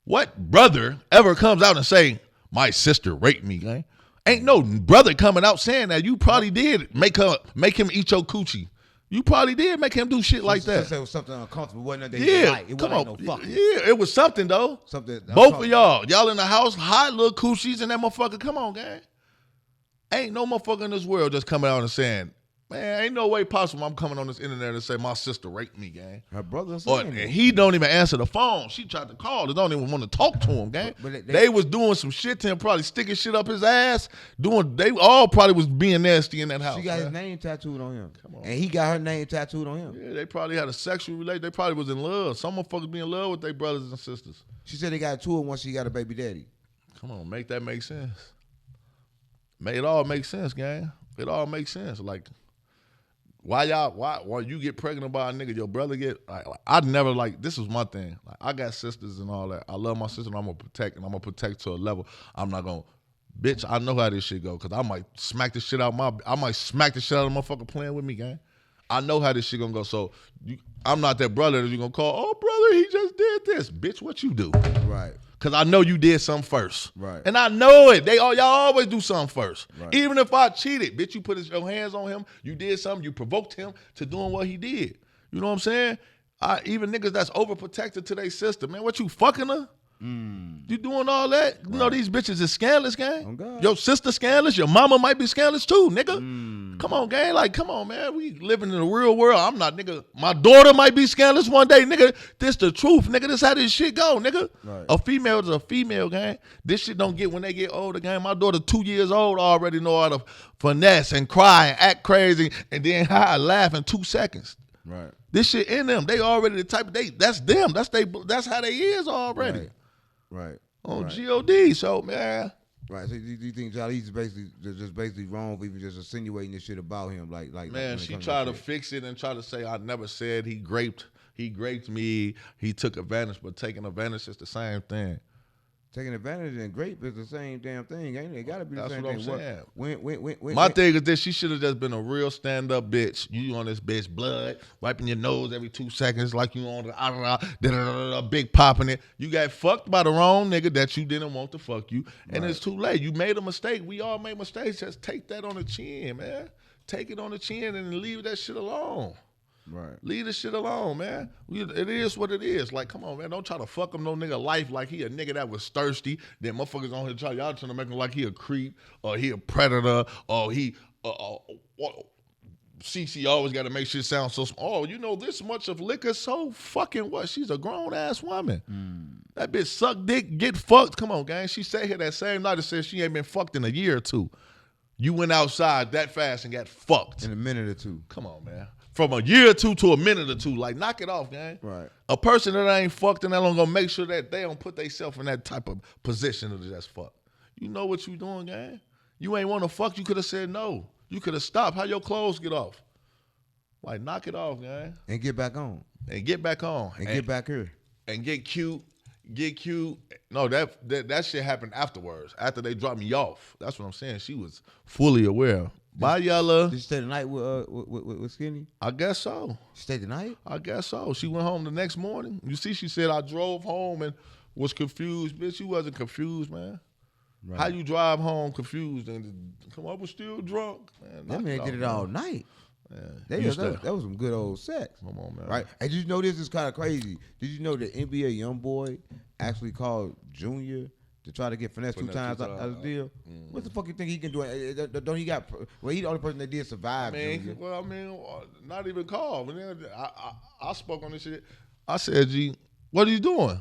What brother ever comes out and say, my sister raped me, gang? Ain't no brother coming out saying that. You probably did make him eat your coochie. You probably did make him do shit like that. It was something uncomfortable. Wasn't that they like? It wasn't no fucking. Yeah, it was something though. Something. Both of y'all in the house, hot little coochies and that motherfucker. Come on, gang. Ain't no motherfucker in this world just coming out and saying, man, ain't no way possible I'm coming on this internet and say my sister raped me, gang. Her brother and he don't even answer the phone. She tried to call. They don't even want to talk to him, gang. But they was doing some shit to him, probably sticking shit up his ass. They all probably was being nasty in that house. She got his name tattooed on him. Come on. And he got her name tattooed on him. Yeah, they probably had a sexual relation. They probably was in love. Some motherfuckers be in love with their brothers and sisters. She said they got two once she got a baby daddy. Come on, make that make sense. It all makes sense, gang. It all makes sense. Like, why you get pregnant by a nigga, your brother get, I'd never, like, this was my thing. Like, I got sisters and all that. I love my sister and I'm going to protect to a level. I'm not going to, bitch, I know how this shit go because I might smack the shit out of motherfucker playing with me, gang. I know how this shit going to go. So I'm not that brother that you going to call, oh, brother, he just did this. Bitch, what you do? Right. Because I know you did something first. Right. And I know it. Y'all always do something first. Right. Even if I cheated, bitch, you put your hands on him, you did something, you provoked him to doing what he did. You know what I'm saying? Even niggas that's overprotected to their sister, man, what you fucking her? You doing all that? Right. You know these bitches is scandalous, gang. Oh, God. Your sister scandalous, your mama might be scandalous too, nigga. Come on, gang. Like, come on, man. We living in the real world. I'm not, nigga. My daughter might be scandalous one day, nigga. This the truth, nigga. This how this shit go, nigga. Right. A female is a female, gang. This shit don't get when they get older, gang. My daughter 2 years old already know how to finesse and cry and act crazy and then laugh in 2 seconds. Right. This shit in them. They already the type of that's them. That's how they is already. Right. Right. On right. God. So man. Right. So do you think Jolly's basically wrong for even just insinuating this shit about him? Like Man, she tried to fix it and try to say I never said he raped me. He took advantage, but taking advantage is the same thing. Taking advantage and grape is the same damn thing, ain't it? It gotta be the same That's thing. what I'm saying. When, My thing is this: she should have just been a real stand-up bitch. You on this bitch blood, wiping your nose every 2 seconds like you on the big popping it. You got fucked by the wrong nigga that you didn't want to fuck you, and it's too late. You made a mistake. We all make mistakes. Just take that on the chin, man. Take it on the chin and leave that shit alone. Right. Leave this shit alone, man. It is what it is. Like, come on, man. Don't try to fuck him no nigga life like he a nigga that was thirsty. Then motherfuckers on here y'all trying to make him like he a creep or he a predator or he CC always got to make shit sound so small. Oh, you know this much of liquor, so fucking what? She's a grown ass woman. That bitch suck dick, get fucked. Come on, gang. She sat here that same night and said she ain't been fucked in a year or two. You went outside that fast and got fucked. In a minute or two. Come on, man. From a year or two to a minute or two. Like, knock it off, gang. Right. A person that ain't fucked in that long gonna make sure that they don't put themselves in that type of position of just fuck. You know what you doing, gang. You ain't want to fuck, you could have said no. You could have stopped. How your clothes get off? Like, knock it off, gang. And get back on. And get back on. And get back here. And get cute. Get cute. No, that shit happened afterwards. After they dropped me off. That's what I'm saying. She was fully aware. Bye, Yella. Did you stay the night with Skinny? I guess so. She stayed the night? I guess so. She went home the next morning. You see, she said, I drove home and was confused. Bitch, you wasn't confused, man. Right. How you drive home confused and come up was still drunk? Man, that man did it all night. Yeah. That was some good old sex. Come on, man. Right? And did you know this is kind of crazy? Did you know that NBA YoungBoy actually called Junior to try to get finesse 2 times out of the deal? What the fuck you think he can do? Don't he got? Well, he the only person that did survive. Not even call. I spoke on this shit. I said, G, what are you doing?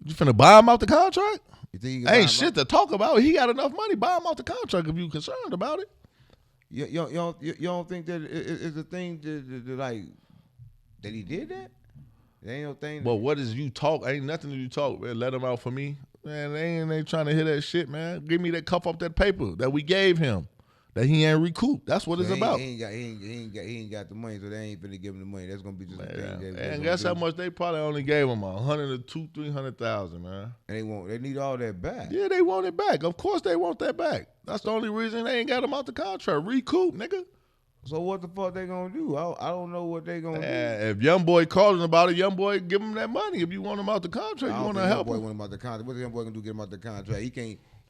You finna buy him out the contract? You think ain't shit to talk about. He got enough money. Buy him out the contract if you concerned about it. You don't think that it's a thing to like that he did that? There ain't no thing. But what is you talk? Ain't nothing that you talk, man. Let him out for me. Man, they ain't trying to hear that shit, man. Give me that cuff off that paper that we gave him. That he ain't recouped. That's what it's about. He ain't got the money, so they ain't finna give him the money. That's gonna be just a thing. And guess how much they probably only gave him? 100 to 300,000, man. And they need all that back. Yeah, they want it back. Of course they want that back. That's the only reason they ain't got him out the contract. Recoup, nigga. So what the fuck they gonna do? I don't know what they gonna do. If YoungBoy calling about it, YoungBoy give him that money. If you want him out the contract, you want to help him. Want him out the contract. What the YoungBoy gonna do? Get him out the contract?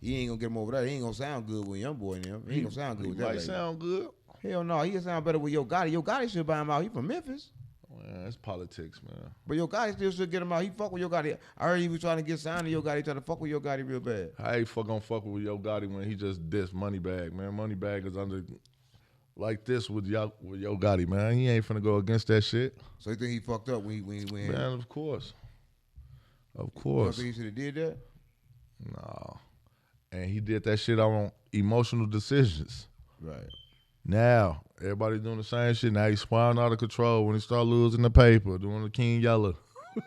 He ain't gonna get him over there. He ain't gonna sound good with YoungBoy and him. He ain't gonna sound good with that. Might sound good. Hell no, he'll sound better with Yo Gotti. Yo Gotti should buy him out. He from Memphis. Man, it's politics, man. But Yo Gotti still should get him out. He fuck with Yo Gotti. I heard he was trying to get signed to Yo Gotti. Trying to fuck with Yo Gotti real bad. I ain't gonna fuck with Yo Gotti when he just dissed Moneybag, man. Moneybag is under like this with Yo Gotti, man. He ain't finna go against that shit. So you think he fucked up when he went? Man, of course. Of You course. think he should have did that? No. And he did that shit on emotional decisions. Right. Now, everybody doing the same shit. Now he's spiraling out of control when he start losing the paper, doing the King Yella.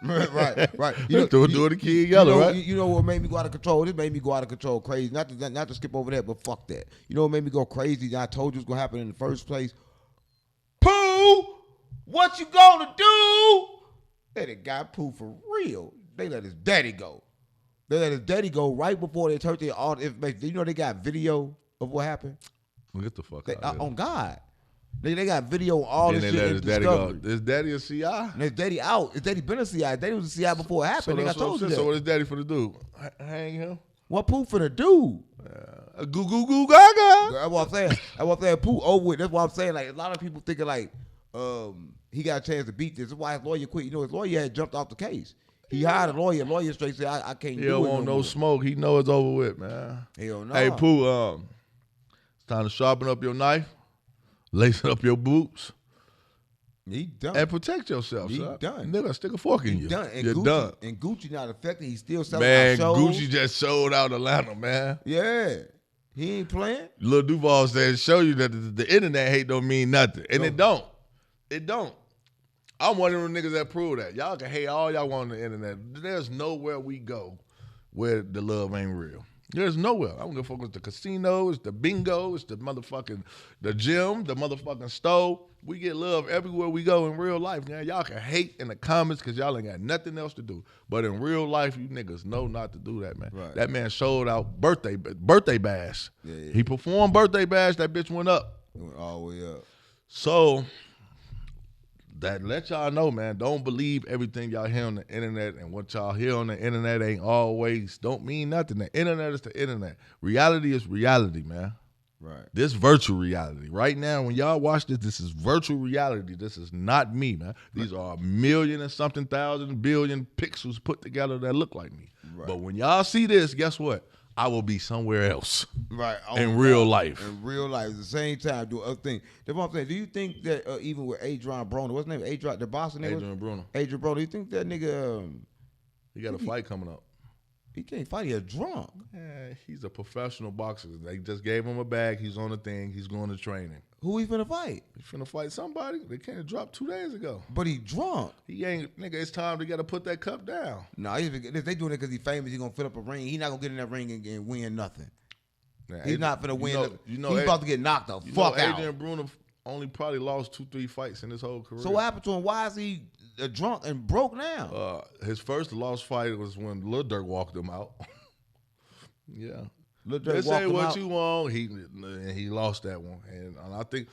right. Doing the King Yella, right? You know what made me go out of control? This made me go out of control crazy. Not to skip over that, but fuck that. You know what made me go crazy that I told you was going to happen in the first place? Pooh! What you gonna do? Let it got Pooh for real. They let his daddy go. They let his daddy go right before they turned their all information. You know they got video of what happened? Get the fuck out of here. On God. They got video on all this shit. Let in his daddy Discovery. go. His daddy a CI? And his daddy out. His daddy been a CI. His daddy was a CI before it happened. I told you that. So what his daddy finna do? Hang him? What Pooh finna do? Goo goo goo gaga. That's what I'm saying. That's what I'm saying. Pooh over with. That's what I'm saying. Like a lot of people thinking like he got a chance to beat this. That's why his lawyer quit. You know, his lawyer had jumped off the case. He hired a lawyer. Lawyer straight said, I can't do it. He don't want no smoke. He know it's over with, man. Hell no. Hey, Pooh, it's time to sharpen up your knife, lace up your boots. He done. And protect yourself, He son. done. Nigga, stick a fork in you. Done. And You're Gucci, done. And Gucci not affected. He's still selling Man, out shows. Gucci just sold out Atlanta, man. Yeah. He ain't playing. Lil Duval said, show you that the internet hate don't mean nothing. And it don't. It don't. I'm one of them niggas that prove that. Y'all can hate all y'all want on the internet. There's nowhere we go where the love ain't real. There's nowhere. I don't give a fuck. It's the casino, it's the bingo, it's the motherfucking the gym, the motherfucking stove. We get love everywhere we go in real life, man. Y'all can hate in the comments because y'all ain't got nothing else to do. But in real life, you niggas know not to do that, man. Right. That man showed out birthday bash. Yeah. He performed birthday bash. That bitch went up. It went all the way up. So that let y'all know, man, don't believe everything y'all hear on the internet, and what y'all hear on the internet ain't always, don't mean nothing. The internet is the internet. Reality is reality, man. Right. This virtual reality. Right now, when y'all watch this is virtual reality. This is not me, man. These are 1,000,000 and something thousand billion pixels put together that look like me. Right. But when y'all see this, guess what? I will be somewhere else. Right. In real life. In real life. At the same time, do other things. That's what I'm saying. Do you think that even with Adrian Broner, what's his name? Adrian, the Boston nigga? Adrian Bruno. Adrian Broner, you think that nigga, He got a fight coming up. he can't fight, he a drunk. Yeah, he's a professional boxer. They just gave him a bag. He's on the thing. He's going to training. Who he finna fight? He's finna fight somebody. They can't drop 2 days ago. But he drunk. He ain't, nigga, it's time to gotta put that cup down. No, if they doing it because he famous, he gonna fill up a ring. He not gonna get in that ring and win nothing. Now, He's not finna win. You know, He's about to get knocked the fuck out. Adrian Bruno only probably lost 2-3 fights in his whole career. So what happened to him? Why is he drunk and broke now? His first lost fight was when Lil Durk walked him out. Yeah. Lil Durk They walked say him what out. you want. He lost that one, and I think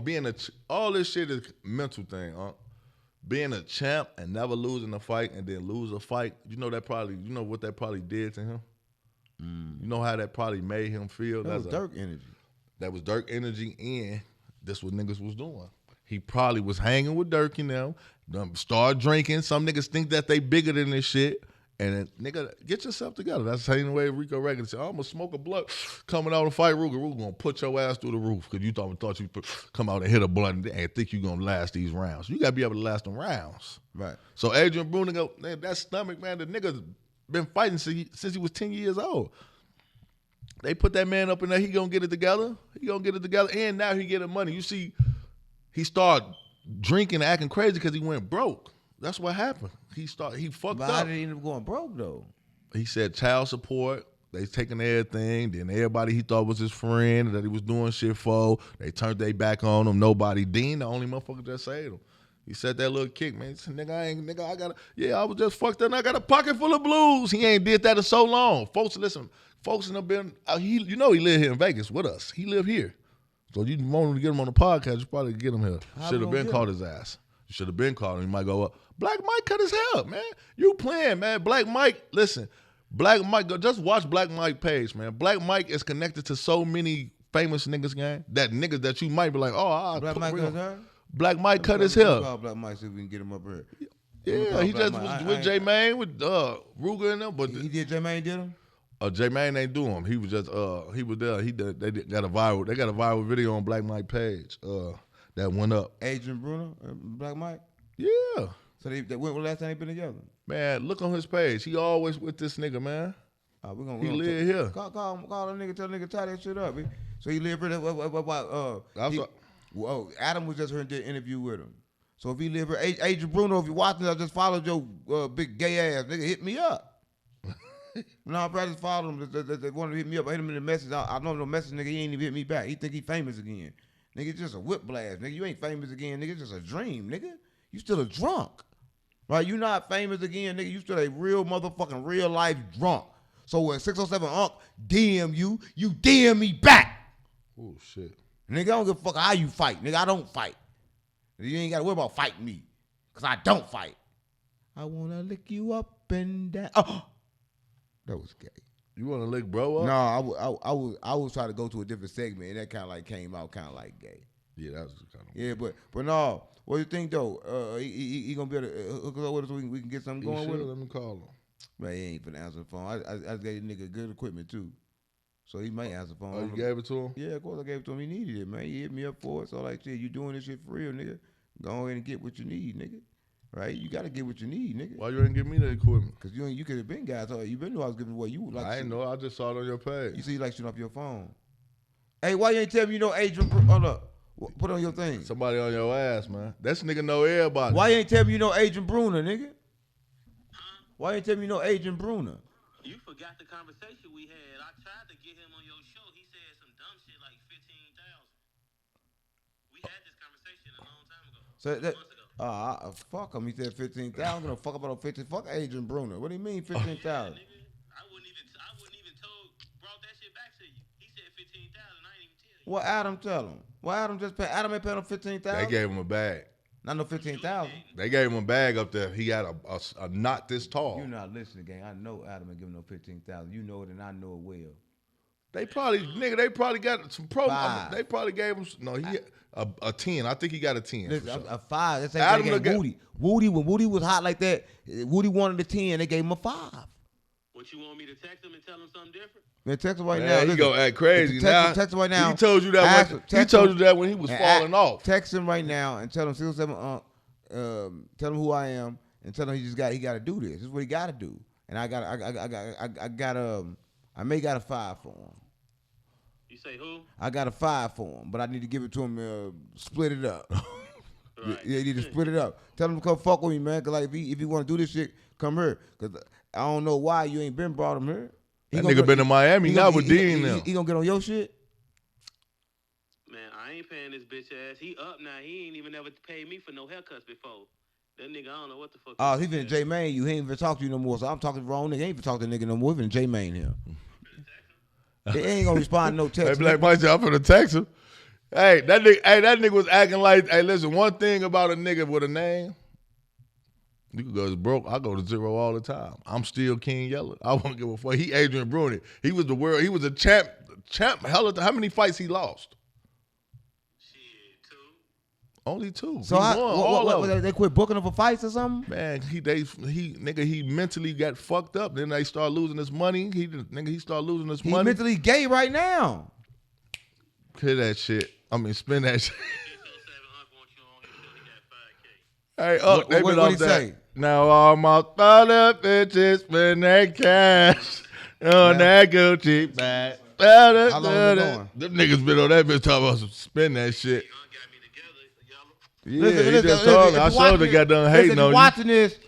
being all this shit is mental thing. Being a champ and never losing a fight and then lose a fight, you know what that probably did to him. You know how that probably made him feel. That was Durk energy. That was Durk energy, and that's what niggas was doing. He probably was hanging with Durk, start drinking. Some niggas think that they bigger than this shit. And then, nigga, get yourself together. That's the same way Rico Reagan said, I'm going to smoke a blunt coming out and fight Ruger. Ruger going to put your ass through the roof because you thought you come out and hit a blunt and think you going to last these rounds. You got to be able to last them rounds. Right. So Adrian Bruno go, man, that stomach, man, the nigga's been fighting since he was 10 years old. They put that man up in there. He going to get it together. And now he getting money. You see, he started drinking and acting crazy because he went broke. That's what happened. He fucked But up. how did he end up going broke though? He said child support. They taking everything. Then everybody he thought was his friend that he was doing shit for, they turned their back on him. Nobody. Dean, the only motherfucker that saved him. He said that little kick, man. He said, I was just fucked up and I got a pocket full of blues. He ain't did that in so long. Folks, listen, have been, he live here in Vegas with us. He live here. So you wanted to get him on the podcast, you probably get him here. Should have been called his ass. You should have been called him. He might go up. Black Mike cut his hair, man. You playing, man. Black Mike, listen. Black Mike, just watch Black Mike page, man. Black Mike is connected to so many famous niggas, gang. That niggas that you might be like, Black Mike cut his hair? Black Mike cut his hair. Call Black Mike, see if we can get him up here. Yeah, he just was with J-Mane, with Ruger and them. But he did J-Mane did him? J-Mane ain't do him. He was just, he was there. They got a viral video on Black Mike page that went up. Adrian Bruno, Black Mike? Yeah. So they when was the last time they been together? Man, look on his page. He always with this nigga, man. He live here. Call the nigga, tell the nigga tie that shit up. So he live here. Adam was just here and did an interview with him. So if he live here, Adrian Bruno, if you watching, I just followed your big gay ass nigga. Hit me up. No, bro, I just followed him. They wanted to hit me up. I hit him in the message. I know no message, nigga. He ain't even hit me back. He think he famous again. Nigga, it's just a whip blast. Nigga, you ain't famous again. Nigga, it's just a dream, nigga. You still a drunk. Right? You not famous again, nigga. You still a real motherfucking real life drunk. So when 607 Unc DM you DM me back. Oh, shit. Nigga, I don't give a fuck how you fight. Nigga, I don't fight. You ain't got to worry about fighting me. Because I don't fight. I want to lick you up and down. Oh, that was gay. You want to lick bro up? No, I was trying to go to a different segment, and that kind of like came out kind of like gay. Yeah, that was kind of. Yeah, but no. What do you think though? He gonna be able to hook us up with us so we can get something going with him? Let me call him. Man, he ain't finna answer the phone. I gave the nigga good equipment too, so he might answer the phone. Oh, you gave it to him? Yeah, of course I gave it to him. He needed it, man. He hit me up for it. So like, shit, you doing this shit for real, nigga? Go ahead and get what you need, nigga. Right? You gotta get what you need, nigga. Why you ain't give me the equipment? Cause you could have been guys. You been knew I was giving away. You like I ain't know. I just saw it on your page. You see, you like shooting off your phone. Hey, why you ain't tell me you know Adrian? Hold up. Put on your thing. Somebody on your ass, man. That nigga know everybody. Why you ain't tell me you know Adrian Bruner, nigga? Why you ain't tell me you know Adrian Bruner? You forgot the conversation we had. I tried to get him on your show. He said some dumb shit like 15,000. We had this conversation a long time ago. So that, Months ago. fuck him. He said 15,000. Gonna fuck about 50. Fuck Adrian Bruner. What do you mean 15,000? Yeah, nigga. I wouldn't even brought that shit back to you. He said 15,000. I ain't even tell you. What Adam tell him? What Adam just pay? Adam ain't paying him 15,000. They gave him a bag. Not no 15,000. They gave him a bag up there. He had a knot this tall. You're not listening, gang. I know Adam ain't giving no 15,000. You know it, and I know it well. They probably got some pro. Five. They probably gave him a 10. I think he got a 10. Listen, a 5. That's Adam like look Woody. Woody, when Woody was hot like that, Woody wanted a 10. They gave him a 5. What, you want me to text him and tell him something different? Man, text him right now. Yeah, he Listen, gonna act crazy now. Text him right now. He told you that. When he was falling off. Text him right now and tell him 607. Tell him who I am and tell him he got to do this. This is what he got to do. And I may got a 5 for him. You say who? I got a 5 for him, but I need to give it to him. Split it up. Right. Yeah, you need to split it up. Tell him to come fuck with me, man. Cause like if he want to do this shit, come here. Cause I don't know why you ain't brought him here. That nigga been in Miami now with Dean now. He gonna get on your shit? Man, I ain't paying this bitch ass. He up now. He ain't even ever paid me for no haircuts before. That nigga, I don't know what the fuck. Oh, he been J Main. You ain't even talk to you no more. So I'm talking to the wrong nigga. Ain't even talk to the nigga no more. He been J Main here. He ain't gonna respond to no text. Hey, Black Mike, I'm finna text him. Hey, that nigga was acting like. Hey, listen, one thing about a nigga with a name, you can go broke. I go to 0 all the time. I'm still King Yella. I won't give a fuck. He Adrian Bruni. He was the world. He was a champ. Hell, how many fights he lost? Shit, 2. Only 2. So they quit booking him for fights or something? Man, he mentally got fucked up. Then they start losing his money. He started losing his He money. mentally gay right now. Hear that shit. I mean, spend that shit. Hey, they been off he that. say? Now all my other bitches spend their cash on that Gucci bag. How long been going? Them niggas been on that bitch talking about some spend that shit. Yeah, Listen, he listen, just listen, told me. if I you showed watching they this- got done listen, hating if on you you. watching this,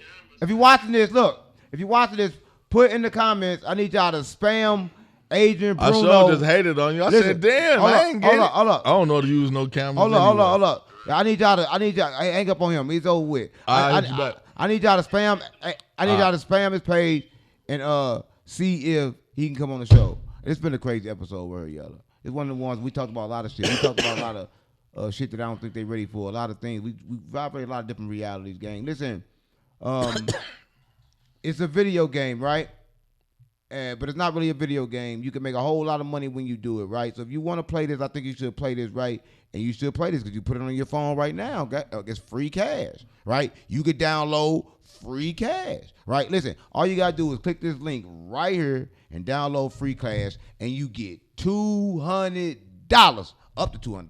if you watching this, look. If you watching this, put in the comments. I need y'all to spam Adrian I Bruno. sure just hated on you. I Listen, said, damn, hold I up, ain't get it. hold up. I don't know how to use no cameras. Hold anyway. up. I need y'all. I hang up on him. He's over with. All right, you back. I need y'all to spam. I need y'all to spam his page and see if he can come on the show. It's been a crazy episode, where Yella. It's one of the ones we talked about a lot of shit. We talked about a lot of shit that I don't think they ready for. A lot of things. We vibrate a lot of different realities, gang. Listen, it's a video game, right? But it's not really a video game. You can make a whole lot of money when you do it, right? So if you want to play this, I think you should play this, right? And you should play this because you put it on your phone right now. It's free cash, right? You could download free cash, right? Listen, all you got to do is click this link right here and download free cash, and you get $200, up to $200,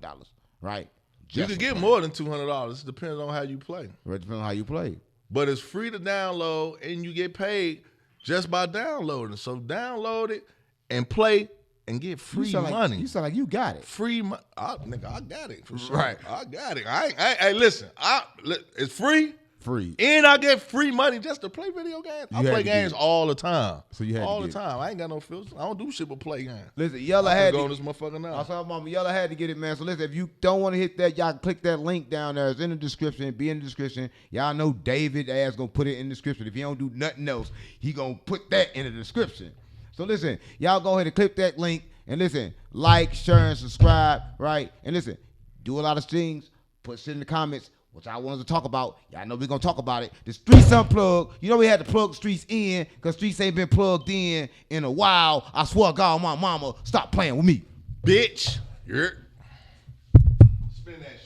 right? You can get more than $200. It depends on how you play. Right, depending on how you play. But it's free to download, and you get paid just by downloading. So download it and play and get free money. You sound like you got it. Free money. Nigga, I got it for sure. Right. I got it. Hey, listen. It's free. Free. And I get free money just to play video games. I You had play to games get it. all the time. So you had to all the get it. time. I ain't got no filters. I don't do shit but play games. Listen, Yella I had go to on this motherfucker now. I saw Mama Yella had to get it, man. So listen, if you don't want to hit that, y'all click that link down there. It's in the description. Be in the description. Y'all know David ass gonna put it in the description. If he don't do nothing else, he gonna put that in the description. So listen, y'all go ahead and click that link and listen, like, share, and subscribe, right? And listen, do a lot of things. Put shit in the comments. What y'all wanted to talk about, y'all know we're going to talk about it. The Streets Unplugged. You know we had to plug the streets in because streets ain't been plugged in a while. I swear to God, my mama, stop playing with me. Bitch. You're. Spin that shit.